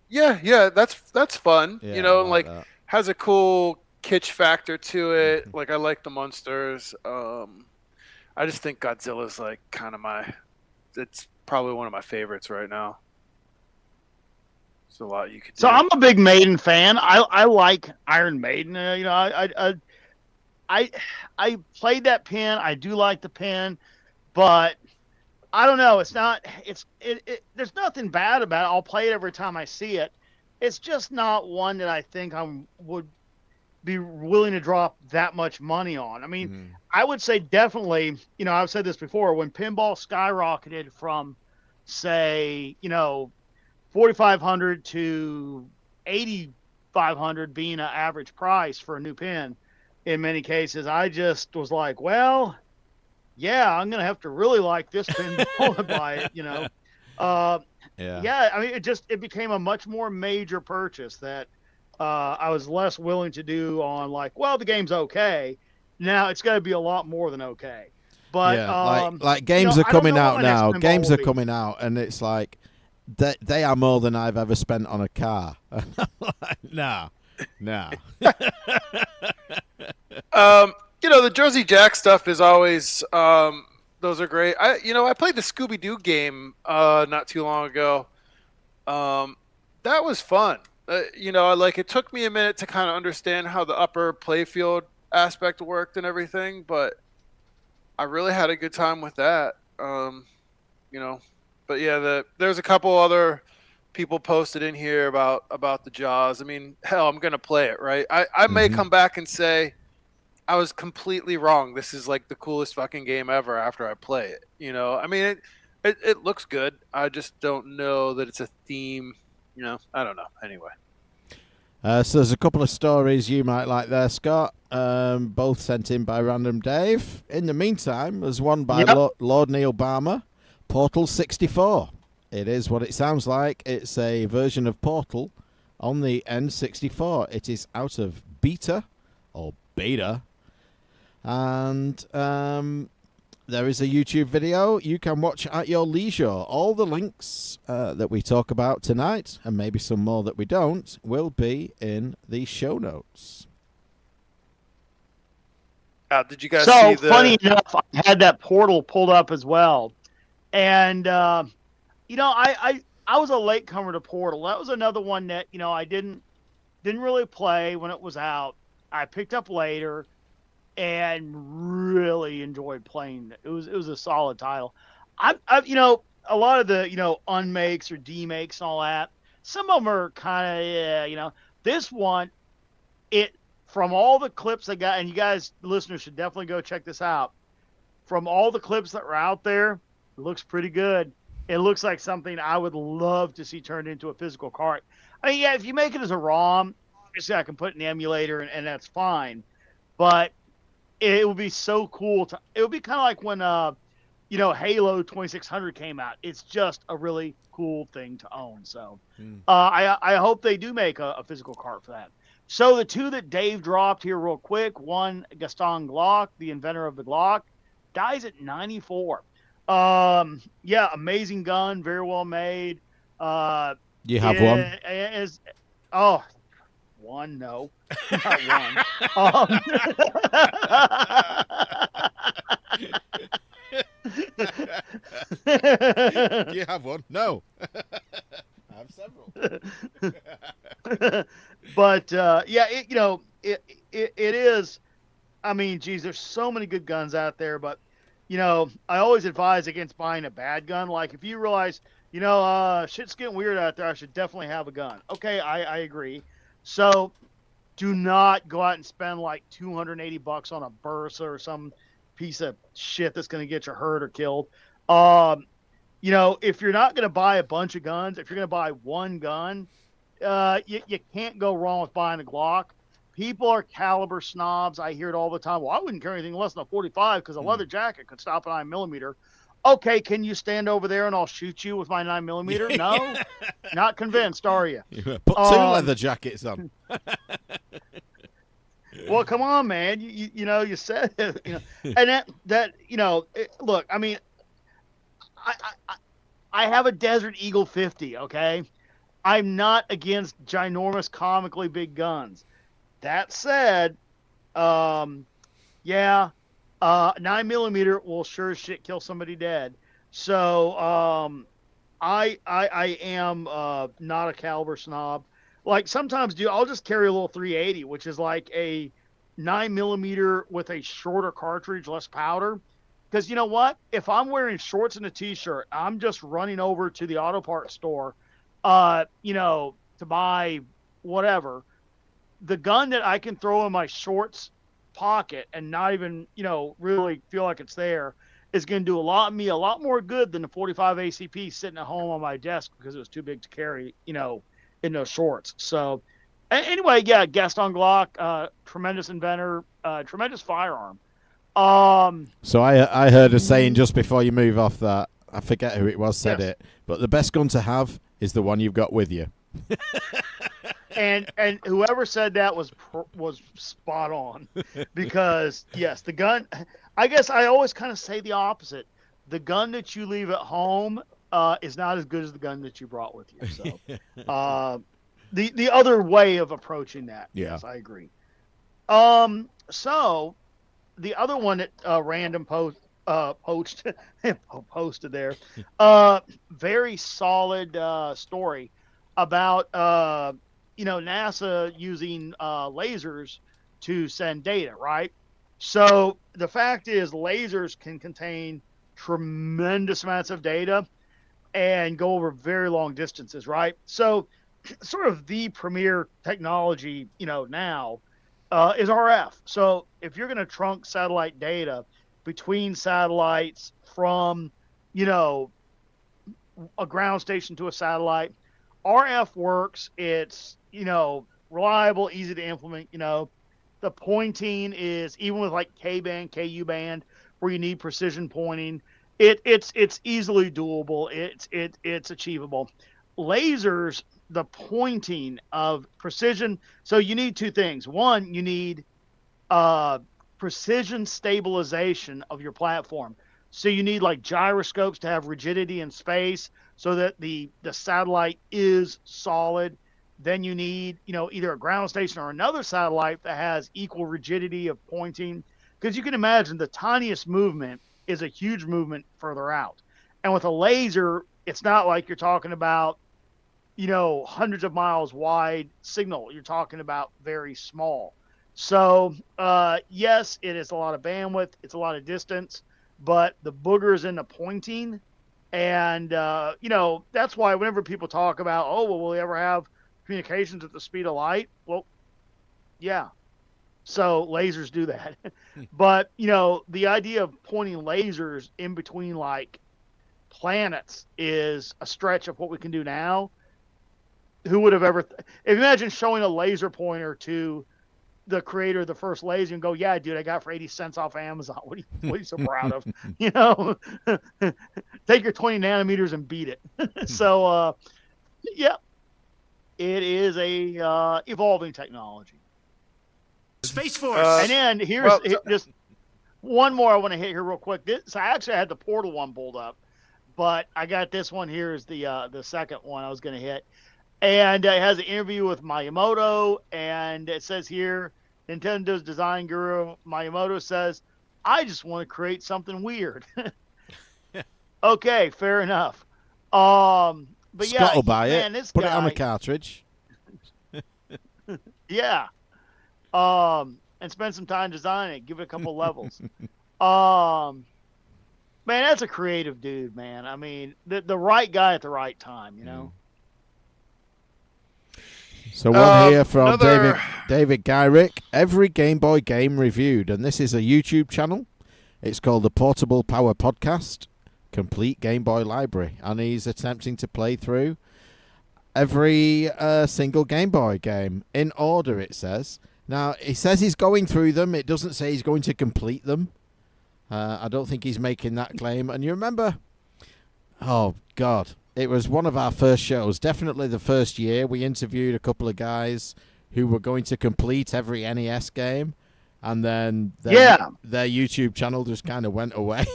C: Yeah, that's fun.
A: Yeah,
C: And
A: I
C: like
A: that.
C: has a cool kitsch factor to it.
A: Mm-hmm.
C: Like I like the Munsters. I just think Godzilla's like kind of it's probably one of my favorites right now. There's a lot you could do.
B: So I'm a big Maiden fan. I like Iron Maiden. I played that pin. I do like the pin, but I don't know. It's not. There's nothing bad about it. I'll play it every time I see it. It's just not one that I think I would be willing to drop that much money on. I mean, I would say definitely. I've said this before. When pinball skyrocketed from, say, 4,500 to 8,500 being an average price for a new pin, in many cases, I just was like, well, yeah, I'm gonna have to really like this pinball to buy it.
A: Yeah.
B: I mean, it became a much more major purchase that I was less willing to do on like, well, the game's okay. Now it's got to be a lot more than okay. But
A: yeah, like games are
B: I don't
A: coming
B: know what
A: out
B: my next
A: now.
B: pinball
A: Games
B: will
A: are
B: be.
A: coming out, and it's like they are more than I've ever spent on a car. Like, nah.
C: The Jersey Jack stuff is always those are great. I played the Scooby Doo game not too long ago. That was fun. Like it took me a minute to kind of understand how the upper playfield aspect worked and everything, but I really had a good time with that. But yeah, there's a couple other people posted in here about the Jaws. I mean, hell, I'm gonna play it, right? I may come back and say I was completely wrong. This is like the coolest fucking game ever after I play it. I mean, it looks good. I just don't know that it's a theme. I don't know. Anyway.
A: So there's a couple of stories you might like there, Scott. Both sent in by Random Dave. In the meantime, there's one by Lord Neil Barmer, Portal 64. It is what it sounds like. It's a version of Portal on the N64. It is out of beta, and there is a YouTube video you can watch at your leisure. All the links that we talk about tonight, and maybe some more that we don't, will be in the show notes.
C: Did you guys
B: So
C: see the?
B: funny enough, I had that Portal pulled up as well, and I I was a latecomer to Portal. That was another one that, you know, I didn't really play when it was out. I picked up later and really enjoyed playing it. It was a solid title. I've you know, a lot of the, you know, unmakes or demakes and all that. Some of them are kind of, yeah, you know. This one, it from all the clips I got, and you guys, listeners, should definitely go check this out. From all the clips that were out there, it looks pretty good. It looks like something I would love to see turned into a physical cart. I mean, yeah, if you make it as a ROM, obviously I can put it in the emulator and that's fine. But it would be so cool to. It would be kind of like when you know, Halo 2600 came out. It's just a really cool thing to own. So I hope they do make a physical cart for that. So the two that Dave dropped here real quick, one, Gaston Glock, the inventor of the Glock, dies at 94. Yeah, amazing gun, very well made.
A: You have one?
B: Is, oh, one, no. Not one.
A: Do you have one? No. I have several.
B: But yeah, you know, it is. I mean, geez, there's so many good guns out there, but you know, I always advise against buying a bad gun. Like if you realize, you know, shit's getting weird out there, I should definitely have a gun. Okay, I agree. So do not go out and spend like $280 on a Bursa or some piece of shit that's going to get you hurt or killed. You know, if you're not going to buy a bunch of guns, if you're going to buy one gun, you can't go wrong with buying a Glock. People are caliber snobs. I hear it all the time. Well, I wouldn't carry anything less than a 45 because a leather jacket could stop a 9mm. Okay, can you stand over there and I'll shoot you with my 9mm? No, not convinced, are you?
A: Put two leather jackets on.
B: Well, come on, man. You know, you said it, you know, and that you know, look, I mean, I have a Desert Eagle 50. Okay, I'm not against ginormous, comically big guns. That said, yeah, 9mm will sure as shit kill somebody dead. So, I am not a caliber snob. Like sometimes, I'll just carry a little 380, which is like a 9mm with a shorter cartridge, less powder. Because you know what? If I'm wearing shorts and a t-shirt, I'm just running over to the auto parts store, you know, to buy whatever. The gun that I can throw in my shorts pocket and not even, you know, really feel like it's there is going to do a lot more good than the 45 ACP sitting at home on my desk because it was too big to carry, you know, in those shorts. So anyway, yeah, Gaston Glock, tremendous inventor, tremendous firearm.
A: So I heard a saying just before you move off that. I forget who it was said it, but the best gun to have is the one you've got with you.
B: And whoever said that was spot on, because yes, the gun. I guess I always kind of say the opposite. The gun that you leave at home is not as good as the gun that you brought with you. So, the other way of approaching that.
A: Yeah.
B: Yes, I agree. So the other one that random posted there, very solid story about you know, NASA using lasers to send data, right? So the fact is lasers can contain tremendous amounts of data and go over very long distances, right? So sort of the premier technology, you know, now is RF. So if you're going to trunk satellite data between satellites from, you know, a ground station to a satellite, RF works. It's, you know, reliable, easy to implement. You know, the pointing is, even with like K-band, KU-band, where you need precision pointing, it's easily doable. It's achievable. Lasers, the pointing of precision. So you need two things. One, you need precision stabilization of your platform. So you need like gyroscopes to have rigidity in space so that the satellite is solid. Then you need, you know, either a ground station or another satellite that has equal rigidity of pointing. Because you can imagine the tiniest movement is a huge movement further out. And with a laser, It's not like you're talking about, hundreds of miles wide signal. You're talking about very small. So, yes, it is a lot of bandwidth. It's a lot of distance, but the boogers in the pointing. And, that's why whenever people talk about, oh, well, will we ever have communications at the speed of light? Well, yeah. So lasers do that. But, the idea of pointing lasers in between like planets is a stretch of what we can do now. Who would have ever imagine showing a laser pointer to the creator of the first laser and go, yeah, dude, I got it for 80 cents off Amazon. What are you so proud of? Take your 20 nanometers and beat it. So, yeah, it is a evolving technology.
D: Space Force.
B: And then here's just one more I want to hit here real quick. So I actually had the Portal one pulled up, but I got this one here is the second one I was going to hit. And it has an interview with Miyamoto, and it says here, Nintendo's design guru Miyamoto says, I just want to create something weird. Okay, fair enough. But
A: Scott
B: yeah,
A: will buy
B: man,
A: it. Put it on a cartridge.
B: Yeah. And spend some time designing it. Give it a couple levels. Man, that's a creative dude, man. I mean, the right guy at the right time,
A: So one here from David Gyrick. Every Game Boy game reviewed, and this is a YouTube channel. It's called the Portable Power Podcast, Complete Game Boy Library, and he's attempting to play through every single Game Boy game in order, it says. Now, he says he's going through them. It doesn't say he's going to complete them. I don't think he's making that claim. And you remember, oh, God, it was one of our first shows, definitely the first year. We interviewed a couple of guys who were going to complete every NES game. And then their YouTube channel just kind of went away.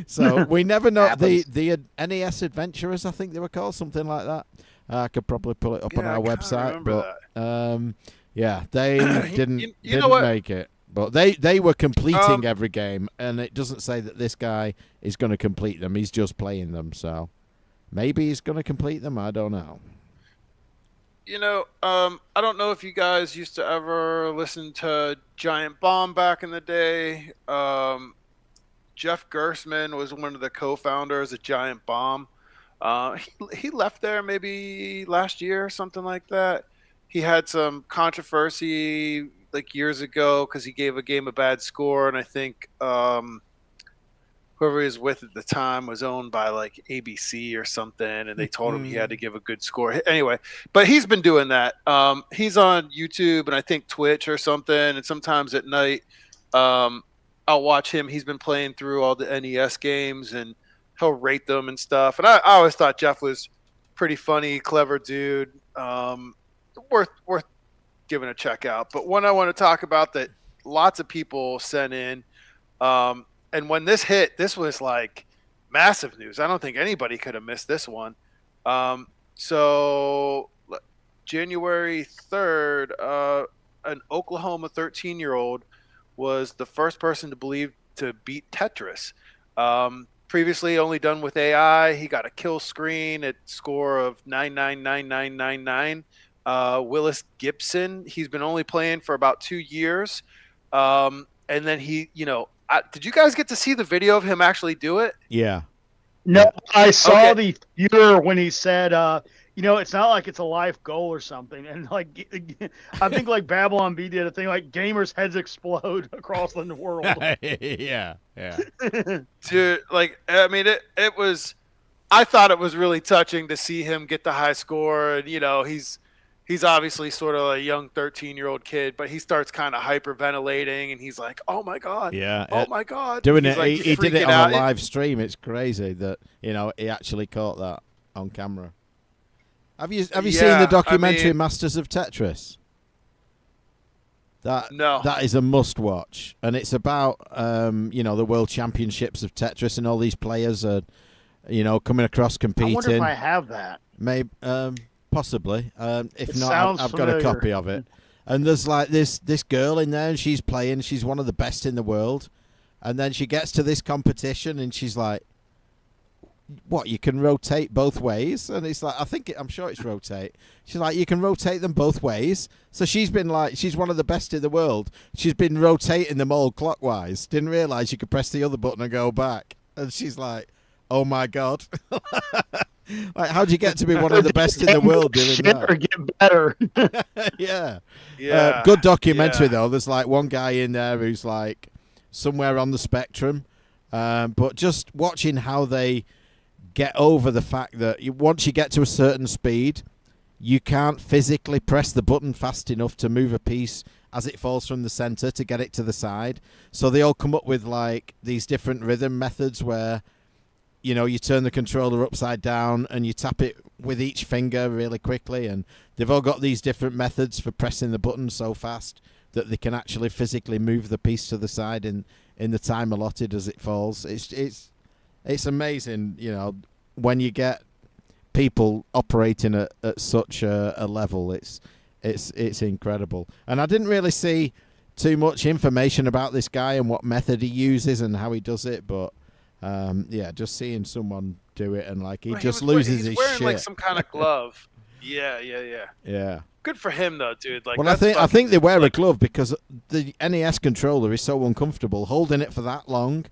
A: So we never know. The NES Adventurers, I think they were called, something like that. I could probably pull it up on our website. But yeah, they didn't make it. But they were completing every game, and it doesn't say that this guy is going to complete them. He's just playing them. So maybe he's going to complete them. I don't know.
C: I don't know if you guys used to ever listen to Giant Bomb back in the day. Jeff Gersman was one of the co-founders of Giant Bomb. He left there maybe last year or something like that. He had some controversy like years ago because he gave a game a bad score, and I think whoever he was with at the time was owned by like ABC or something, and they told him he had to give a good score. Anyway, but he's been doing that. He's on YouTube and I think Twitch or something, and sometimes at night I'll watch him. He's been playing through all the NES games, and he'll rate them and stuff. And I always thought Jeff was pretty funny, clever dude. Worth giving a check out. But one I want to talk about that lots of people sent in, and when this hit, this was like massive news. I don't think anybody could have missed this one. So January 3rd, an Oklahoma 13-year-old was the first person to beat Tetris. Previously only done with AI. He got a kill screen at score of 999999. Willis Gibson, he's been only playing for about 2 years. And then he, did you guys get to see the video of him actually do it?
A: Yeah.
B: No, I saw the viewer when he said, it's not like it's a life goal or something. And like, I think like Babylon B did a thing like gamers' heads explode across the world.
A: Yeah.
C: Dude, like, I mean, it was, I thought it was really touching to see him get the high score. And, he's obviously sort of a young 13-year-old kid, but he starts kind of hyperventilating, and he's like, "Oh my god, oh my god!"
A: Doing
C: he's
A: it,
C: like,
A: he did it on a live stream. It's crazy that he actually caught that on camera. Have you seen the documentary Masters of Tetris? That is a must watch, and it's about the World Championships of Tetris, and all these players are coming across competing.
B: I wonder if I have that.
A: Maybe. Possibly. If
B: it
A: not, I've
B: familiar.
A: got a copy of it. And there's like this girl in there, and she's playing. She's one of the best in the world. And then she gets to this competition, and she's like, what, you can rotate both ways? And it's like, I'm sure it's rotate. She's like, you can rotate them both ways. So she's been like, she's one of the best in the world. She's been rotating them all clockwise. Didn't realise you could press the other button and go back. And she's like, oh my God. Like, how'd you get to be one of the best in the world doing that?
B: Or get better.
A: Yeah.
C: Yeah.
A: Good documentary,
C: Yeah.
A: though. There's like one guy in there who's like somewhere on the spectrum. But just watching how they get over the fact that once you get to a certain speed, you can't physically press the button fast enough to move a piece as it falls from the center to get it to the side. So they all come up with like these different rhythm methods where, you know, you turn the controller upside down and you tap it with each finger really quickly. And they've all got these different methods for pressing the button so fast that they can actually physically move the piece to the side in the time allotted as it falls. It's amazing, you know, when you get people operating at such a level. It's incredible. And I didn't really see too much information about this guy and what method he uses and how he does it, but yeah, just seeing someone do it and like he
C: Well,
A: just
C: was
A: loses
C: he's
A: his
C: wearing
A: shit.
C: like some kind of glove. Yeah.
A: Yeah.
C: Good for him though, dude. Like,
A: Well, I
C: that's
A: think they wear a
C: like,
A: glove because the NES controller is so uncomfortable holding it for that long.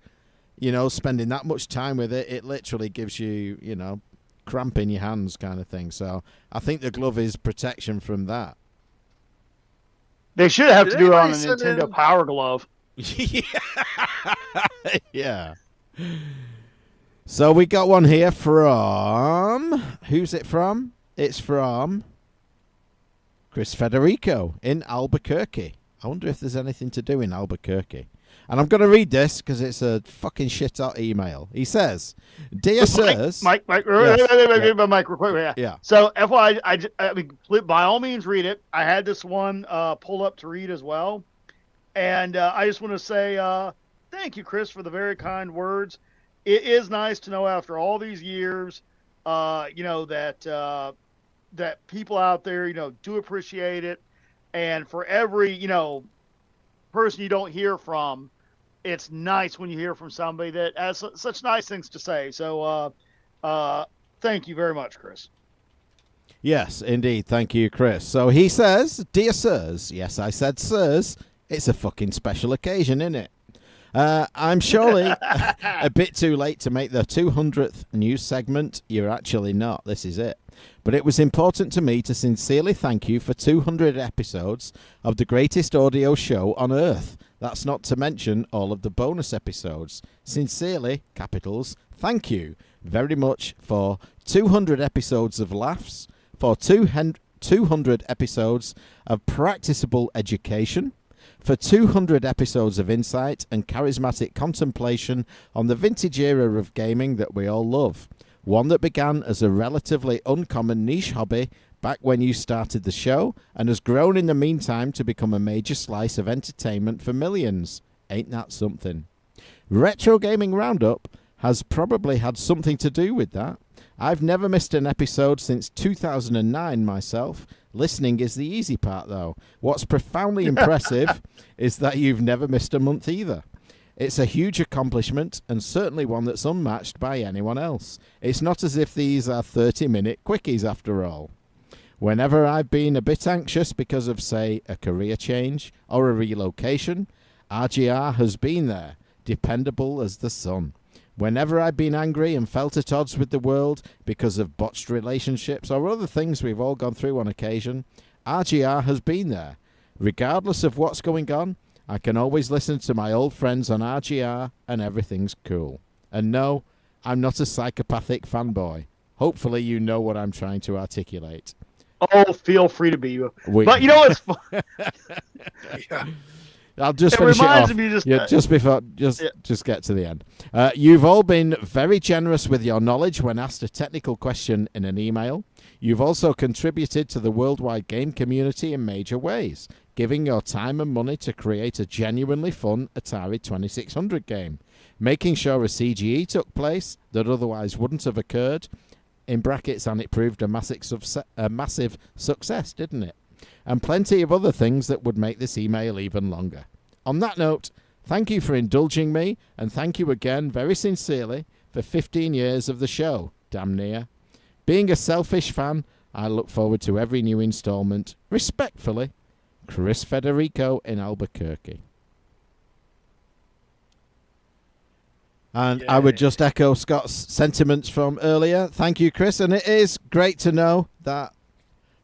A: You know, spending that much time with it, it literally gives you, you know, cramp in your hands kind of thing. So I think the glove is protection from that.
B: They should have
C: Did
B: to do it on a
C: anybody send
B: Nintendo
C: in-
B: Power Glove.
A: Yeah. So we got one here from... Who's it from? It's from Chris Federico in Albuquerque. I wonder if there's anything to do in Albuquerque. And I'm going to read this because it's a fucking shit-out email. He says, Dear sirs...
B: Mike,
A: Yes.
B: Mike, real quick. Yeah.
A: Yeah.
B: So, FYI, I mean, by all means, read it. I had this one pull up to read as well. And I just want to say thank you, Chris, for the very kind words. It is nice to know after all these years, you know, that people out there, you know, do appreciate it. And for every, you know, person you don't hear from, it's nice when you hear from somebody that has such nice things to say. So thank you very much, Chris.
A: Yes, indeed. Thank you, Chris. So he says, Dear sirs, yes, I said sirs, it's a fucking special occasion, isn't it? I'm surely a bit too late to make the 200th news segment. You're actually not. This is it. But it was important to me to sincerely thank you for 200 episodes of the greatest audio show on earth. That's not to mention all of the bonus episodes. Sincerely, capitals, thank you very much for 200 episodes of laughs, for 200 episodes of practicable education, for 200 episodes of insight and charismatic contemplation on the vintage era of gaming that we all love. One that began as a relatively uncommon niche hobby back when you started the show and has grown in the meantime to become a major slice of entertainment for millions. Ain't that something? Retro Gaming Roundup has probably had something to do with that. I've never missed an episode since 2009 myself. Listening is the easy part, though. What's profoundly impressive is that you've never missed a month either. It's a huge accomplishment and certainly one that's unmatched by anyone else. It's not as if these are 30-minute quickies after all. Whenever I've been a bit anxious because of, say, a career change or a relocation, RGR has been there, dependable as the sun. Whenever I've been angry and felt at odds with the world because of botched relationships or other things we've all gone through on occasion, RGR has been there. Regardless of what's going on, I can always listen to my old friends on RGR and everything's cool. And no, I'm not a psychopathic fanboy. Hopefully you know what I'm trying to articulate.
B: Oh, feel free to be.
A: We-
B: But you know what's fun?
C: Yeah.
A: I'll just
B: It
A: finish it
B: reminds
A: off.
B: me just-
A: Yeah, just get to the end. You've all been very generous with your knowledge when asked a technical question in an email. You've also contributed to the worldwide game community in major ways, giving your time and money to create a genuinely fun Atari 2600 game, making sure a CGE took place that otherwise wouldn't have occurred, in brackets, and it proved a massive success, didn't it? And plenty of other things that would make this email even longer. On that note, thank you for indulging me, and thank you again very sincerely for 15 years of the show, damn near. Being a selfish fan, I look forward to every new installment. Respectfully, Chris Federico in Albuquerque. And I would just echo Scott's sentiments from earlier. Thank you, Chris. And it is great to know that,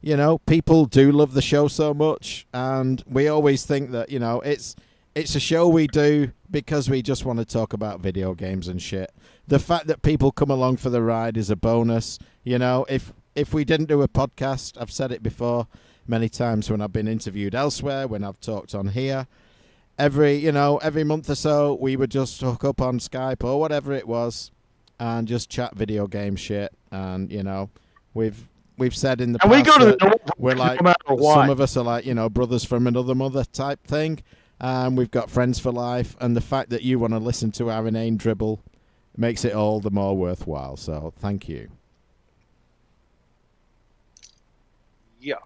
A: you know, people do love the show so much. And we always think that, you know, it's a show we do because we just want to talk about video games and shit. The fact that people come along for the ride is a bonus. You know, if we didn't do a podcast, I've said it before many times when I've been interviewed elsewhere, when I've talked on here, every month or so, we would just hook up on Skype or whatever it was and just chat video game shit. And, you know, we've said in the past
B: we go to
A: that
B: the
A: we're like,
B: no matter what.
A: some of us are like, you know, brothers from another mother type thing. We've got friends for life. And the fact that you want to listen to our inane dribble makes it all the more worthwhile. So thank you.
C: Yeah.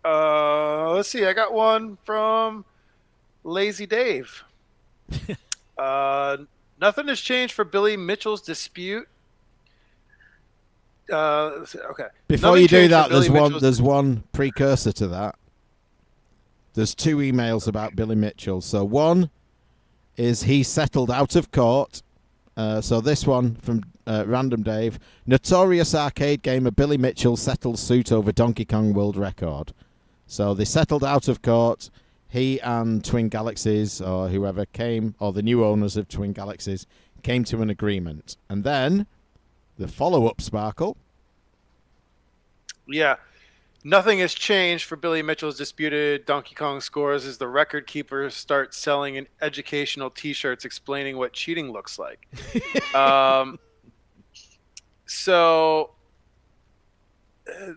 C: Let's see. I got one from Lazy Dave. Nothing has changed for Billy Mitchell's dispute. Okay.
A: Before
C: Nothing
A: you do
C: changed for
A: that,
C: Billy Mitchell's-
A: there's one precursor to that. There's 2 emails about Billy Mitchell. So one is he settled out of court. So this one from Random Dave. Notorious arcade gamer Billy Mitchell settles suit over Donkey Kong World Record. So they settled out of court. He and Twin Galaxies, or whoever came, or the new owners of Twin Galaxies, came to an agreement. And then the follow-up, Sparkle.
C: Yeah. Nothing has changed for Billy Mitchell's disputed Donkey Kong scores as the record keeper starts selling educational T-shirts explaining what cheating looks like. So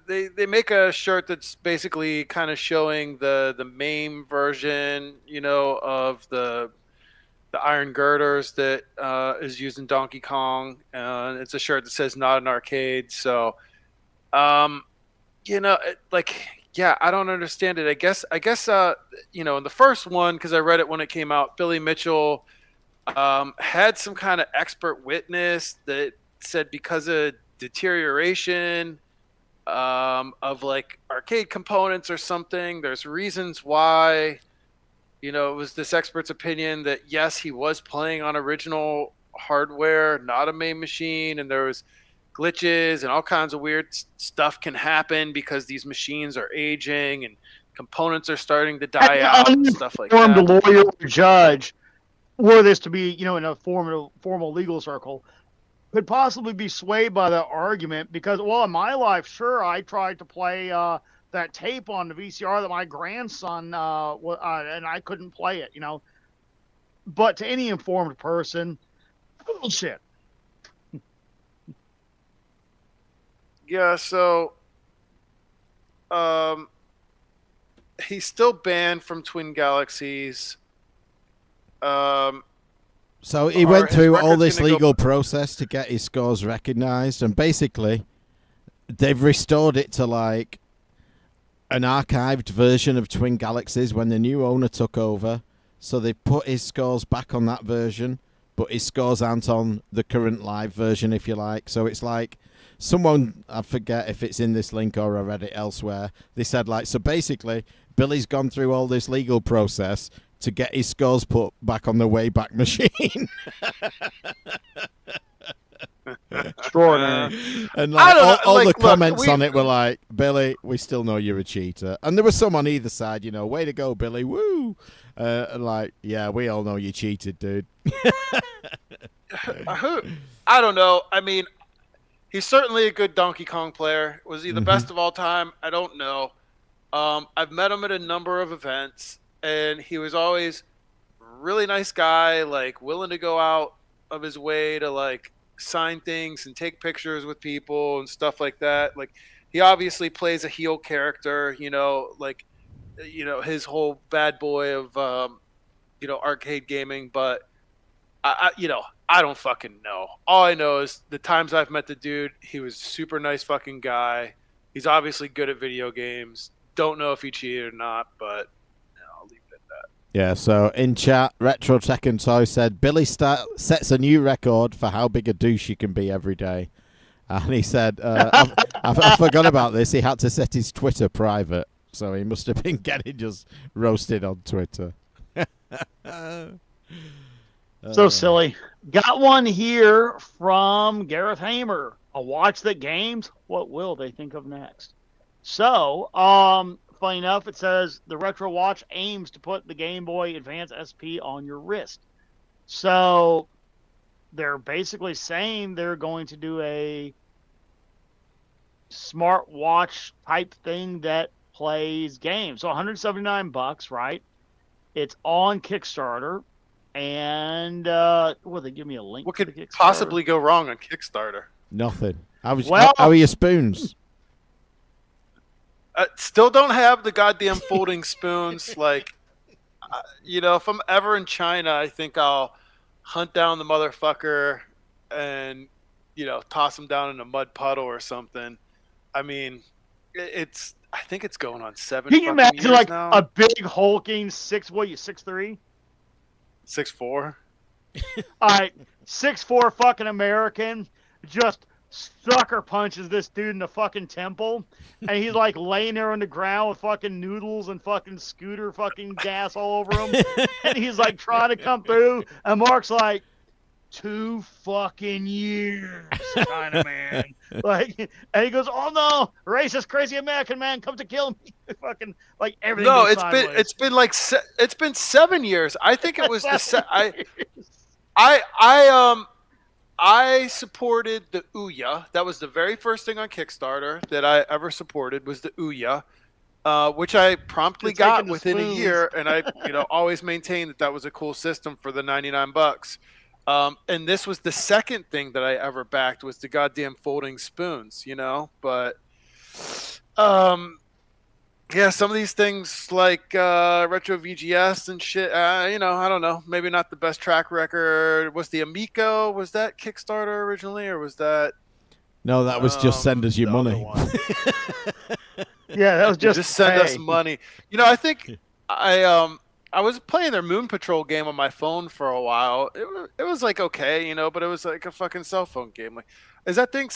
C: they make a shirt that's basically kind of showing the MAME version, you know, of the iron girders that is used in Donkey Kong. It's a shirt that says "Not an Arcade." So, you know, I don't understand it. I guess, you know, in the first one, because I read it when it came out, Billy Mitchell had some kind of expert witness that said because of deterioration of like arcade components or something, there's reasons why, you know, it was this expert's opinion that yes, he was playing on original hardware, not a MAME machine, and there was glitches and all kinds of weird stuff can happen because these machines are aging and components are starting to die out and stuff like that.
B: The lawyer or judge, were this to be, you know, in a formal legal circle, could possibly be swayed by the argument because, well, in my life, sure, I tried to play that tape on the VCR that my grandson and I couldn't play it, you know. But to any informed person, bullshit.
C: Yeah, so he's still banned from Twin Galaxies.
A: So he went through all
C: record's
A: this
C: gonna go-
A: legal process to get his scores recognized, and basically they've restored it to like an archived version of Twin Galaxies when the new owner took over. So they put his scores back on that version, but his scores aren't on the current live version, if you like. So it's like someone, I forget if it's in this link or I read it elsewhere, they said like, so basically Billy's gone through all this legal process to get his scores put back on the Wayback Machine.
B: Extraordinary.
A: And
C: I
A: like,
C: don't know,
A: all
C: like,
A: the
C: look,
A: comments
C: we-
A: on it were like, Billy, we still know you're a cheater. And there was some on either side, you know, way to go, Billy, woo. And like, yeah, we all know you cheated, dude.
C: I don't know. I mean, he's certainly a good Donkey Kong player. Was he the best of all time? I don't know. I've met him at a number of events, and he was always a really nice guy, like willing to go out of his way to like sign things and take pictures with people and stuff like that. Like, he obviously plays a heel character, you know, like, you know, his whole bad boy of, you know, arcade gaming. But I you know, I don't fucking know. All I know is the times I've met the dude, he was a super nice fucking guy. He's obviously good at video games. Don't know if he cheated or not, but you know, I'll leave it at that.
A: Yeah, so in chat, Retro Tech and Toy said Billy sets a new record for how big a douche you can be every day. And he said, I forgot about this. He had to set his Twitter private. So he must have been getting just roasted on Twitter.
B: So silly. Got one here from Gareth Hamer. A watch that games. What will they think of next? So, funny enough, it says the Retro Watch aims to put the Game Boy Advance SP on your wrist. So they're basically saying they're going to do a smart watch type thing that plays games. So $179, right? It's on Kickstarter. And will they give me a link?
C: What
B: to
C: could
B: the Kickstarter?
C: possibly go wrong on Kickstarter?
A: Nothing. How
B: Well-
A: are your spoons?
C: Still don't have the goddamn folding spoons. Like, if I'm ever in China, I think I'll hunt down the motherfucker and, toss him down in a mud puddle or something. I mean, I think it's going on 7
B: Can you
C: fucking
B: imagine
C: years
B: like
C: now.
B: a big hulking 6'3"?
C: 6'4"?
B: All right, 6'4" fucking American just sucker punches this dude in the fucking temple, and he's like laying there on the ground with fucking noodles and fucking scooter fucking gas all over him, and he's like trying to come through, and Mark's like, 2 fucking years, kind of man. Like, and he goes, "Oh no, racist, crazy American man come to kill me." Fucking like everything.
C: No,
B: goes
C: it's
B: sideways.
C: been 7 years. I think it was I supported the Ouya. That was the very first thing on Kickstarter that I ever supported was the Ouya, which I promptly
B: You're
C: got
B: taking the
C: within a
B: spoons.
C: year, and I always maintained that was a cool system for the $99. And this was the second thing that I ever backed was the goddamn folding spoons, but yeah, some of these things like Retro VGS and shit, I don't know. Maybe not the best track record. Was the Amico, was that Kickstarter originally, or was that...
A: No, that was just send us your
C: the other
A: money.
C: one?
B: Yeah, that was just
C: send us
B: hey.
C: money. I think I was playing their Moon Patrol game on my phone for a while. It was like okay, but it was like a fucking cell phone game. Like, is that thing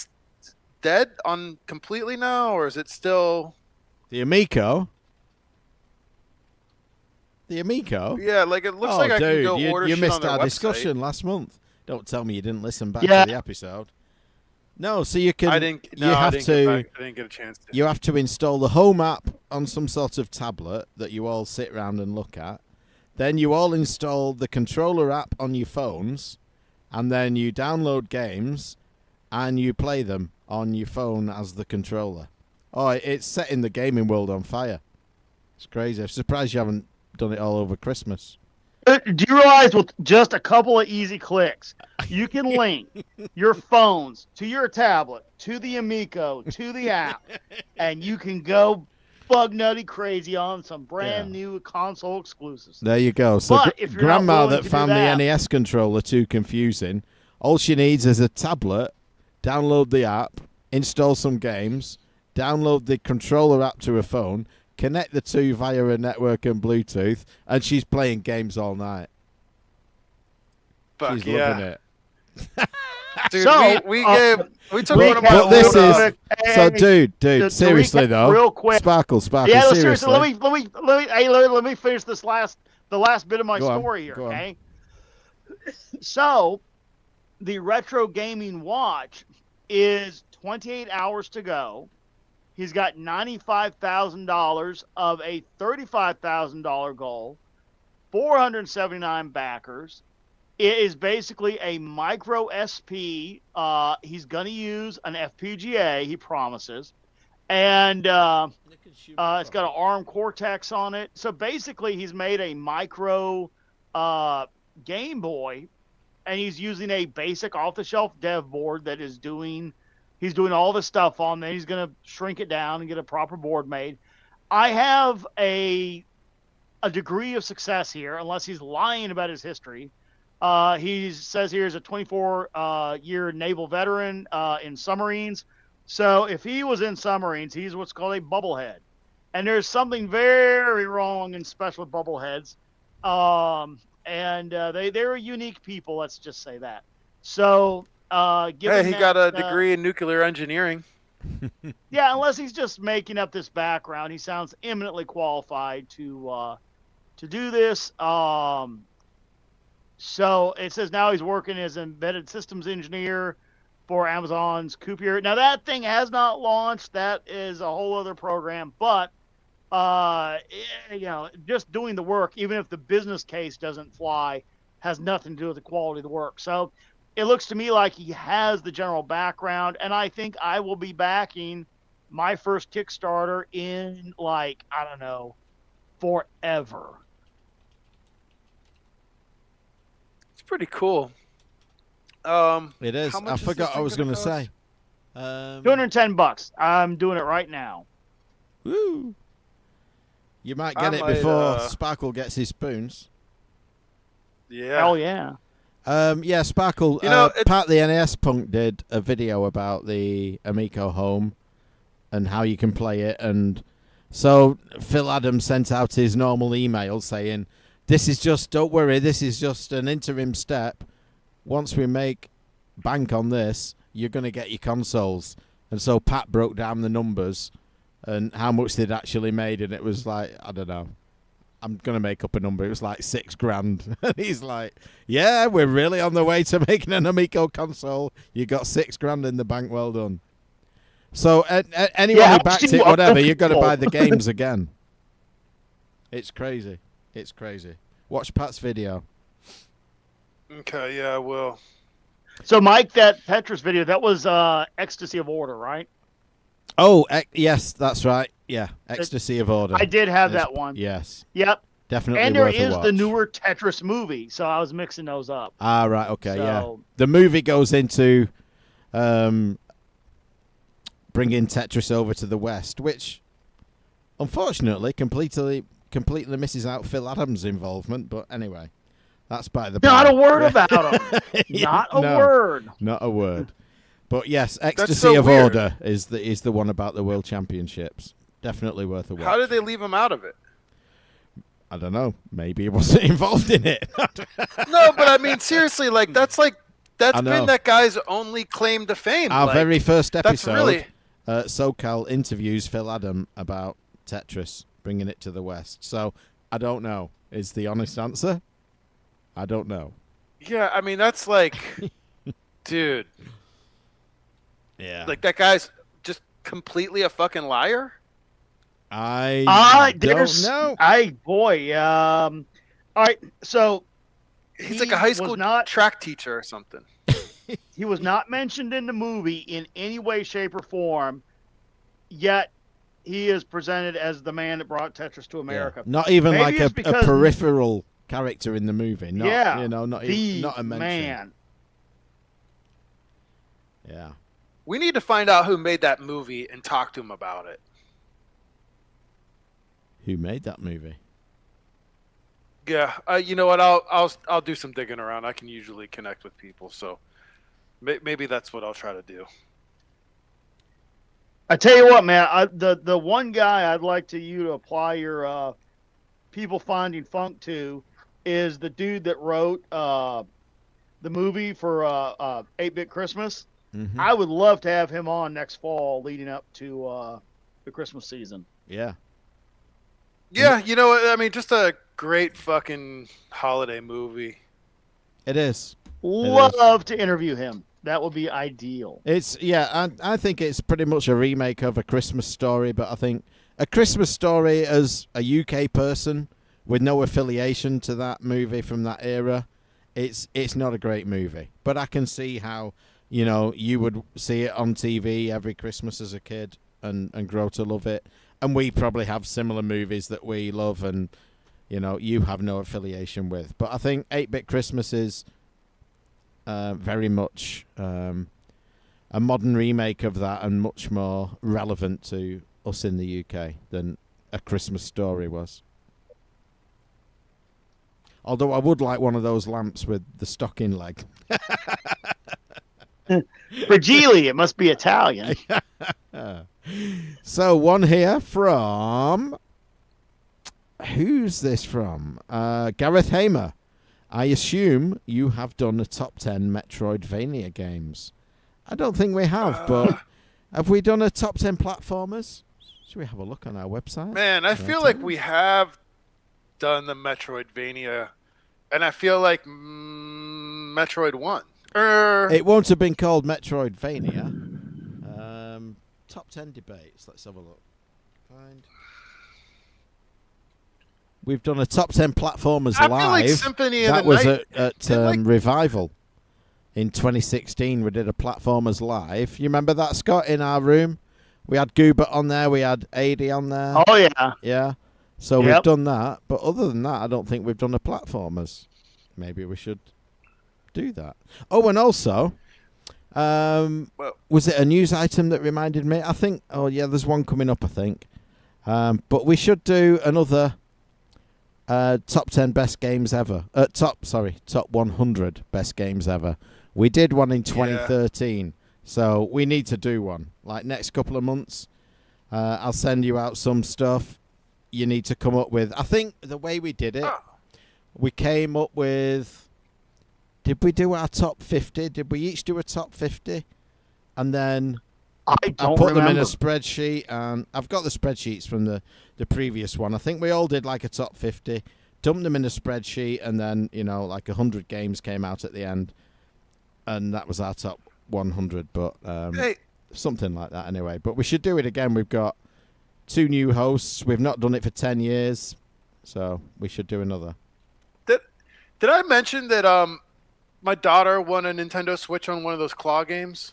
C: dead on completely now, or is it still...
A: The Amico? The Amico?
C: Yeah, like it looks
A: Oh,
C: like I
A: dude,
C: can go order
A: you
C: shit on
A: missed
C: their
A: our
C: website.
A: discussion last month. Don't tell me you didn't listen back
B: Yeah.
A: to the episode. No, so you can.
C: I didn't
A: have
C: get
A: to.
C: back. I didn't get a chance to.
A: You have to install the Home app on some sort of tablet that you all sit around and look at. Then you all install the controller app on your phones, and then you download games, and you play them on your phone as the controller. Oh, it's setting the gaming world on fire. It's crazy. I'm surprised you haven't done it all over Christmas.
B: Do you realize with just a couple of easy clicks, you can link your phones to your tablet, to the Amico, to the app, and you can go bug nutty crazy on some brand new console exclusives.
A: There you go. So
B: But if you're not
A: grandma
B: willing
A: that
B: to do
A: found
B: that-
A: the NES controller too confusing, all she needs is a tablet, download the app, install some games, download the controller app to her phone, connect the two via a network and Bluetooth, and she's playing games all night.
C: Fuck
A: She's
C: yeah.
A: loving it.
C: Dude,
B: So,
C: we took
B: we
C: one of my
B: have-
A: But this
C: old,
A: is
B: Hey,
A: so, dude,
B: to
A: seriously
B: recap
A: though,
B: real quick.
A: Sparkle,
B: Yeah, let's
A: seriously.
B: let me finish the last bit of my
A: Go on,
B: story here,
A: go on.
B: okay? So, the retro gaming watch is 28 hours to go. He's got $95,000 of a $35,000 goal, 479 backers. It is basically a micro SP. He's going to use an FPGA, he promises. And it's got an ARM Cortex on it. So basically, he's made a micro Game Boy, and he's using a basic off-the-shelf dev board that is doing. He's doing all this stuff on there. He's going to shrink it down and get a proper board made. I have a degree of success here, unless he's lying about his history. He says here he's a 24-year naval veteran in submarines. So if he was in submarines, he's what's called a bubblehead. And there's something very wrong and special with bubbleheads. And they're unique people. Let's just say that. So, given
C: Hey, he
B: that,
C: got a degree in nuclear engineering.
B: yeah, unless he's just making up this background, he sounds eminently qualified to do this. So it says now he's working as an embedded systems engineer for Amazon's Coupure. Now that thing has not launched. That is a whole other program. But just doing the work, even if the business case doesn't fly, has nothing to do with the quality of the work. So it looks to me like he has the general background, and I think I will be backing my first Kickstarter in, like, I don't know, forever.
C: It's pretty cool.
A: It is.
C: How much
A: I
C: is
A: forgot
C: this
A: I was
C: thing
A: going to
C: gonna
A: say.
B: $210. I'm doing it right now.
A: Woo. You might get
C: I
A: it
C: might,
A: before Sparkle gets his spoons.
C: Yeah.
B: Hell yeah.
A: Yeah, Sparkle.
C: You know,
A: Pat the NES Punk did a video about the Amico Home and how you can play it, and so Phil Adams sent out his normal email saying, "This is just, don't worry, this is just an interim step. Once we make bank on this, you're going to get your consoles." And so Pat broke down the numbers and how much they'd actually made, and it was like, I don't know, I'm going to make up a number. It was like $6,000. And he's like, yeah, we're really on the way to making an Amico console. You got $6,000 in the bank. Well done. So anyone
B: Yeah,
A: who backed
B: actually,
A: it, whatever,
B: other
A: you've got to
B: people.
A: buy the games again. It's crazy. It's crazy. Watch Pat's video.
C: Okay, yeah, I will.
B: So, Mike, that Tetris video, that was Ecstasy of Order, right?
A: Oh, yes, that's right. Yeah, Ecstasy of Order.
B: I did have
A: There's-
B: that one.
A: Yes,
B: Yep.
A: definitely
B: And there
A: worth a
B: is
A: watch.
B: the newer Tetris movie, so I was mixing those up.
A: Ah, right, okay, yeah.
B: So-
A: The movie goes into bringing Tetris over to the West, which, unfortunately, completely misses out Phil Adams' involvement. But anyway, that's by the
B: Not
A: by.
B: a word about him. Not a
A: No.
B: word.
A: Not a word. But yes, Ecstasy
C: so
A: of
C: weird.
A: Order is the one about the World Championships. Definitely worth a watch.
C: How did they leave him out of it?
A: I don't know. Maybe he wasn't involved in it.
C: No, but I mean, seriously, that's
A: I know.
C: been that guy's only claim to fame.
A: Our
C: Like,
A: very first
C: that's
A: episode,
C: really
A: SoCal interviews Phil Adam about Tetris, bringing it to the West. So I don't know is the honest answer. I don't know.
C: yeah. I mean, that's like, dude,
A: Yeah.
C: like that guy's just completely a fucking liar.
A: I don't
B: There's,
A: know.
B: all right, so
C: He's
B: He
C: like a high
B: was
C: school
B: not-
C: track teacher or something.
B: he was not mentioned in the movie in any way, shape, or form, yet he is presented as the man that brought Tetris to America.
A: Yeah. Not even
B: Maybe
A: like
B: it's
A: a
B: because-
A: peripheral character in the movie. Not,
B: Yeah,
A: you know, not
B: The
A: not a mention.
B: man.
A: Yeah.
C: We need to find out who made that movie and talk to him about it.
A: Who made that movie?
C: Yeah, you know what? I'll do some digging around. I can usually connect with people, so maybe that's what I'll try to do.
B: I tell you what, man. The one guy I'd like you to apply your people finding funk to is the dude that wrote the movie for 8-Bit Christmas.
A: Mhm.
B: I would love to have him on next fall, leading up to the Christmas season.
A: Yeah.
C: Yeah, you know what? I mean, just a great fucking holiday movie.
A: It is.
B: Love to interview him. That would be ideal.
A: It's I think it's pretty much a remake of A Christmas Story, but I think A Christmas Story as a UK person with no affiliation to that movie from that era, it's not a great movie. But I can see how, you know, you would see it on TV every Christmas as a kid and grow to love it. And we probably have similar movies that we love and, you know, you have no affiliation with. But I think 8-Bit Christmas is very much a modern remake of that and much more relevant to us in the UK than A Christmas Story was. Although I would like one of those lamps with the stocking leg.
B: Fragile, it must be Italian.
A: So one here from who's this from? Gareth Hamer. I assume you have done the top 10 Metroidvania games. I don't think we have, but have we done a top 10 platformers? Should we have a look on our website?
C: Man, I feel like we have done the Metroidvania, and I feel like Metroid 1.
A: It won't have been called Metroidvania. Top 10 debates. Let's have a look. We've done a top 10 platformers
C: I
A: live.
C: feel like Symphony of
A: that
C: the
A: was
C: Night.
A: at Revival in 2016. We did a platformers live. You remember that, Scott? In our room, we had Goobert on there. We had AD on there.
B: Oh yeah.
A: Yeah. So we've done that, but other than that, I don't think we've done a platformers. Maybe we should do that. Oh, and also, was it a news item that reminded me? I think. Oh yeah, there's one coming up. I think. But we should do another top 10 best games ever. Top 100 best games ever. We did one in 2013, so we need to do one. Like next couple of months, I'll send you out some stuff. You need to come up with. I think the way we did it, we came up with. Did we do our top 50? Did we each do a top 50? And then
B: I
A: put them in a spreadsheet, and I've got the spreadsheets from the previous one. I think we all did like a top 50, dumped them in a spreadsheet, and then, like 100 games came out at the end, and that was our top 100, but something like that anyway. But we should do it again. We've got 2 new hosts. We've not done it for 10 years, so we should do another.
C: Did I mention that my daughter won a Nintendo Switch on one of those claw games?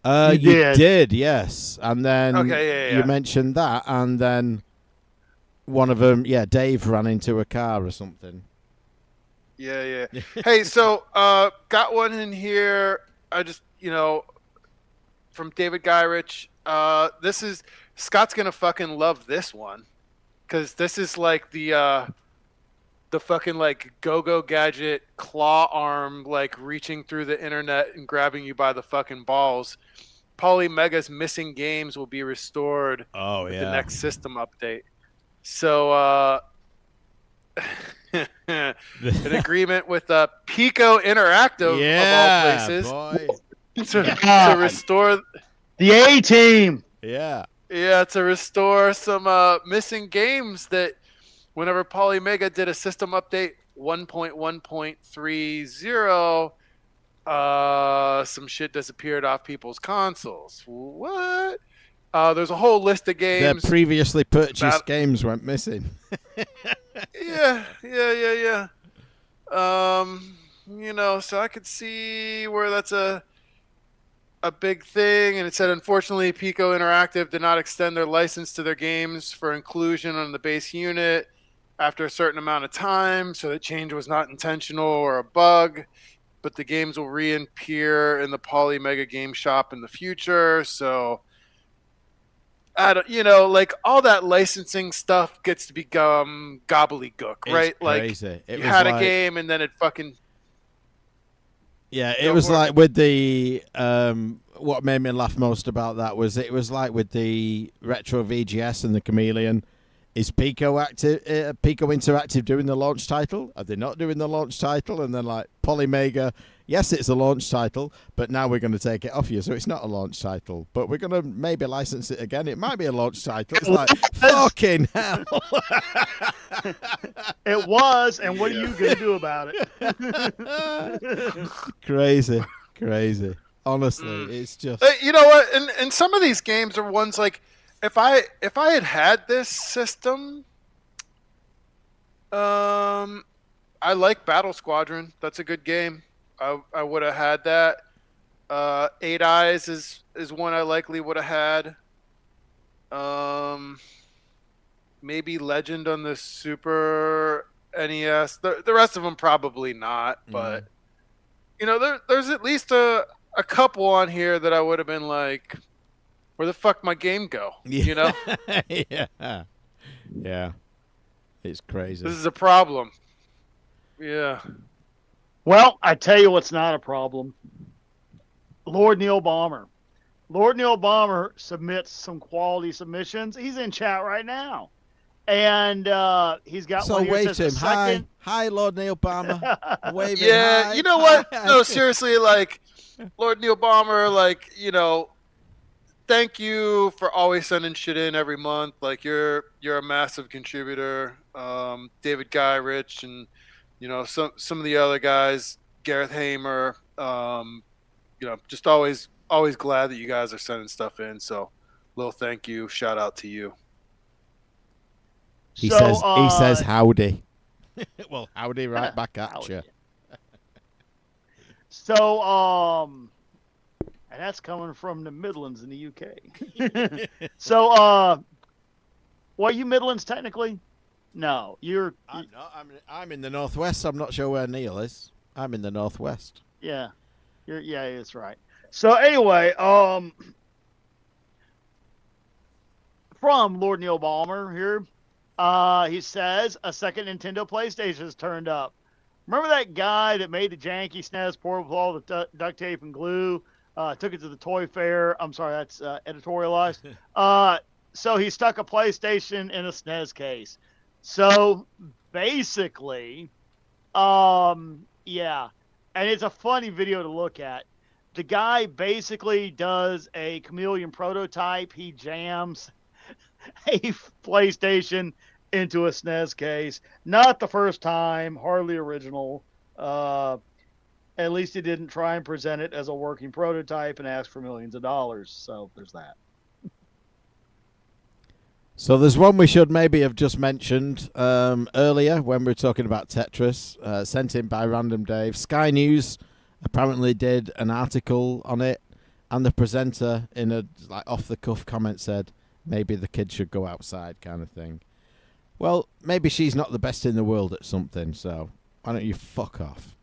A: You did, yes. And then you mentioned that, and then one of them, Dave ran into a car or something.
C: Yeah. Hey, so got one in here. I just, from David Gyrich. This is Scott's gonna fucking love this one, because this is like the fucking like go-go gadget claw arm, like reaching through the internet and grabbing you by the fucking balls. Polymega's missing games will be restored with the next system update. So an agreement with Pico Interactive of all places to restore
B: the A-Team.
A: Yeah,
C: to restore some missing games that whenever Polymega did a system update 1.1.30, some shit disappeared off people's consoles. What? There's a whole list of games.
A: Their previously purchased games went missing.
C: Yeah. So I could see where that's a big thing. And it said, unfortunately, Pico Interactive did not extend their license to their games for inclusion on the base unit after a certain amount of time, so the change was not intentional or a bug, but the games will reappear in the Polymega game shop in the future. So I don't, like all that licensing stuff gets to become gobbledygook, right?
A: Crazy.
C: Like you had a game and then it fucking
A: it was like with the what made me laugh most about that was it was like with the Retro VGS and the Chameleon. Is Pico Interactive doing the launch title? Are they not doing the launch title? And then like Polymega, yes, it's a launch title, but now we're going to take it off you, so it's not a launch title. But we're going to maybe license it again. It might be a launch title. It's like, fucking hell.
B: It was, and what are you going to do about
A: it? Crazy. Honestly, it's just...
C: You know what? And some of these games are ones like, If I had this system, I like Battle Squadron. That's a good game. I would have had that. Eight Eyes is one I likely would have had. Maybe Legend on the Super NES. The rest of them probably not. But there's at least a couple on here that I would have been like, where the fuck my game go?
A: Yeah. It's crazy.
C: This is a problem. Yeah.
B: Well, I tell you what's not a problem. Lord Neil Bomber. Lord Neil Bomber submits some quality submissions. He's in chat right now. and he's got
A: So
B: one here
A: wave
B: that
A: to
B: says
A: him.
B: the second.
A: Hi, Lord Neil Palmer. Waving.
C: Yeah,
A: hi,
C: you know what?
A: hi.
C: No, seriously, like Lord Neil Balmer, like, thank you for always sending shit in every month. Like you're a massive contributor. David Guy, Rich, and some of the other guys, Gareth Hamer. Just always glad that you guys are sending stuff in. So, little thank you, shout out to you.
A: He
B: So,
A: says howdy. Well, howdy right back at
B: howdy.
A: you.
B: So, and that's coming from the Midlands in the UK. So, well, are you Midlands technically? No, you're.
A: I'm not. I'm in the northwest. I'm not sure where Neil is. I'm in the northwest.
B: Yeah, yeah, that's right. So anyway, from Lord Neil Balmer here, he says a second Nintendo PlayStation has turned up. Remember that guy that made the janky SNES port with all the duct tape and glue? Took it to the toy fair. I'm sorry, that's editorialized. So he stuck a PlayStation in a SNES case. So basically, yeah. And it's a funny video to look at. The guy basically does a chameleon prototype. He jams a PlayStation into a SNES case. Not the first time, hardly original. At least he didn't try and present it as a working prototype and ask for millions of dollars. So there's that.
A: So there's one we should maybe have just mentioned earlier when we were talking about Tetris, sent in by Random Dave. Sky News apparently did an article on it, and the presenter in a off-the-cuff comment said maybe the kid should go outside kind of thing. Well, maybe she's not the best in the world at something, so why don't you fuck off?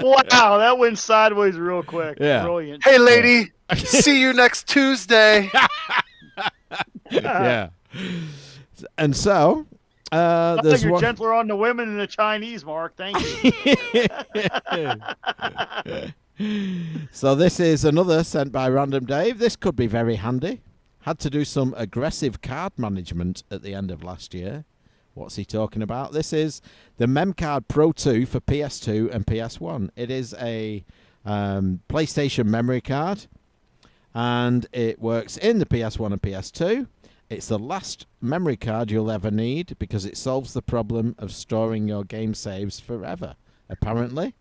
B: Wow, that went sideways real quick.
A: Yeah.
B: Brilliant.
C: Hey, lady, see you next Tuesday.
A: Yeah. And so
B: I think
A: there's
B: you're
A: one.
B: gentler on the women than the Chinese, Mark. Thank you.
A: So this is another sent by Random Dave. This could be very handy. Had to do some aggressive card management at the end of last year. What's he talking about? This is the MemCard Pro 2 for PS2 and PS1. It is a PlayStation memory card, and it works in the PS1 and PS2. It's the last memory card you'll ever need because it solves the problem of storing your game saves forever, apparently.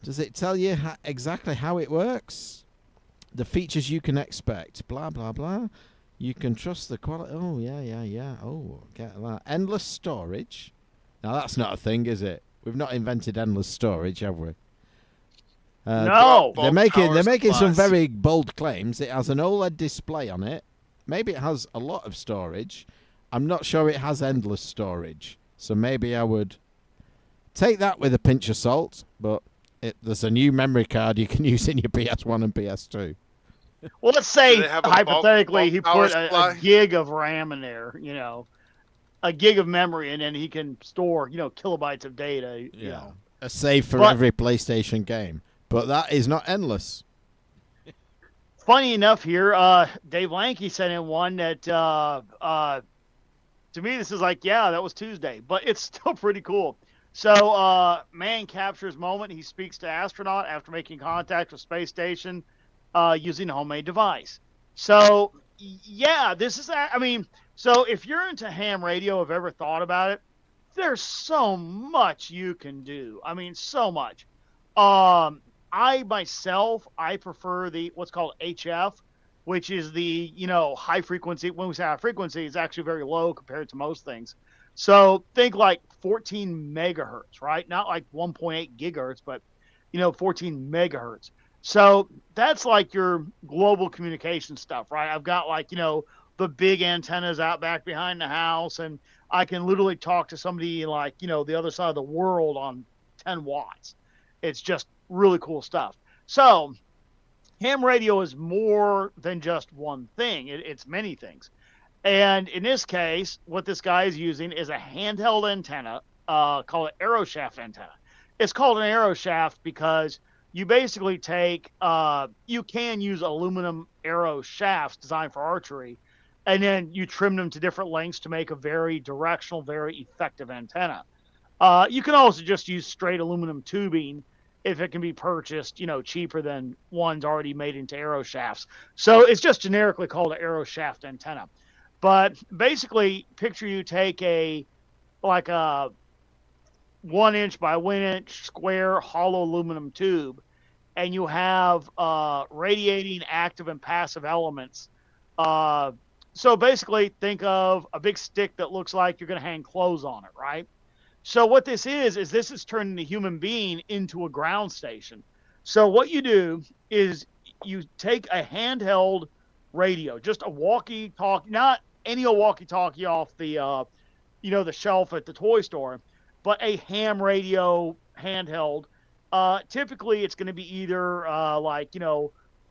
A: Does it tell you exactly how it works? The features you can expect, blah, blah, blah. You can trust the quality. Oh, yeah. Oh, get that. Endless storage. Now, that's not a thing, is it? We've not invented endless storage, have we?
B: No.
A: They're making some
C: Plus.
A: very bold claims. It has an OLED display on it. Maybe it has a lot of storage. I'm not sure it has endless storage. So maybe I would take that with a pinch of salt. But there's a new memory card you can use in your PS1 and PS2.
B: Well, let's say
C: Do they have a
B: hypothetically
C: bulk
B: he
C: power
B: put a
C: supply?
B: gig of RAM in there, a gig of memory, and then he can store, kilobytes of data. You know.
A: A save for
B: But-
A: every PlayStation game. But that is not endless.
B: Funny enough here, Dave Lanky sent in one that, to me, this is like, yeah, that was Tuesday, but it's still pretty cool. So, man captures moment. He speaks to astronaut after making contact with space station using a homemade device. So, yeah, this is, so if you're into ham radio, have ever thought about it, there's so much you can do. I mean, so much. I prefer what's called HF, which is the, high frequency. When we say high frequency, it's actually very low compared to most things. So think like 14 megahertz, right? Not like 1.8 gigahertz, but, 14 megahertz. So that's like your global communication stuff, right? I've got like, the big antennas out back behind the house, and I can literally talk to somebody like, the other side of the world on 10 watts. It's just really cool stuff. So ham radio is more than just one thing. It's many things. And in this case, what this guy is using is a handheld antenna, called an AeroShaft antenna. It's called an AeroShaft because you basically take, you can use aluminum arrow shafts designed for archery, and then you trim them to different lengths to make a very directional, very effective antenna. You can also just use straight aluminum tubing if it can be purchased, cheaper than ones already made into arrow shafts. So it's just generically called an arrow shaft antenna. But basically, picture you take a 1 inch by 1 inch square hollow aluminum tube, and you have radiating active and passive elements. So basically, think of a big stick that looks like you're going to hang clothes on it, right? So what this is this is turning the human being into a ground station. So what you do is you take a handheld radio, just a walkie-talkie, not any old walkie-talkie off the the shelf at the toy store, but a ham radio handheld. Typically, it's going to be either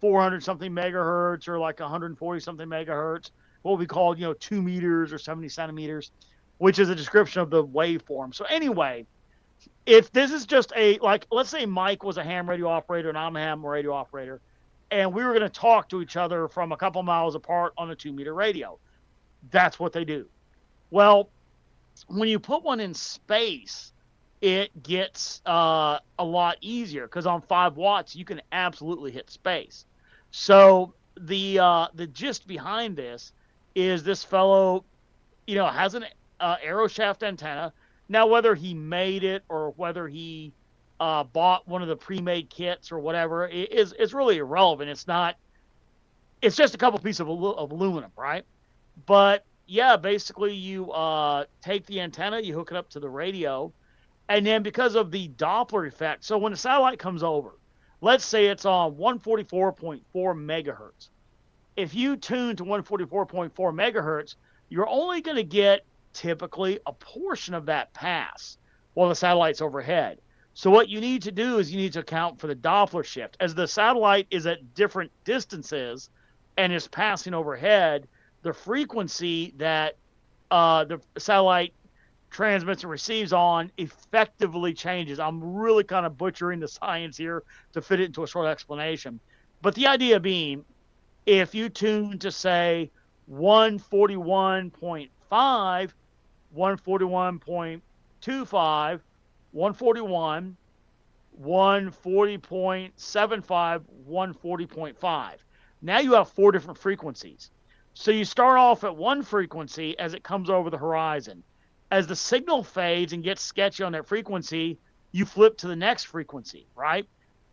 B: 400 something megahertz or like 140 something megahertz, what we call 2 meters or 70 centimeters, which is a description of the waveform. So anyway, if this is just let's say Mike was a ham radio operator and I'm a ham radio operator, and we were going to talk to each other from a couple miles apart on a 2-meter radio. That's what they do. Well, when you put one in space, it gets a lot easier because on 5 watts, you can absolutely hit space. So the gist behind this is this fellow, has an arrow shaft antenna. Now, whether he made it or whether he bought one of the pre-made kits or whatever is really irrelevant. It's just a couple pieces of aluminum, right? But yeah, basically you take the antenna, you hook it up to the radio, and then because of the Doppler effect, so when the satellite comes over, let's say it's on 144.4 megahertz. If you tune to 144.4 megahertz, you're only going to get typically a portion of that pass while the satellite's overhead. So what you need to do is you need to account for the Doppler shift. As the satellite is at different distances and is passing overhead, the frequency that the satellite transmits and receives on effectively changes. I'm really kind of butchering the science here to fit it into a short explanation. But the idea being, if you tune to, say, 141.5, 141.25, 141, 140.75, 140.5. Now you have 4 different frequencies. So you start off at one frequency as it comes over the horizon. As the signal fades and gets sketchy on that frequency, you flip to the next frequency, right?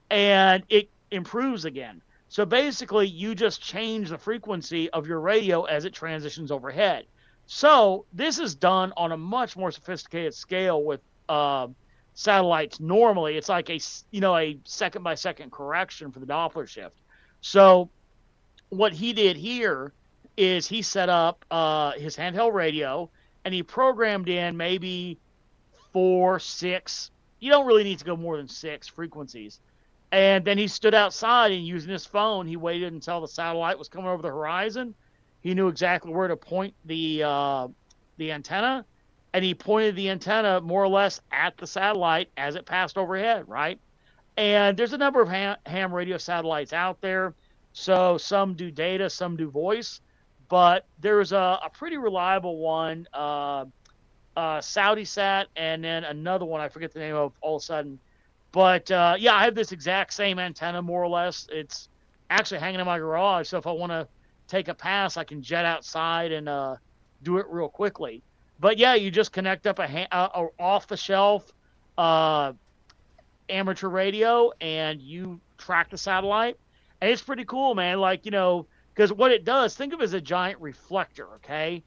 B: And it improves again. So basically, you just change the frequency of your radio as it transitions overhead. So this is done on a much more sophisticated scale with satellites. Normally, it's like a second by second correction for the Doppler shift. So what he did here is he set up his handheld radio and he programmed in maybe 4, 6. You don't really need to go more than 6 frequencies. And then he stood outside and using his phone, he waited until the satellite was coming over the horizon. He knew exactly where to point the antenna, and he pointed the antenna more or less at the satellite as it passed overhead, right? And there's a number of ham radio satellites out there. So some do data, some do voice, but there's a pretty reliable one, SaudiSat, and then another one I forget the name of all of a sudden. But yeah, I have this exact same antenna more or less. It's actually hanging in my garage, so if I want to take a pass, I can jet outside and do it real quickly. But yeah, you just connect up a off-the-shelf amateur radio, and you track the satellite. And it's pretty cool, man. Like, because what it does, think of it as a giant reflector, okay?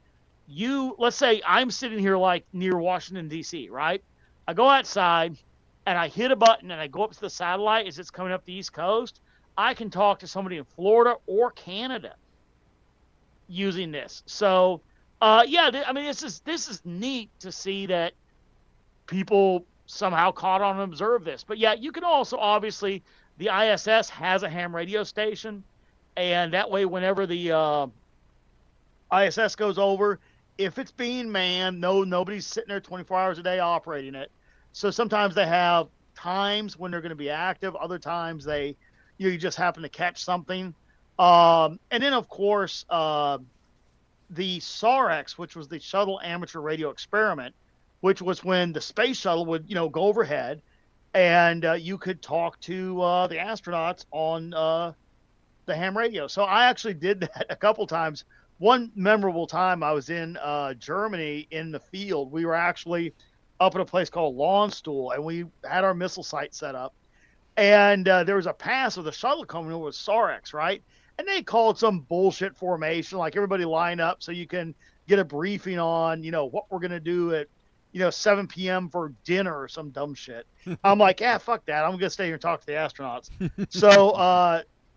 B: Let's say I'm sitting here like near Washington, D.C., right? I go outside, and I hit a button, and I go up to the satellite as it's coming up the East Coast. I can talk to somebody in Florida or Canada using this. So, yeah, I mean, this is neat to see that people somehow caught on and observed this. But yeah, you can also obviously, the ISS has a ham radio station, and that way, whenever the ISS goes over, if it's being manned, nobody's sitting there 24 hours a day operating it. So sometimes they have times when they're going to be active. Other times you just happen to catch something. And then of course, the SARX, which was the Shuttle Amateur Radio Experiment, which was when the space shuttle would, go overhead, and you could talk to the astronauts on the ham radio. So I actually did that a couple times. One memorable time I was in Germany in the field. We were actually up at a place called Lahnstuhl, and we had our missile site set up. And there was a pass of the shuttle coming over with SARX, right? And they called some bullshit formation, like everybody line up so you can get a briefing on, what we're going to do at, 7 p.m. for dinner or some dumb shit. I'm like, yeah, fuck that. I'm going to stay here and talk to the astronauts. So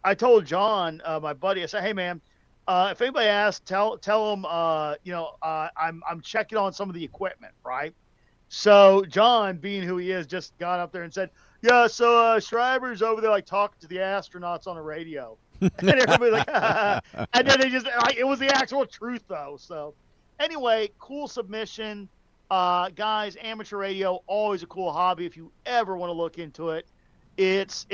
B: I told John, my buddy, I said, hey, man, if anybody asks, tell them, I'm checking on some of the equipment, right? So John, being who he is, just got up there and said, yeah, so Schreiber's over there, like, talking to the astronauts on the radio. And everybody like, and then they just, it was the actual truth, though. So anyway, cool submission. Guys, amateur radio, always a cool hobby if you ever want to look into it. It's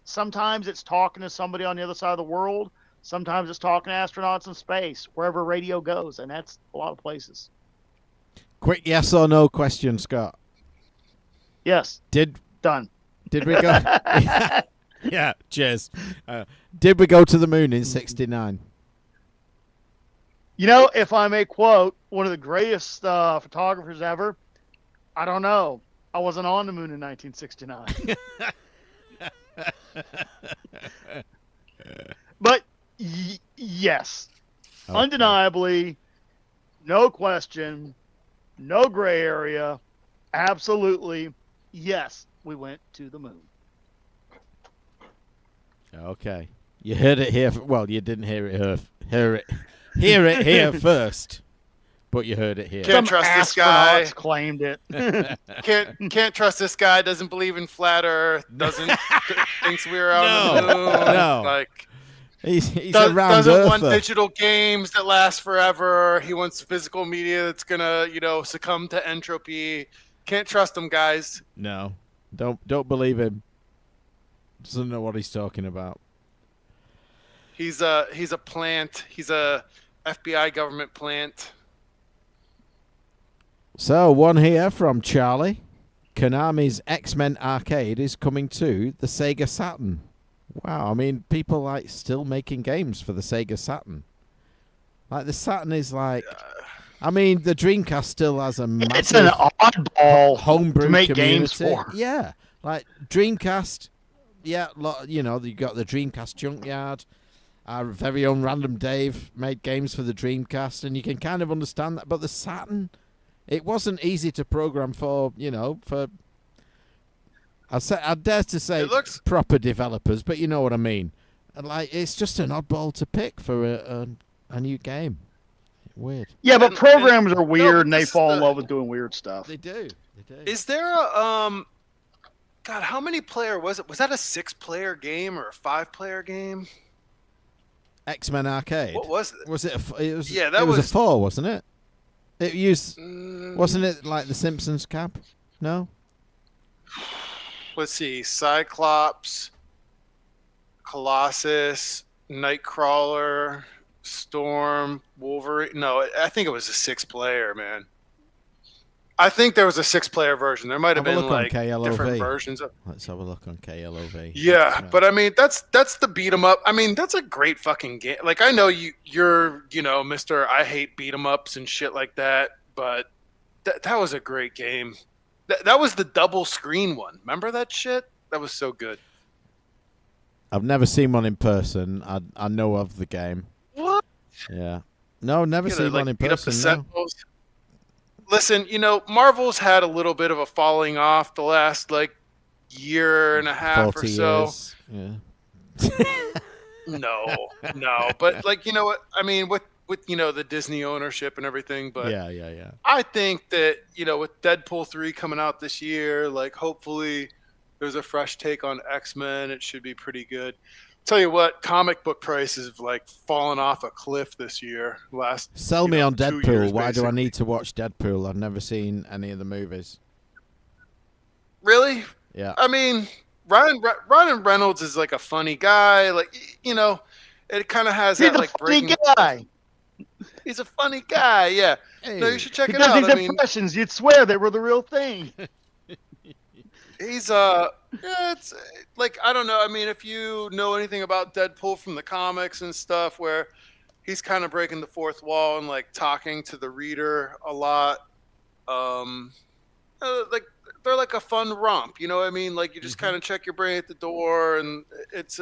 B: sometimes it's talking to somebody on the other side of the world. Sometimes it's talking to astronauts in space, wherever radio goes, and that's a lot of places.
A: Quick yes or no question, Scott.
B: Yes. Done.
A: Did we go? Yeah, cheers. Did we go to the moon in '69?
B: If I may quote one of the greatest photographers ever, I don't know. I wasn't on the moon in 1969. But yes, okay. Undeniably, no question, no gray area, absolutely, yes, we went to the moon.
A: Okay, you heard it here. Well, you didn't hear it here first, but you heard it here.
C: Can't trust this guy.
B: Claimed it.
C: Can't trust this guy. Doesn't believe in flat Earth. Thinks we're on the moon.
A: No.
C: Like
A: he's a round
C: doesn't
A: earther.
C: want digital games that last forever. He wants physical media that's gonna succumb to entropy. Can't trust him, guys.
A: No, don't believe him. Doesn't know what he's talking about.
C: He's a plant. He's a FBI government plant.
A: So, one here from Charlie. Konami's X-Men Arcade is coming to the Sega Saturn. Wow, I mean, people still making games for the Sega Saturn. Like, the Saturn is like... I mean, the Dreamcast still has a massive...
B: It's an oddball
A: homebrew
B: to make
A: community.
B: games for.
A: Yeah, like, Dreamcast... Yeah, you got the Dreamcast Junkyard. Our very own Random Dave made games for the Dreamcast, and you can kind of understand that. But the Saturn, it wasn't easy to program for, I dare to say proper developers, but you know what I mean. Like, it's just an oddball to pick for a new game. Weird.
B: Yeah, but programmers are weird, and they fall in love with doing weird stuff.
A: They do.
C: Is there a God, how many player was it? Was that a 6-player game or a 5-player game?
A: X-Men Arcade.
C: What was it?
A: Was it? It was a 4, wasn't it? It used. Wasn't it like the Simpsons cap? No.
C: Let's see. Cyclops, Colossus, Nightcrawler, Storm, Wolverine. No, I think it was a 6-player, man. I think there was a 6-player version. There might have been like different versions of.
A: Let's have a look on KLOV.
C: Yeah, but I mean that's the beat 'em up. I mean that's a great fucking game. Like I know you're Mr. I hate beat 'em ups and shit like that, but that was a great game. That was the double screen one. Remember that shit? That was so good.
A: I've never seen one in person. I know of the game.
C: What?
A: Yeah. No, never seen one in person. No.
C: Listen, Marvel's had a little bit of a falling off the last year and a half or so.
A: Years. Yeah.
C: No, but what? I mean, with the Disney ownership and everything, but
A: yeah.
C: I think that with Deadpool 3 coming out this year, hopefully there's a fresh take on X-Men. It should be pretty good. Tell you what, comic book prices have fallen off a cliff this year.
A: Sell me on
C: 2
A: Deadpool.
C: years,
A: Why do I
C: basically.
A: need to watch Deadpool? I've never seen any of the movies.
C: Really?
A: Yeah.
C: I mean, Ryan Reynolds is like a funny guy. Like, you know, it kind of has
B: He's
C: that
B: a
C: like
B: funny
C: breaking.
B: guy.
C: He's a funny guy. Yeah. No, you should check
B: He
C: it
B: does
C: out.
B: these
C: I mean,
B: impressions. You'd swear they were the real thing.
C: he's yeah, it's like, I don't know. I mean, if you know anything about Deadpool from the comics and stuff, where he's kind of breaking the fourth wall and like talking to the reader a lot. Like they're like a fun romp, you know what I mean? Like you just kind of check your brain at the door, and it's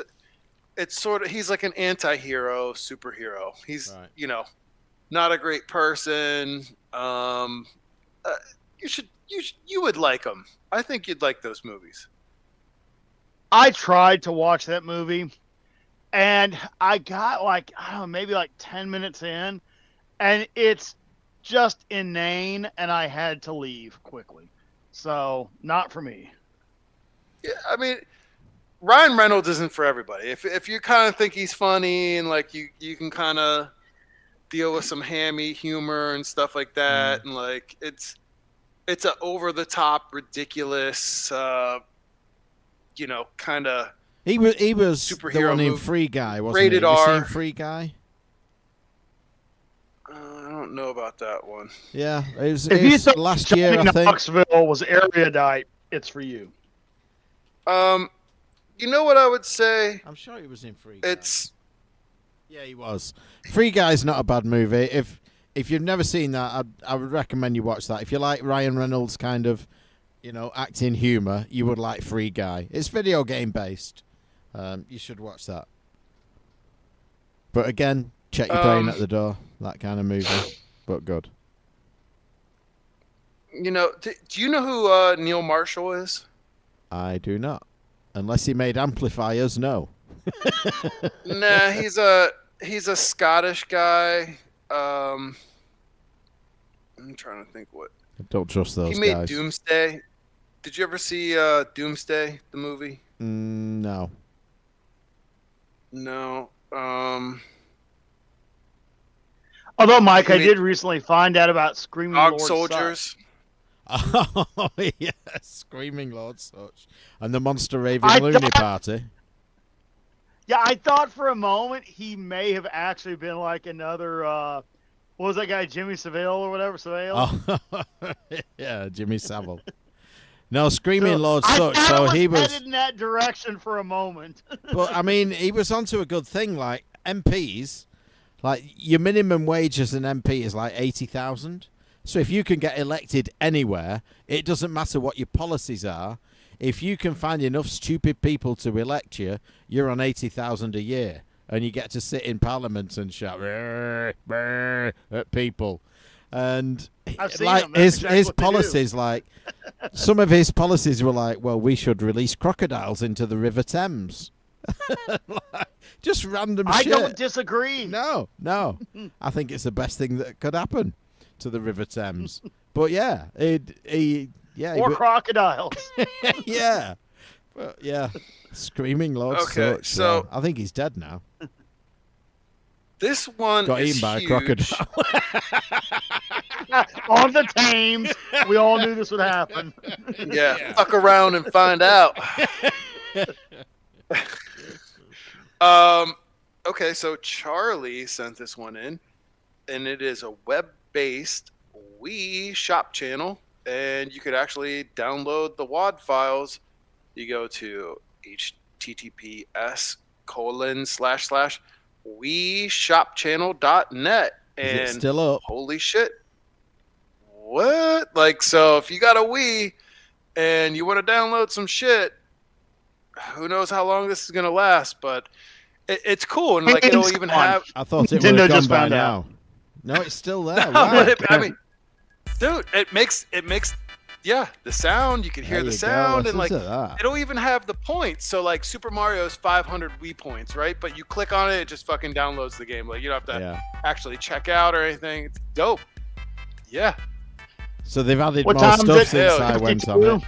C: sort of, he's like an anti-hero superhero. He's
A: Right.
C: you know, not a great person. You would like him. I think you'd like those movies.
B: I tried to watch that movie, and I got like, I don't know, maybe like 10 minutes in, and it's just inane, and I had to leave quickly. So, not for me.
C: Yeah, I mean, Ryan Reynolds isn't for everybody. If you kind of think he's funny and like you can kind of deal with some hammy humor and stuff like that, and like it's a over the top ridiculous you know, kind of
A: He was the
C: superhero
A: one in
C: movie.
A: Free Guy, wasn't
C: Rated
A: he? Have you
C: R.
A: seen Free Guy?
C: I don't know about that one.
A: Yeah, it was
B: If you thought
A: last year, I
B: Johnny
A: think.
B: Knoxville was erudite, it's for you.
C: You know what I would say?
A: I'm sure he was in Free Guy.
C: Yeah,
A: he was. Free Guy's not a bad movie. If you've never seen that, I would recommend you watch that. If you like Ryan Reynolds' kind of, you know, acting humor, you would like Free Guy. It's video game based. You should watch that. But again, check your brain at the door. That kind of movie, but good.
C: You know, do you know who Neil Marshall is?
A: I do not, unless he made Amplifiers. No.
C: Nah, he's a Scottish guy. I'm trying to think what
A: I don't trust those
C: he made.
A: guys.
C: Doomsday. Did you ever see Doomsday, the movie?
A: No.
C: No.
B: Although, Mike, I
C: made
B: did recently find out about Screaming
C: Dog
B: Lord
C: Soldiers.
B: Sutch.
A: Oh yeah, Screaming Lord Such, and the Monster Raven
B: I
A: Looney
B: thought-
A: Party.
B: Yeah, I thought for a moment he may have actually been like another, what was that guy, Jimmy Savile or whatever, Savile?
A: Oh, yeah, Jimmy Savile. No, Screaming
B: So,
A: Lord
B: I
A: Such.
B: thought
A: So
B: it
A: he was,
B: headed in that direction for a moment.
A: but I mean, he was onto a good thing. Like MPs, like your minimum wage as an MP is like 80,000. So if you can get elected anywhere, it doesn't matter what your policies are. If you can find enough stupid people to elect you, you're on 80,000 a year, and you get to sit in Parliament and shout "Brr, brr," at people. And
B: I've seen
A: like
B: them. That's exactly
A: his
B: what they do.
A: policies, like some of his policies were like, well, we should release crocodiles into the River Thames. Like, just random
B: I
A: shit.
B: don't disagree.
A: No. I think it's the best thing that could happen to the River Thames. But yeah,
B: Or crocodiles.
A: yeah. But yeah, Screaming Lord
C: Okay,
A: Such.
C: so-
A: I think he's dead now.
C: This one
A: Got
C: is
A: eaten by
C: huge.
A: a crocodile.
B: On the Thames. We all knew this would happen.
C: Yeah, fuck around and find out. Okay, so Charlie sent this one in, and it is a web-based Wii shop channel, and you could actually download the WAD files. You go to https://WeShopChannel.net,
A: Is
C: and
A: it still up?
C: holy shit, what? Like, so if you got a Wii and you want to download some shit, who knows how long this is gonna last? But it's cool, and like it'll even have.
A: I thought it
B: Nintendo
A: would have gone
B: just
A: by
B: found
A: now.
B: out.
A: No, it's still there.
C: No,
A: Wow.
C: but I mean, dude, it makes yeah, the sound, you can hear
A: There
C: the
A: you go,
C: sound, and
A: listen
C: like
A: to that.
C: it'll even have the points. So like Super Mario's 500 Wii points, right? But you click on it, it just fucking downloads the game. Like you don't have to
A: Yeah.
C: actually check out or anything. It's dope. Yeah.
A: So they've added
B: What
A: more
B: time is
A: stuff
B: it?
A: since
C: Yeah,
A: I went on
B: 52?
A: it.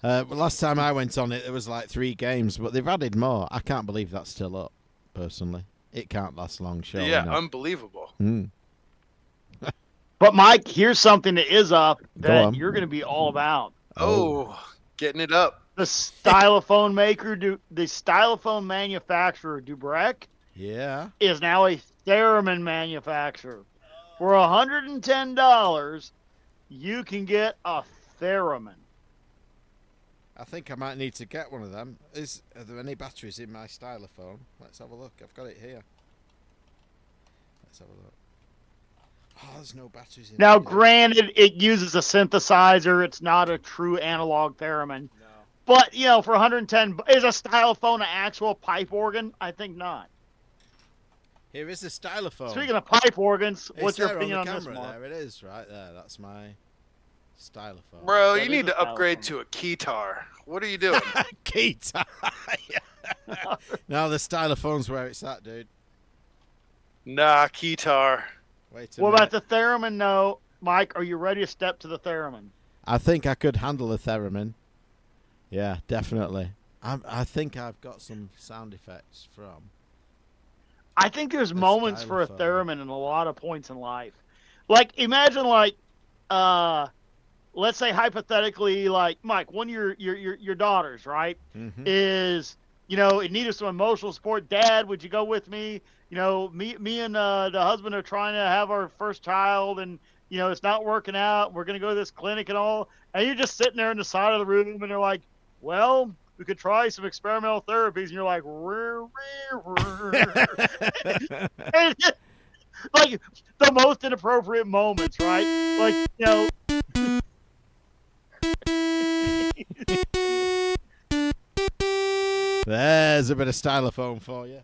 A: Well, last time I went on it, there was like 3 games, but they've added more. I can't believe that's still up, personally. It can't last long, surely
C: Yeah,
A: not.
C: unbelievable.
B: But, Mike, here's something that is up
A: Go
B: that
A: on.
B: you're going to be all about.
C: Oh, Getting it up.
B: The stylophone manufacturer Dubrec
A: Yeah.
B: is now a theremin manufacturer. For $110, you can get a theremin.
A: I think I might need to get one of them. Are there any batteries in my stylophone? Let's have a look. I've got it here. Let's have a look. Oh, there's no batteries in
B: Now,
A: it.
B: granted, it uses a synthesizer. It's not a true analog theremin.
A: No.
B: But, for 110, is a stylophone an actual pipe organ? I think not.
A: Here is a stylophone.
B: Speaking of pipe organs,
A: It's
B: what's your
A: there
B: opinion on
A: the
B: this,
A: camera
B: Mark?
A: There it is, right there. That's my stylophone.
C: Bro,
B: That
C: you
B: is
C: need
B: a
C: to upgrade
B: stylophone.
C: to a keytar. What are you doing?
A: Guitar. No, the stylophone's where it's at, dude.
C: Nah, keytar.
A: Wait a
B: What
A: minute.
B: about the theremin, though? Mike, are you ready to step to the theremin?
A: I think I could handle a theremin. Yeah, definitely. I think I've got some sound effects from.
B: I think there's moments for a
A: stylophone.
B: theremin in a lot of points in life. Like, imagine, let's say hypothetically, like, Mike, one of your daughters, right,
A: Mm-hmm.
B: is, in need of some emotional support. Dad, would you go with me? Me and the husband are trying to have our first child, and, it's not working out. We're going to go to this clinic and all. And you're just sitting there in the side of the room, and they're like, well, we could try some experimental therapies. And you're like, like the most inappropriate moments, right? Like,
A: There's a bit of stylophone for you.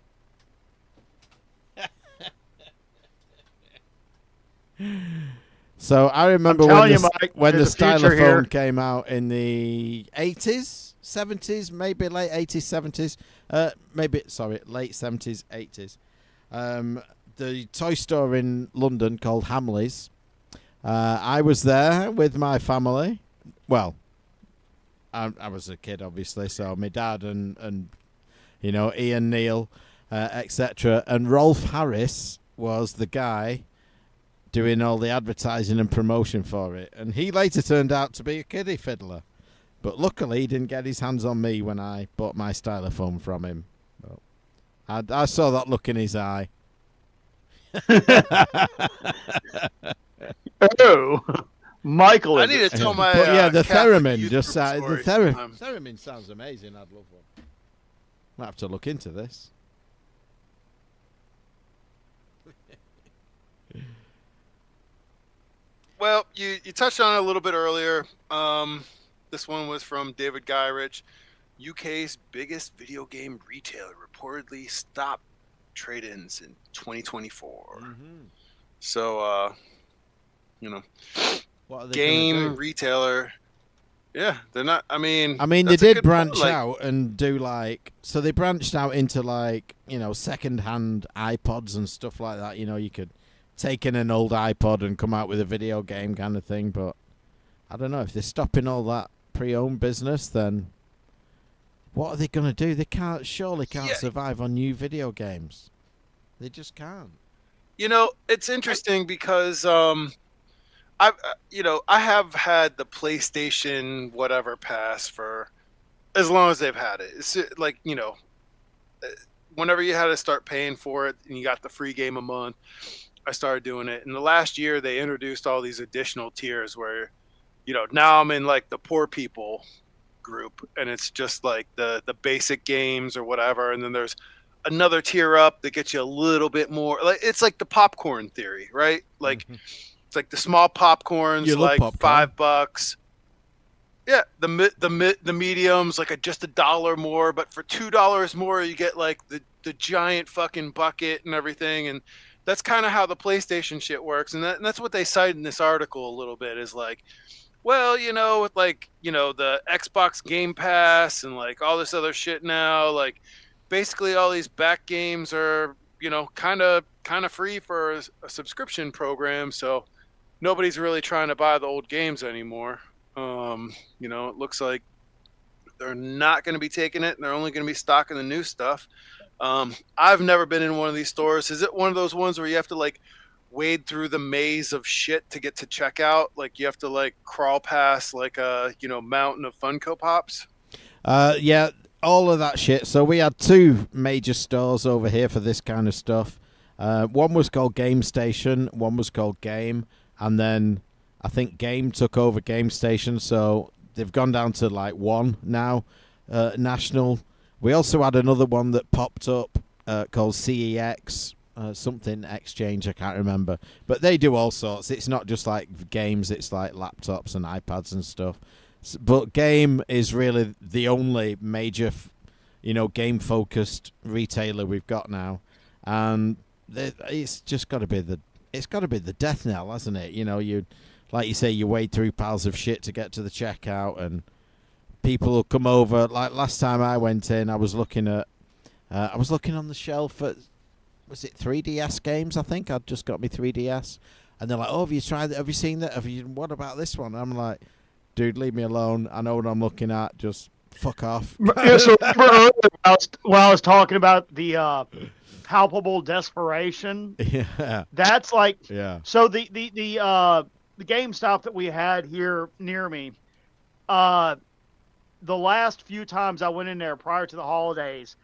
A: So I remember
B: I'm
A: when
B: telling
A: the,
B: you, Mike,
A: when the
B: there's a future here.
A: stylophone came out in the 80s, 70s, maybe late 80s, 70s, late 70s, 80s. The toy store in London called Hamleys. I was there with my family. Well, I was a kid, obviously, so my dad and Ian Neil, etc. And Rolf Harris was the guy doing all the advertising and promotion for it. And he later turned out to be a kiddie fiddler. But luckily, he didn't get his hands on me when I bought my stylophone from him. But I saw that look in his eye.
B: Oh, Michael.
C: I need to tell my.
A: But yeah, the
C: Catholic
A: theremin
C: youth
A: just
C: group
A: the
C: story sometime.
A: theremin sounds amazing. I'd love one. Might have to look into this.
C: Well, you touched on it a little bit earlier. This one was from David Gyrich. UK's biggest video game retailer reportedly stopped trade-ins in 2024.
A: Mm-hmm.
C: So,
A: What are they
C: game
A: gonna do?
C: retailer. Yeah, they're not. I mean,
A: they
C: that's a
A: did
C: good
A: branch
C: point, like-
A: out and do so they branched out into second-hand iPods and stuff like that. You could take in an old iPod and come out with a video game kind of thing. But I don't know if they're stopping all that pre-owned business. Then what are they going to do? They surely can't survive on new video games. They just can't.
C: It's interesting because I have had the PlayStation whatever pass for as long as they've had it. It's like, whenever you had to start paying for it and you got the free game a month, I started doing it. In the last year, they introduced all these additional tiers where, now I'm in like the poor people group, and it's just like the basic games or whatever. And then there's another tier up that gets you a little bit more. Like it's like the popcorn theory, right? Like it's like the small popcorns,
A: You love
C: like
A: popcorn.
C: $5. Yeah, the mediums like just $1 more, but for $2 more you get like the giant fucking bucket and everything. And that's kind of how the PlayStation shit works, and that's what they cite in this article a little bit is like, well, with the Xbox Game Pass and like all this other shit now, like basically all these back games are kind of free for a subscription program, so nobody's really trying to buy the old games anymore. It looks like they're not going to be taking it, and they're only going to be stocking the new stuff. I've never been in one of these stores. Is it one of those ones where you have to like wade through the maze of shit to get to checkout. Like you have to like crawl past like a mountain of Funko Pops.
A: Yeah, all of that shit. So we had two major stores over here for this kind of stuff. One was called Game Station, one was called Game, and then I think Game took over Game Station, so they've gone down to like one now, national. We also had another one that popped up called CEX, something Exchange, I can't remember. But they do all sorts. It's not just like games, it's like laptops and iPads and stuff. But Game is really the only major, game-focused retailer we've got now, and it's just got to be the death knell, hasn't it? You like you say, you wade through piles of shit to get to the checkout, and people will come over. Like last time I went in, I was looking on the shelf at, was it 3DS games? I think I'd just got me 3DS, and they're like, "Oh, have you tried that? Have you seen that? What about this one?" I'm like, "Dude, leave me alone. I know what I'm looking at. Just fuck off."
B: Yeah, so remember earlier when I was talking about the palpable desperation.
A: Yeah.
B: That's like,
A: Yeah.
B: so the GameStop that we had here near me, the last few times I went in there prior to the holidays,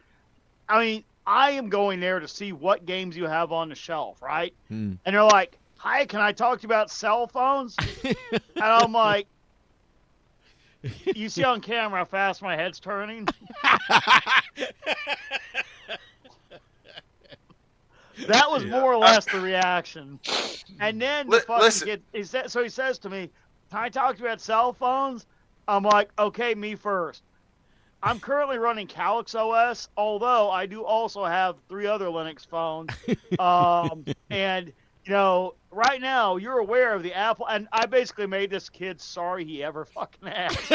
B: I mean, I am going there to see what games you have on the shelf, right? And they're like, "Hi, can I talk to you about cell phones?" And I'm like, "You see on camera how fast my head's turning?" That was more or less the reaction. And then the fucking kid, he says to me, "Can I talk to you about cell phones?" I'm like, "Okay, me first." I'm currently running Calyx OS, although I do also have 3 other Linux phones. And, right now you're aware of the Apple, and I basically made this kid sorry he ever fucking asked.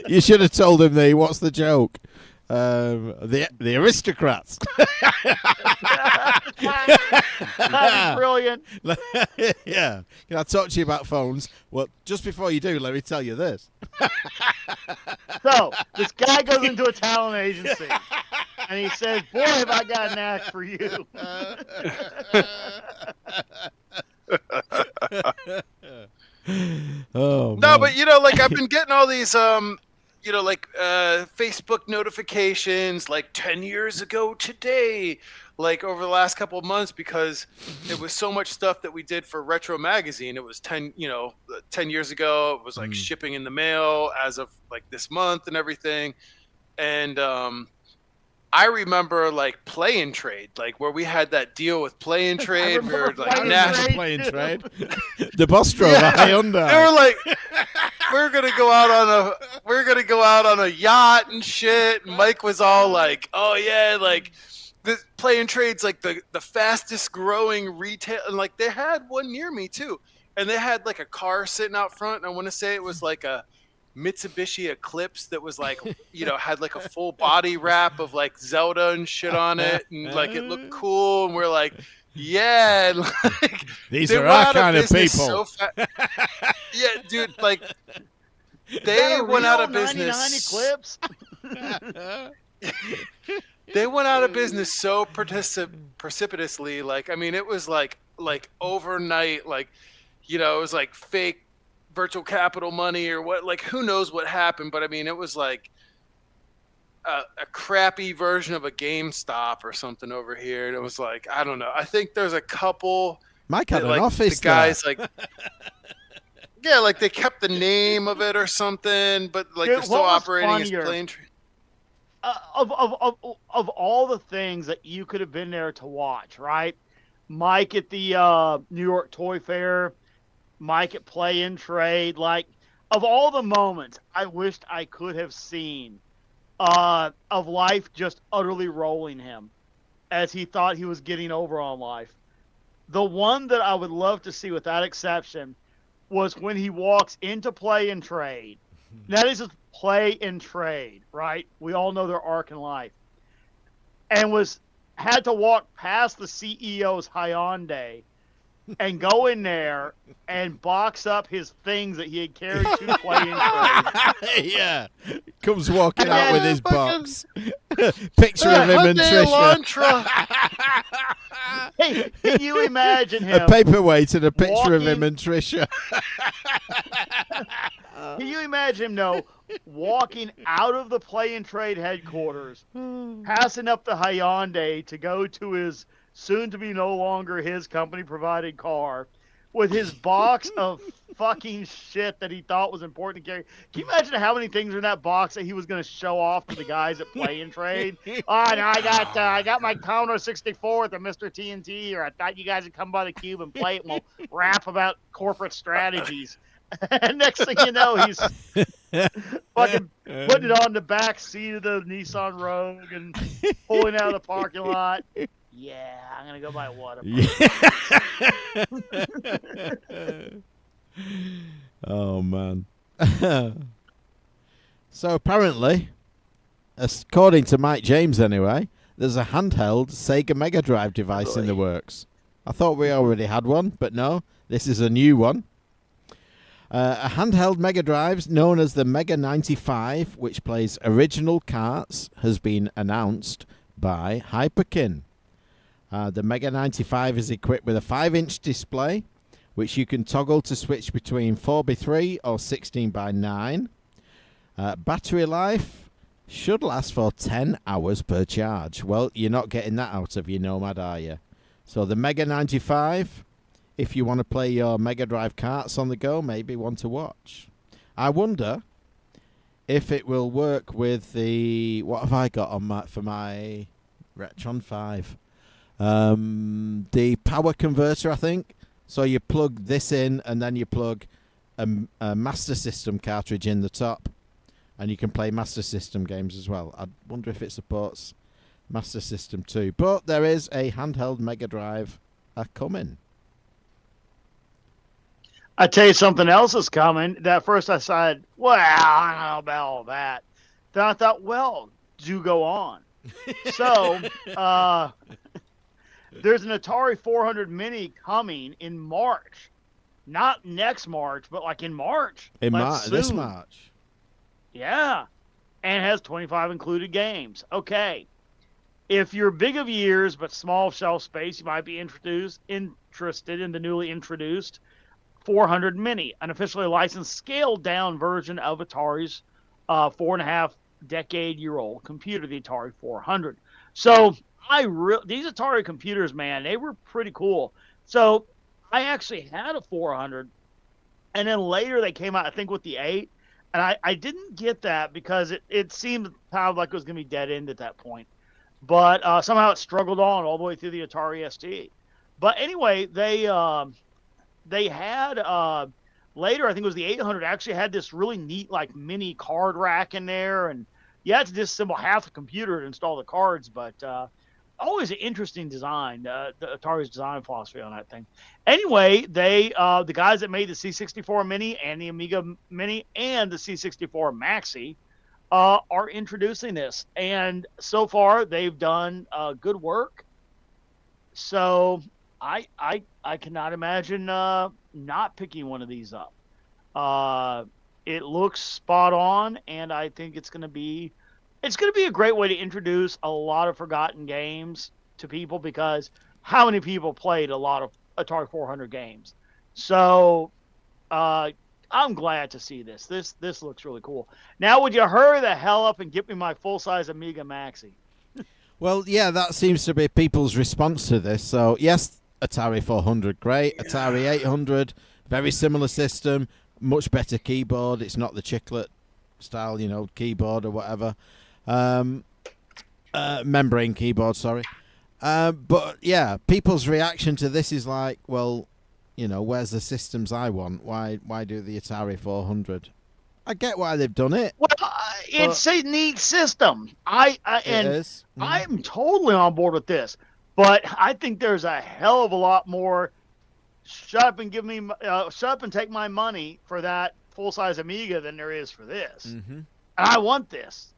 A: You should have told him what's the joke? The aristocrats.
B: That's brilliant.
A: Yeah. Can I talk to you about phones? Well, just before you do, let me tell you this.
B: So this guy goes into a talent agency and he says, "Boy, have I got an act for you."
A: Oh,
C: No,
A: man.
C: but like I've been getting all these Facebook notifications like 10 years ago today, like over the last couple of months, because it was so much stuff that we did for Retro Magazine. It was 10 years ago. It was like shipping in the mail as of like this month and everything. And I remember like Play and Trade, like where we had that deal with Play and Trade. We were like
A: Play and Trade. The boss drove a Hyundai.
C: They were like, we're gonna go out on a yacht and shit. And Mike was all like, "Oh yeah, like the Play and Trade's like the fastest growing retail." And like they had one near me too, and they had like a car sitting out front. And I want to say it was like a Mitsubishi Eclipse that was like, had like a full body wrap of like Zelda and shit on it, and like it looked cool. And we're like, yeah, and, like
A: these are our kind of people.
C: Yeah, dude, like they went out of
B: 99
C: business.
B: Eclipse?
C: They went out of business so precipitously. Like, I mean, it was like overnight. Like, it was like fake virtual capital money or what, like who knows what happened, but I mean it was like a crappy version of a GameStop or something over here, and it was like, I don't know, I think there's a couple
A: Mike had an
C: like,
A: office
C: the guys
A: there.
C: like yeah, like they kept the name of it or something, but like
B: Dude,
C: they're still operating as plain
B: of all the things that you could have been there to watch, right? Mike at the New York Toy Fair, Mike at Play and Trade, like of all the moments I wished I could have seen of life just utterly rolling him as he thought he was getting over on life. The one that I would love to see without exception was when he walks into Play and Trade. Now this is Play and Trade, right? We all know their arc in life. And had to walk past the CEO's Hyundai and go in there and box up his things that he had carried to play in trade.
A: Yeah. Comes walking
B: And
A: out
B: then
A: with his
C: fucking-
A: box. Picture of him and
C: Hyundai
A: Trisha.
C: Elantra.
B: Hey, can you imagine him?
A: A paperweight and a picture of him
B: walking-
A: and Trisha.
B: Can you imagine him, though, walking out of the play and trade headquarters, passing up the Hyundai to go to his soon-to-be no longer his company-provided car with his box of fucking shit that he thought was important to carry. Can you imagine how many things are in that box that he was going to show off to the guys at Play and Trade? Oh, no, I got my Commodore 64 with the Mr. TNT, or I thought you guys would come by the cube and play it, and we'll rap about corporate strategies. And next thing you know, he's fucking putting it on the back seat of the Nissan Rogue and pulling out of the parking lot. Yeah, I'm gonna go buy a water.
A: Oh, man. So apparently, according to Mike James anyway, there's a handheld Sega Mega Drive device in the works. I thought we already had one, but no, this is a new one. A handheld Mega Drive known as the Mega 95, which plays original carts, has been announced by Hyperkin. The Mega 95 is equipped with a 5-inch display, which you can toggle to switch between 4x3 or 16x9. Battery life should last for 10 hours per charge. Well, you're not getting that out of your Nomad, are you? So the Mega 95, if you want to play your Mega Drive carts on the go, maybe one to watch. I wonder if it will work with the... What have I got on for my Retron 5? The power converter, I think. So you plug this in, and then you plug a Master System cartridge in the top, and you can play Master System games as well. I wonder if it supports Master System 2. But there is a handheld Mega Drive coming.
B: I tell you something else is coming. At first I said, well, I don't know about all that. Then I thought, well, do go on. So there's an Atari 400 Mini coming in March. Not next March, but like in March.
A: In
B: Like
A: this
B: soon.
A: March.
B: Yeah. And has 25 included games. Okay. If you're big of years but small shelf space, you might be interested in the newly introduced 400 Mini, an officially licensed scaled-down version of Atari's 4.5-decade-year-old computer, the Atari 400. So these Atari computers, man, they were pretty cool. So I actually had a 400, and then later they came out, I think, with the 8, and I didn't get that because it seemed kind of like it was going to be dead end at that point. But somehow it struggled on all the way through the Atari ST. But anyway, they had later, I think it was the 800, actually had this really neat like mini card rack in there, and you had to disassemble half the computer to install the cards, but always an interesting design, the Atari's design philosophy on that thing. Anyway, the guys that made the C64 Mini and the Amiga Mini and the C64 Maxi are introducing this, and so far they've done good work. So I cannot imagine not picking one of these up. It looks spot on, and I think it's going to be a great way to introduce a lot of forgotten games to people, because how many people played a lot of Atari 400 games? So I'm glad to see this. This looks really cool. Now, would you hurry the hell up and get me my full-size Amiga Maxi?
A: Well, yeah, that seems to be people's response to this. So, yes, Atari 400, great. Atari 800, very similar system, much better keyboard. It's not the chiclet style, keyboard or whatever. Membrane keyboard, sorry. But, yeah, people's reaction to this is like, well, where's the systems I want? Why do the Atari 400? I get why they've done it.
B: Well, it's a neat system.
A: It is.
B: I'm totally on board with this, but I think there's a hell of a lot more. Shut up and take my money for that full size Amiga than there is for this.
A: Mm-hmm.
B: And I want this,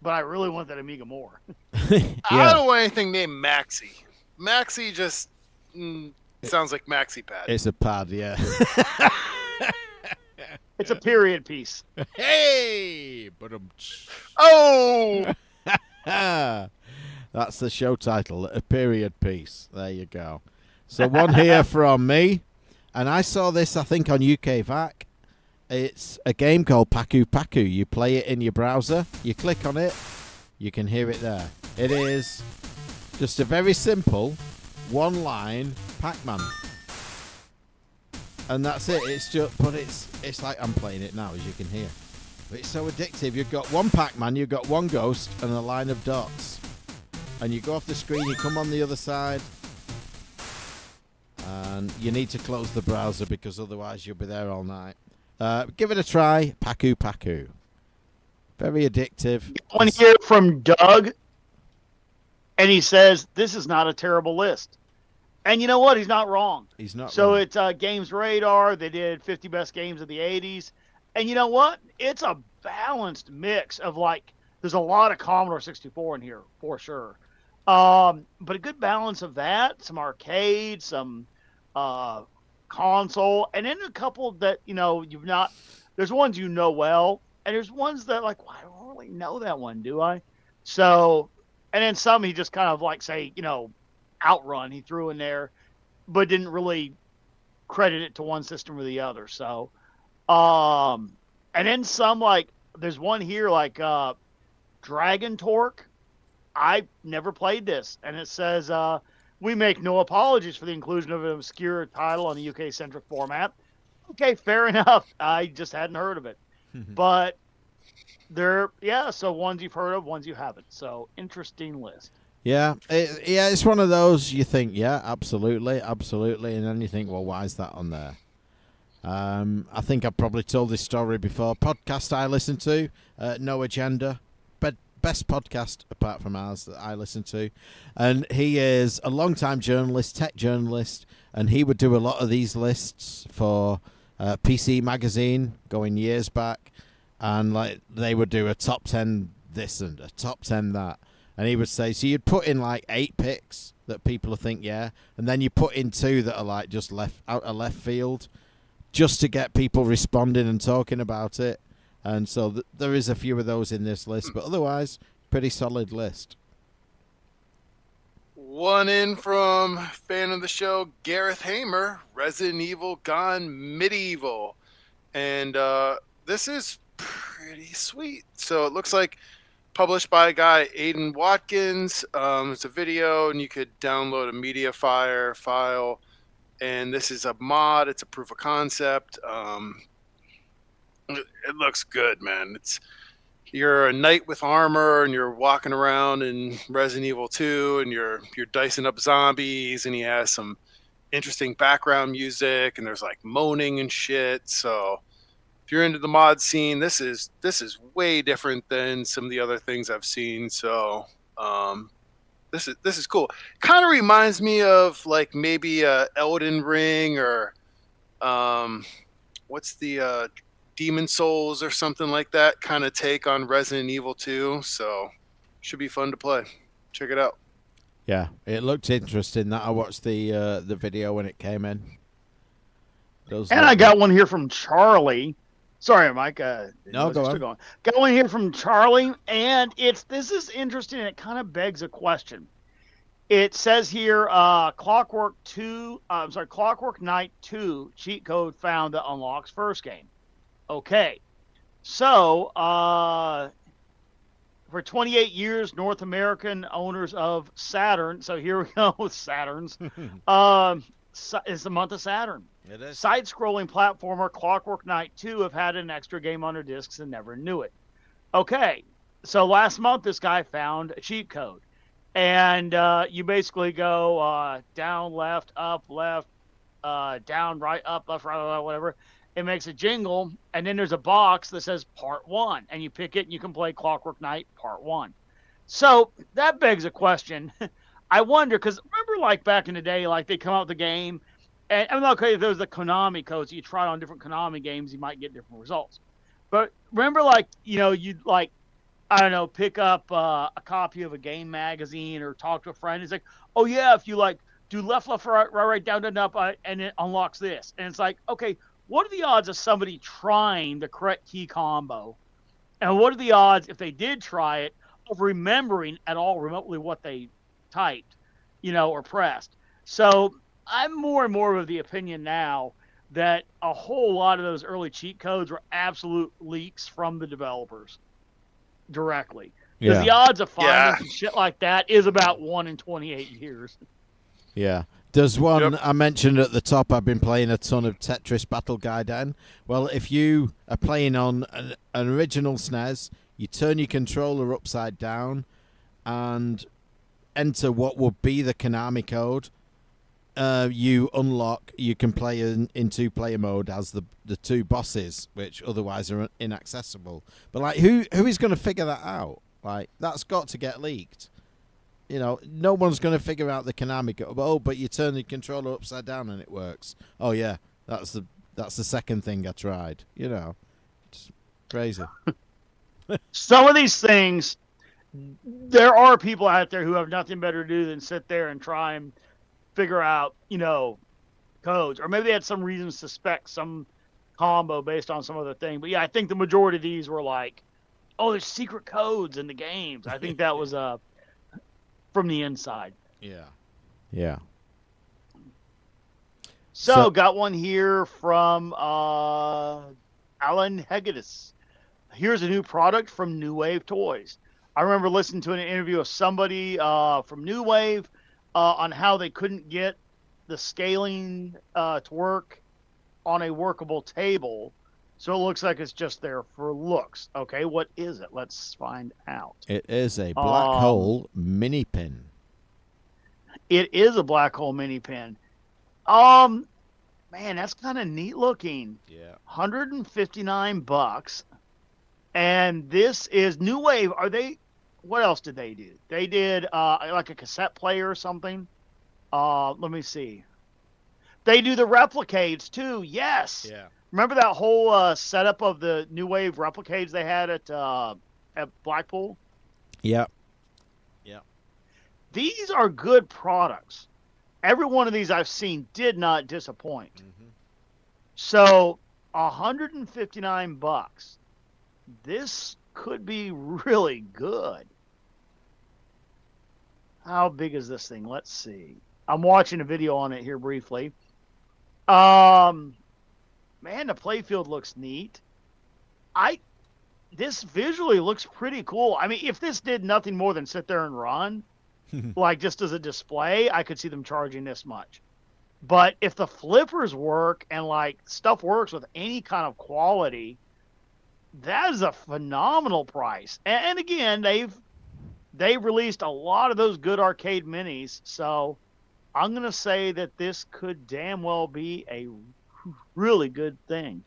B: but I really want that Amiga more.
C: I don't want anything named Maxi. Maxi just Sounds like maxi pad.
A: It's a pad, yeah.
B: It's a period piece.
A: Hey! But
C: Oh!
A: that's the show title, a period piece. There you go. So one here from me, and I saw this, I think, on UK VAC. It's a game called Paku Paku. You play it in your browser, you click on it, you can hear it there. It is just a very simple one-line Pac-Man. And that's it. It's just, but it's like I'm playing it now, as you can hear. But it's so addictive. You've got one Pac-Man, you've got one ghost, and a line of dots. And you go off the screen, you come on the other side, and you need to close the browser because otherwise you'll be there all night. Give it a try, Paku Paku. Very addictive.
B: One here from Doug, and he says this is not a terrible list. And you know what? He's not wrong.
A: He's not.
B: So
A: wrong.
B: it's Games Radar. They did 50 best games of the 80s. And you know what? It's a balanced mix of there's a lot of Commodore 64 in here for sure. But a good balance of that, some arcade, some console, and then a couple that, you've not, there's ones you know well, and there's ones that well, I don't really know that one, do I? So, and then some he just kind of say, Outrun he threw in there, but didn't really credit it to one system or the other. So, and then some there's one here Dragon Torque. I never played this, and it says we make no apologies for the inclusion of an obscure title on the UK-centric format. Okay, fair enough. I just hadn't heard of it, but so ones you've heard of, ones you haven't. So interesting list.
A: Yeah, it's one of those you think, yeah, absolutely, and then you think, well, why is that on there? I think I've probably told this story before. Podcast I listen to, No Agenda, but best podcast apart from ours that I listen to, and he is a long-time journalist, tech journalist, and he would do a lot of these lists for PC Magazine going years back, and they would do a top 10 this and a top 10 that. And he would say, so you'd put in 8 picks that people think, yeah, and then you put in 2 that are just out of left field, just to get people responding and talking about it. And so there is a few of those in this list, but otherwise, pretty solid list.
C: One in from fan of the show, Gareth Hamer, Resident Evil Gone Medieval. And this is pretty sweet. So it looks like published by a guy, Aidan Watkins. It's a video, and you could download a MediaFire file. And this is a mod. It's a proof of concept. It looks good, man. You're a knight with armor, and you're walking around in Resident Evil 2, and you're dicing up zombies, and he has some interesting background music, and there's moaning and shit. So if you're into the mod scene, this is way different than some of the other things I've seen. So this is cool. Kind of reminds me of maybe Elden Ring or what's the Demon Souls or something like that kind of take on Resident Evil 2. So should be fun to play. Check it out.
A: Yeah, it looked interesting. That I watched the video when it came in.
B: And I got one here from Charlie. Sorry, Mike.
A: No, go on.
B: Got one here from Charlie, and this is interesting. And it kind of begs a question. It says here, Clockwork Knight 2 cheat code found that unlocks first game. Okay, so for 28 years, North American owners of Saturn. So here we go with Saturns. It's the month of Saturn.
A: It is.
B: Side-scrolling platformer Clockwork Knight 2 have had an extra game on their discs and never knew it. Okay, so last month this guy found a cheat code. And you basically go down, left, up, left, down, right, up, left, right, whatever. It makes a jingle, and then there's a box that says Part 1. And you pick it, and you can play Clockwork Knight Part 1. So that begs a question. I wonder, because remember back in the day, they come out with the game, and I mean, okay, there's the Konami codes. You try it on different Konami games, you might get different results. But remember, you'd I don't know, pick up a copy of a game magazine or talk to a friend. It's oh yeah, if you do left, right, down, up, and it unlocks this. And it's like, okay, what are the odds of somebody trying the correct key combo? And what are the odds, if they did try it, of remembering at all remotely what they typed, or pressed? So I'm more and more of the opinion now that a whole lot of those early cheat codes were absolute leaks from the developers directly. Because the odds of finding some shit like that is about 1 in 28 years.
A: Yeah. There's one I mentioned at the top. I've been playing a ton of Tetris Battle Gaiden. Well, if you are playing on an original SNES, you turn your controller upside down and enter what would be the Konami code. You can play in two-player mode as the two bosses, which otherwise are inaccessible. But like, who is going to figure that out? Like, that's got to get leaked. No one's going to figure out the Konami code. Oh, but you turn the controller upside down and it works. Oh yeah, that's the second thing I tried. It's crazy.
B: Some of these things, there are people out there who have nothing better to do than sit there and try and figure out, codes, or maybe they had some reason to suspect some combo based on some other thing. But yeah, I think the majority of these were like, oh, there's secret codes in the games. I think that was from the inside.
A: Yeah.
B: So got one here from Alan Hegedus. Here's a new product from New Wave Toys. I remember listening to an interview of somebody from New Wave on how they couldn't get the scaling to work on a workable table. So it looks like it's just there for looks. Okay, what is it? Let's find out.
A: It is a black hole mini pin.
B: It is a black hole mini pin. Man, that's kind of neat looking.
A: Yeah.
B: $159. And this is New Wave. What else did they do? They did like a cassette player or something. Let me see. They do the Replicades too. Yes.
A: Yeah.
B: Remember that whole setup of the New Wave Replicades they had at Blackpool?
A: Yeah.
B: These are good products. Every one of these I've seen did not disappoint.
A: Mm-hmm.
B: So, $159. This could be really good. How big is this thing? Let's see. I'm watching a video on it here briefly. Man, the playfield looks neat. This visually looks pretty cool. I mean, if this did nothing more than sit there and run, like just as a display, I could see them charging this much. But if the flippers work and like stuff works with any kind of quality, that is a phenomenal price. And again, they've released a lot of those good arcade minis, so I'm gonna say that this could damn well be a really good thing.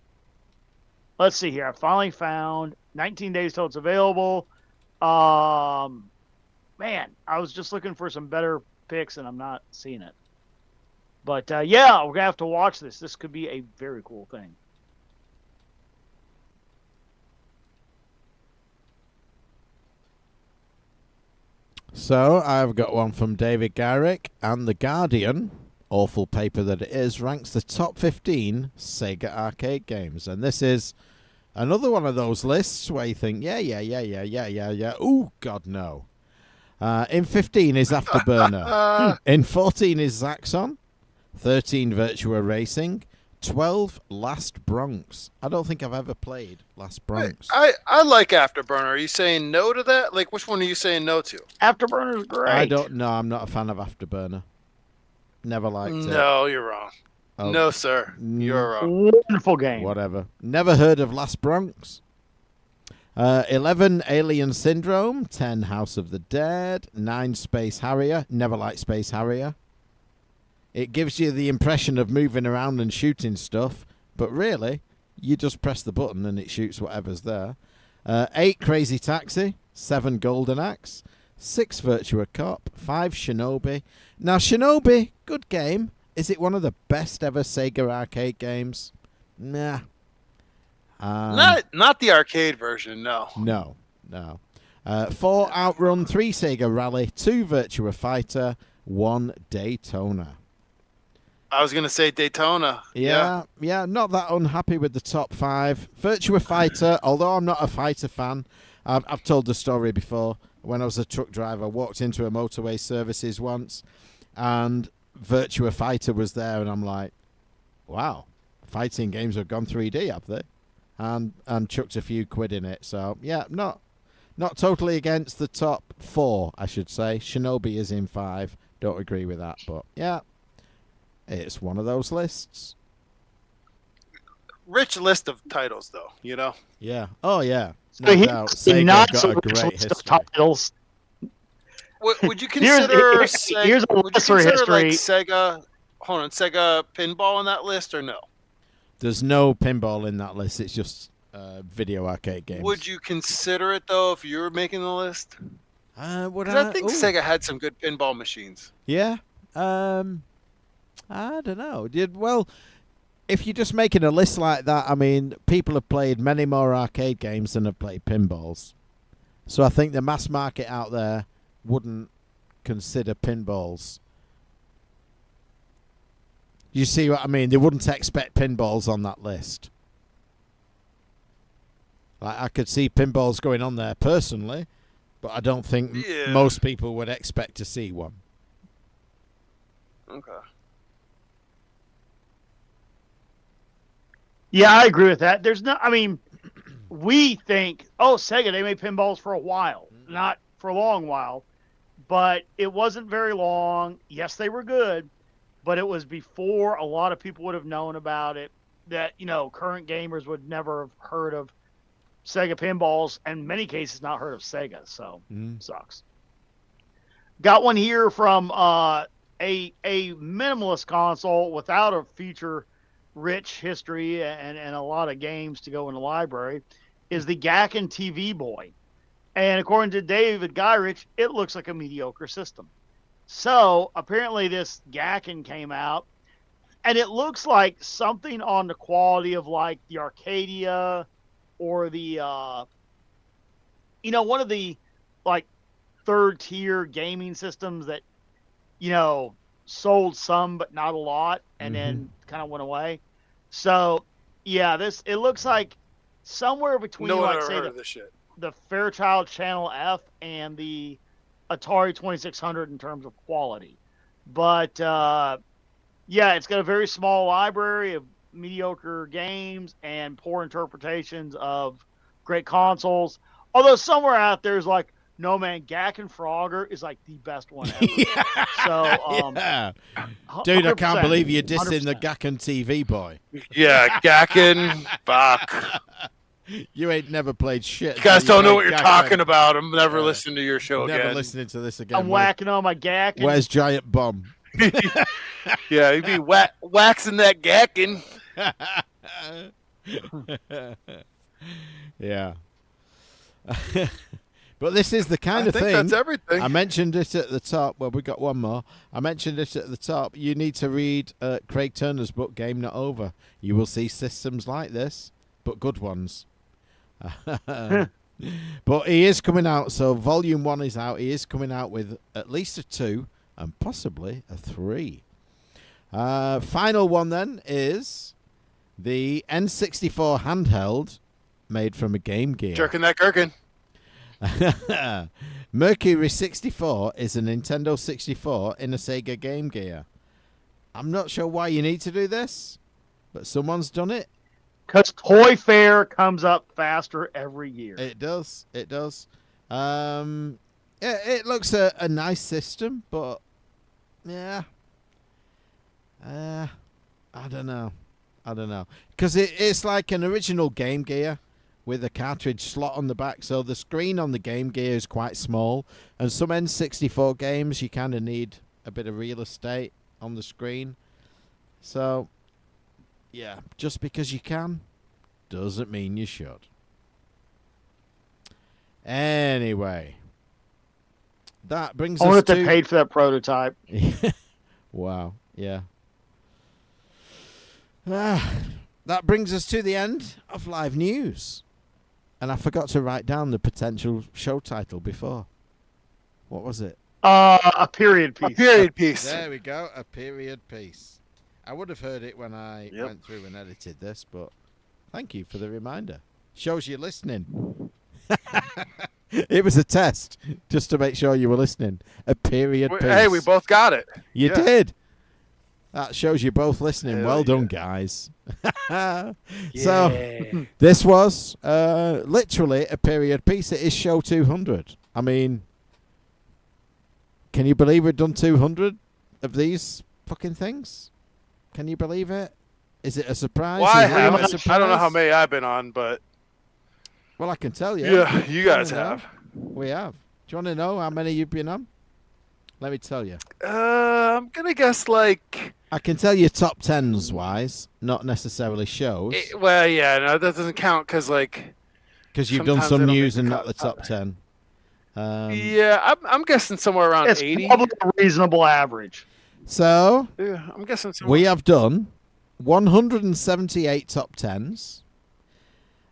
B: Let's see here. I finally found 19 days till it's available. Man, I was just looking for some better picks and I'm not seeing it. But yeah, we're gonna have to watch this. This could be a very cool thing.
A: So I've got one from David Garrick, and The Guardian, awful paper that it is, ranks the top 15 Sega arcade games. And this is another one of those lists where you think, yeah. Ooh, God, no. In 15 is Afterburner. In 14 is Zaxxon. 13 Virtua Racing. 12 Last Bronx. I don't think I've ever played Last Bronx.
C: I like Afterburner. Are you saying no to that? Like, which one are you saying no to?
B: Afterburner's great.
A: I don't know. I'm not a fan of Afterburner. Never liked it.
C: No, you're wrong.
A: Oh.
C: No, sir. You're wrong.
B: Wonderful game.
A: Whatever. Never heard of Last Bronx. 11 Alien Syndrome. 10 House of the Dead. 9 Space Harrier. Never liked Space Harrier. It gives you the impression of moving around and shooting stuff, but really, you just press the button and it shoots whatever's there. 8 Crazy Taxi. 7 Golden Axe. 6 Virtua Cop. 5 Shinobi. Now, Shinobi, good game. Is it one of the best ever Sega arcade games? Nah.
C: Not the arcade version, no.
A: No. 4 Outrun, 3 Sega Rally, 2 Virtua Fighter, won Daytona.
C: I was going to say Daytona.
A: Yeah, not that unhappy with the top 5. Virtua Fighter, although I'm not a fighter fan, I've told the story before. When I was a truck driver, I walked into a motorway services once, and Virtua Fighter was there, and I'm like, wow, fighting games have gone 3D, have they? And chucked a few quid in it. So, yeah, not totally against the top 4, I should say. Shinobi is in 5. Don't agree with that, but, yeah. It's one of those lists.
C: Rich list of titles, though, you know?
A: Yeah. Oh, yeah.
B: So
A: No
B: he's
A: doubt. Sega
B: not
A: got
B: so
A: a great
B: list of
A: history.
B: titles.
C: Would you consider
B: here's a lesser history.
C: like Sega Pinball on that list or no?
A: There's no pinball in that list. It's just video arcade games.
C: Would you consider it, though, if you were making the list?
A: Would
C: 'Cause I think Sega had some good pinball machines.
A: Yeah. I don't know. Well, if you're just making a list like that, I mean, people have played many more arcade games than have played pinballs. So I think the mass market out there wouldn't consider pinballs. You see what I mean? They wouldn't expect pinballs on that list. Like, I could see pinballs going on there personally, but I don't think most people would expect to see one.
C: Okay.
B: Yeah, I agree with that. There's no, I mean, we think, oh, Sega, they made pinballs for a while, not for a long while, but it wasn't very long. Yes, they were good, but it was before a lot of people would have known about it, that, you know, current gamers would never have heard of Sega pinballs, and in many cases not heard of Sega, so sucks. Got one here from a minimalist console without a feature-rich history and a lot of games to go in the library, is the Gakken TV Boy. And according to David Gyrich, it looks like a mediocre system. So apparently this Gakken came out, and it looks like something on the quality of like the Arcadia or the, one of the like third-tier gaming systems that, sold some but not a lot, and then kind of went away. So, yeah, it looks like somewhere between, the Fairchild Channel F and the Atari 2600 in terms of quality. But, it's got a very small library of mediocre games and poor interpretations of great consoles. Although somewhere out there's like, no, man, Gakken Frogger is like the best one ever.
A: Dude, I can't
B: 100%,
A: believe you're dissing
B: 100%.
A: the Gakken TV Boy.
C: Yeah, Gakken. Fuck.
A: You ain't never played shit.
C: You guys don't know what you're
A: Gakken.
C: talking about. I'm never listening to your show
A: Never
C: again.
A: listening to this again.
B: I'm whacking on my Gakken.
A: Where's Giant Bomb?
C: Yeah, you'd be waxing that Gakken.
A: Yeah. But this is the kind of
C: I think
A: thing.
C: that's everything.
A: I mentioned it at the top. Well, we got one more. I mentioned it at the top. You need to read Craig Turner's book, Game Not Over. You will see systems like this, but good ones. But he is coming out. So Volume 1 is out. He is coming out with at least a 2 and possibly a 3. Final one then is the N64 handheld made from a Game Gear.
C: Jerking that gherkin.
A: Mercury 64 is a Nintendo 64 in a Sega Game Gear. I'm not sure why you need to do this, but someone's done it.
B: Because Toy Fair comes up faster every year.
A: It does. It does. It looks a nice system, but yeah. I don't know. Because it's like an original Game Gear with a cartridge slot on the back, so the screen on the Game Gear is quite small, and some N64 games you kind of need a bit of real estate on the screen. So, yeah, just because you can doesn't mean you should. Anyway, that brings
B: I wonder
A: us
B: if they
A: to...
B: paid for that prototype.
A: Wow, yeah. That brings us to the end of live news. And I forgot to write down the potential show title before. What was it?
B: A period
C: A
B: piece.
C: period piece.
A: There we go, a period piece. I would have heard it when I
C: Yep.
A: went through and edited this, but thank you for the reminder. Shows you're listening. It was a test, just to make sure you were listening. A period piece.
C: Hey, we both got it.
A: You
C: Yeah.
A: did. That shows you both listening.
C: Hell
A: Well done,
C: yeah.
A: guys.
C: Yeah.
A: So, this was literally a period piece. It is show 200. I mean, can you believe we've done 200 of these fucking things? Can you believe it? Is it a surprise?
C: Well, I
A: Is it
C: have.
A: not a
C: I don't know
A: surprise?
C: how many I've been on, but
A: Well, I can tell you.
C: yeah, you guys
A: Do you wanna know?
C: have.
A: We have. Do you want to know how many you've been on? Let me tell you.
C: I'm gonna guess like.
A: I can tell you top tens wise, not necessarily shows,
C: Well, yeah, no, that doesn't count because like.
A: because you've done
C: sometimes
A: some
C: they don't
A: news
C: make
A: and
C: the
A: not the
C: cut.
A: top 10.
C: Yeah, I'm guessing somewhere around
B: It's
C: 80.
B: probably a reasonable average.
A: So
C: Yeah, I'm guessing somewhere.
A: we have done 178 top tens.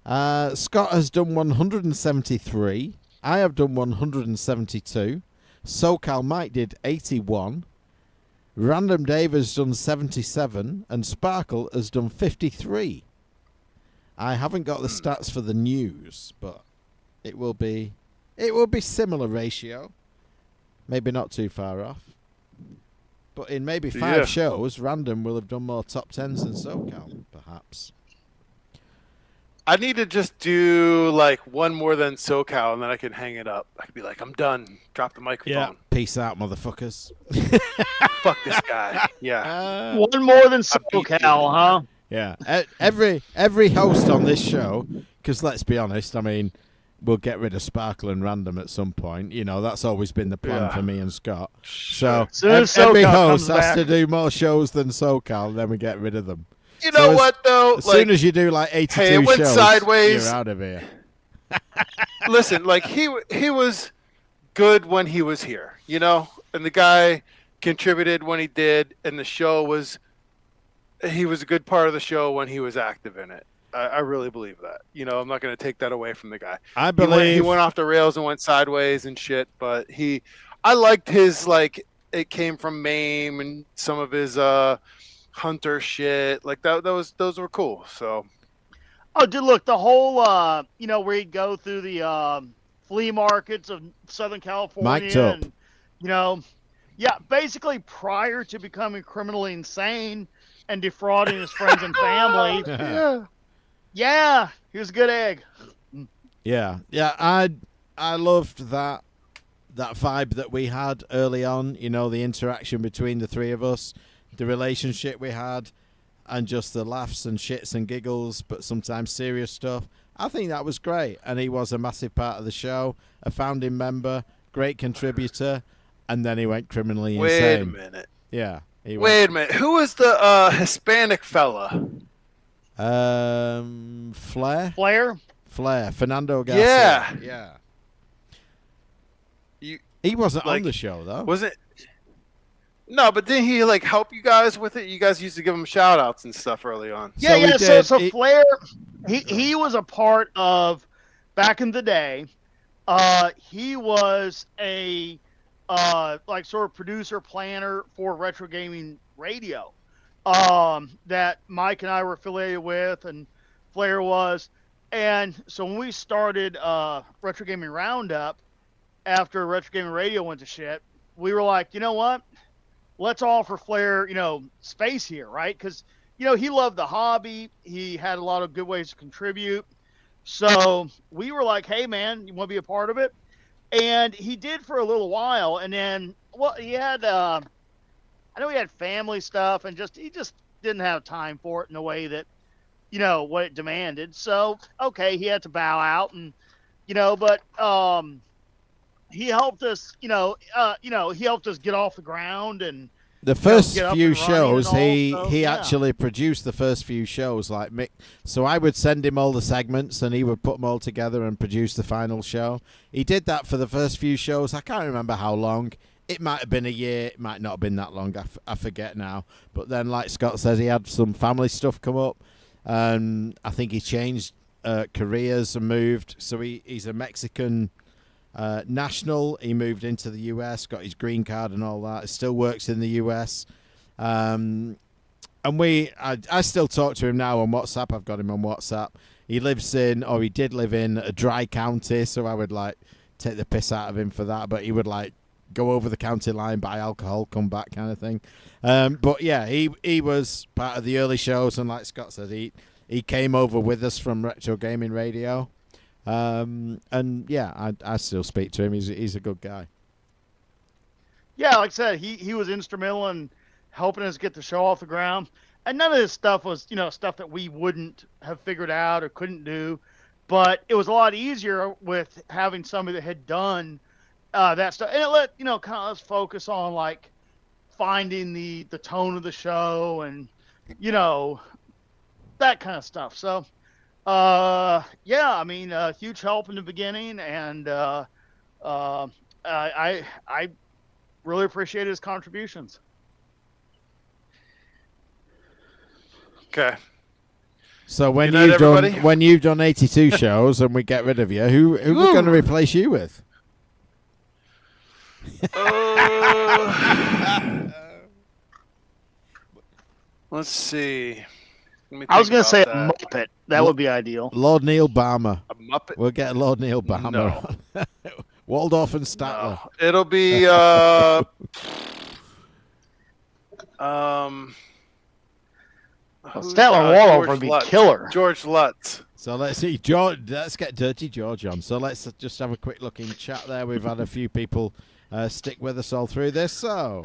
A: Scott has done 173. I have done 172. SoCal Mike did 81. Random Dave has done 77. And Sparkle has done 53. I haven't got the stats for the news, but it will be similar ratio. Maybe not too far off. But in maybe 5
C: Yeah.
A: shows, Random will have done more top tens than SoCal, perhaps.
C: I need to just do like one more than SoCal, and then I can hang it up. I could be like, I'm done. Drop the microphone.
A: Peace out, motherfuckers.
C: Fuck this guy. Yeah.
B: One more than
C: I beat you.
B: SoCal, huh?
A: Yeah. Every host on this show, because let's be honest, I mean, we'll get rid of Sparkle and Random at some point. You know, that's always been the plan
C: Yeah.
A: for me and Scott. So
B: Soon as
A: every
B: SoCal
A: host
B: comes
A: has to
B: back.
A: do more shows than SoCal, then we get rid of them.
C: You
A: So
C: know
A: as-
C: what though?
A: As
C: Like,
A: soon as you do like 82
C: hey, it went
A: shows,
C: sideways.
A: you're out of here.
C: listen, like he was good when he was here, you know, and the guy contributed when he did, and the show was. He was a good part of the show when he was active in it. I really believe that. You know, I'm not going to take that away from the guy.
A: I
C: He
A: believe.
C: went off the rails and went sideways and shit, but I liked his like it came from MAME and some of his hunter shit like those were cool. So
B: Oh, dude, look, the whole, where he'd go through the flea markets of Southern California.
A: Mic'd up.
B: And, yeah, basically prior to becoming criminally insane and defrauding his friends and family.
C: yeah,
B: Yeah, he was a good egg.
A: Yeah. I loved that vibe that we had early on. You know, the interaction between the three of us, the relationship we had, and just the laughs and shits and giggles, but sometimes serious stuff. I think that was great, and he was a massive part of the show, a founding member, great contributor, and then he went criminally
C: wait a
A: insane.
C: minute.
A: Yeah. He
C: Wait a minute. Who was the Hispanic fella?
A: went, Flair, Fernando Garcia.
C: Yeah.
A: Yeah.
C: You
A: He wasn't on
C: Like,
A: the show though.
C: was it? No, but didn't he like help you guys with it? You guys used to give him shout outs and stuff early on.
B: Yeah,
A: we
B: yeah.
A: did.
B: So
A: He-
B: Flair, he was a part of back in the day. He was a like sort of producer planner for Retro Gaming Radio. That Mike and I were affiliated with, and Flair was. And so when we started Retro Gaming Roundup, after Retro Gaming Radio went to shit, we were like, you know what? Let's offer Flair, space here, right? Because, he loved the hobby. He had a lot of good ways to contribute. So we were like, hey, man, you want to be a part of it? And he did for a little while. And then, well, he had, I know he had family stuff, and he just didn't have time for it in a way that, what it demanded. So, okay, he had to bow out, and, but he helped us, he helped us get off the ground, and
A: The first
B: get up
A: few
B: and running
A: shows,
B: and all,
A: he
B: so,
A: he
B: yeah.
A: actually produced the first few shows, like Mick. So I would send him all the segments, and he would put them all together and produce the final show. He did that for the first few shows. I can't remember how long. It might have been a year. It might not have been that long. I forget now. But then, like Scott says, he had some family stuff come up, and I think he changed careers and moved. So he's a Mexican national. He moved into the US, got his green card and all that. He still works in the US. And I still talk to him now on WhatsApp. I've got him on WhatsApp. He lives in, or he did live in, a dry county, so I would like take the piss out of him for that. But he would like go over the county line, buy alcohol, come back, kind of thing. But yeah, he was part of the early shows, and like Scott said, he came over with us from Retro Gaming Radio. And yeah, I still speak to him. He's a good guy.
B: Yeah, like I said, he was instrumental in helping us get the show off the ground. And none of this stuff was, stuff that we wouldn't have figured out or couldn't do. But it was a lot easier with having somebody that had done that stuff. And it let, kind of us focus on, like, finding the tone of the show and, that kind of stuff. So, yeah, I mean, huge help in the beginning. And I really appreciated his contributions.
C: Okay.
A: So when
C: Good night,
A: you've done 82 shows and we get rid of you, who we're going to replace you with?
C: Let's see.
B: I was going to say a Muppet. That would be ideal.
A: Lord Neil Barmer.
C: A Muppet?
A: We'll get Lord Neil Barmer.
C: No.
A: Waldorf and Statler.
C: No. It'll be
B: Statler Waldorf would be killer.
C: George Lutz.
A: So let's see, George. Let's get Dirty George on. So let's just have a quick look in chat there. We've had a few people stick with us all through this. So,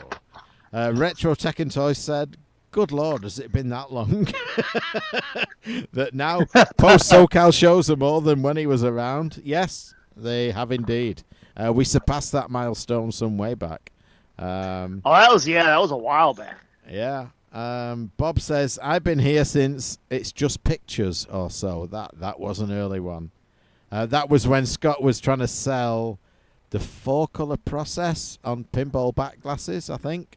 A: Retro Tech and Toys said, "Good Lord, has it been that long?" That now post SoCal shows are more than when he was around. Yes, they have indeed. We surpassed that milestone some way back.
B: That was a while back.
A: Yeah. Bob says, I've been here since It's Just Pictures or so. That was an early one. That was when Scott was trying to sell the 4-color process on pinball back glasses, I think.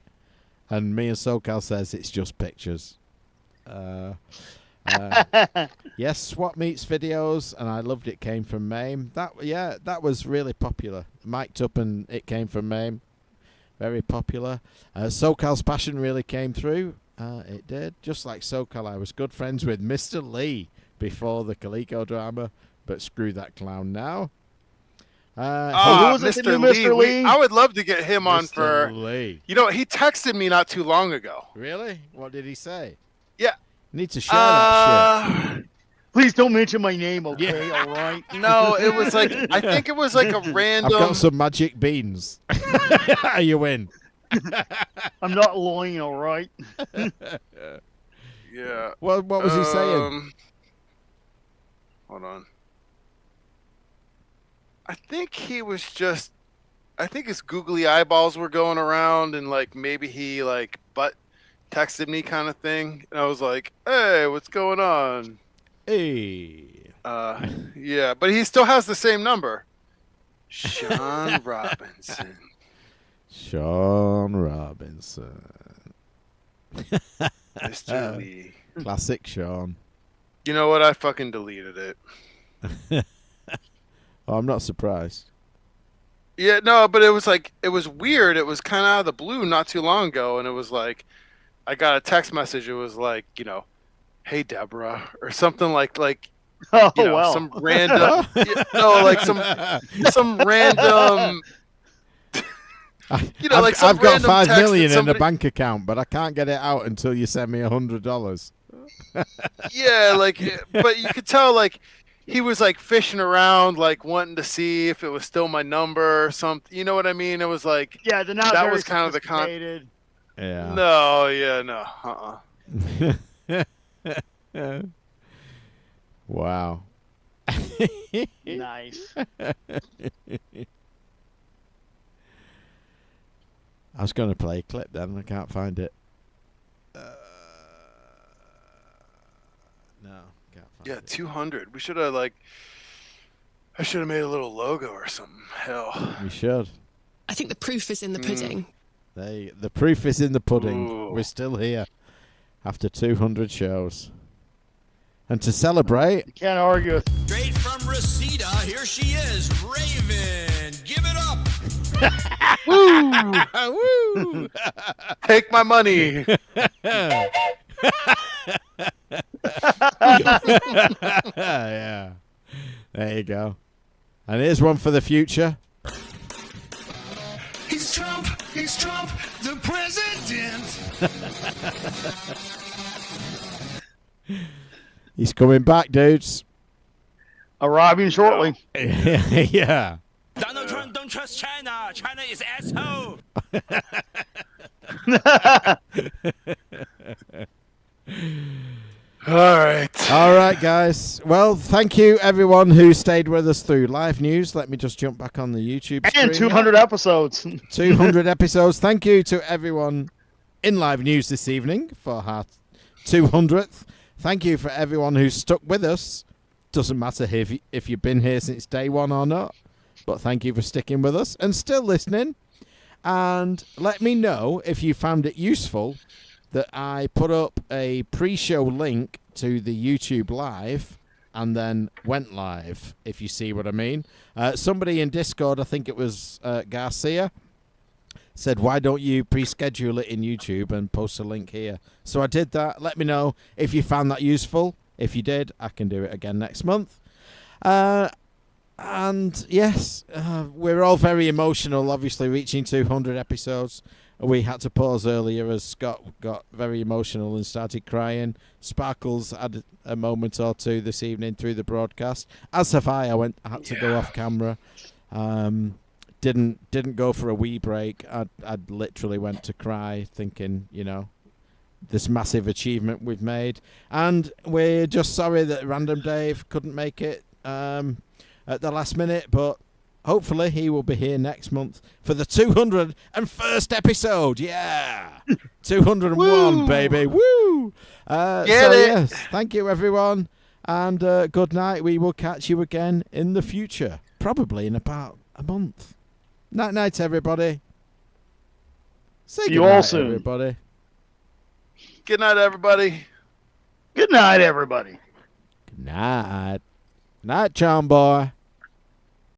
A: And me and SoCal says It's Just Pictures. Yes, Swap Meets videos, and I loved It Came From Mame. That was really popular. Mic'd Up and It Came From Mame. Very popular. SoCal's passion really came through. It did. Just like SoCal, I was good friends with Mr. Lee before the Coleco drama, but screw that clown now.
B: Who was it that knew Mr. Lee?
C: I would love to get him on for...
A: Lee.
C: He texted me not too long ago.
A: Really? What did he say?
C: Yeah.
A: Need to share that shit.
B: Please don't mention my name, okay?
A: Yeah.
B: All right.
C: No, it was like... I think it was like a random...
A: I've got some magic beans. You win.
B: I'm not lying, all right?
C: Yeah.
A: What was he saying?
C: Hold on. I think he was just... I think his googly eyeballs were going around, and like maybe he like butt texted me kind of thing. And I was like, hey, what's going on?
A: Hey.
C: Yeah, but he still has the same number. Sean Robinson.
A: Sean Robinson.
C: Mr. Lee.
A: Classic Sean.
C: You know what? I fucking deleted it.
A: Oh, I'm not surprised.
C: Yeah, no, but it was like, it was weird. It was kind of out of the blue not too long ago. And it was like, I got a text message. It was like, hey, Deborah, or something like,
B: oh,
C: wow. Some random, like some random, like some
A: I've got $5 million
C: somebody...
A: in the bank account, but I can't get it out until you send me $100.
C: Yeah, but you could tell, like, he was like fishing around, like wanting to see if it was still my number or something. You know what I mean? It was like,
B: yeah,
C: that was kind of the
A: Yeah.
C: No, yeah, no.
A: Wow.
B: Nice.
A: I was going to play a clip then, I can't find it. No, can't find it.
C: 200. We should have I should have made a little logo or something. Hell.
A: We should.
E: I think the proof is in the pudding.
A: The proof is in the pudding.
C: Ooh.
A: We're still here after 200 shows. And to celebrate...
B: You can't argue with...
D: Straight from Reseda, here she is, Raven. Give it up.
A: Woo!
C: Take my money.
A: Yeah. There you go. And here's one for the future.
D: He's Trump, the president.
A: He's coming back, dudes.
B: Arriving shortly.
A: Yeah.
D: Donald Trump don't trust China. China is asshole.
C: All right.
A: All right, guys. Well, thank you, everyone who stayed with us through live news. Let me just jump back on the YouTube screen.
B: And 200 episodes.
A: 200 episodes. Thank you to everyone in live news this evening for our 200th. Thank you for everyone who's stuck with us. Doesn't matter if you've been here since day one or not, but thank you for sticking with us and still listening. And let me know if you found it useful that I put up a pre-show link to the YouTube live and then went live, if you see what I mean. Somebody in Discord, I think it was Garcia, said, why don't you pre-schedule it in YouTube and post a link here? So I did that. Let me know if you found that useful. If you did, I can do it again next month. And yes, we're all very emotional, obviously, reaching 200 episodes. We had to pause earlier as Scott got very emotional and started crying. Sparkles had a moment or two this evening through the broadcast. As have I. I had to go off camera. Didn't go for a wee break. I literally went to cry, thinking, this massive achievement we've made. And we're just sorry that Random Dave couldn't make it at the last minute, but hopefully he will be here next month for the 201st episode. Yeah. 201,
B: Woo!
A: baby. Woo! Yes, thank you, everyone. And good night. We will catch you again in the future, probably in about a month. Night, everybody. Say
B: See you
A: good
B: all
A: night,
B: soon.
A: everybody.
C: Good night, everybody.
B: Good night, everybody.
A: Good night. Night, John boy.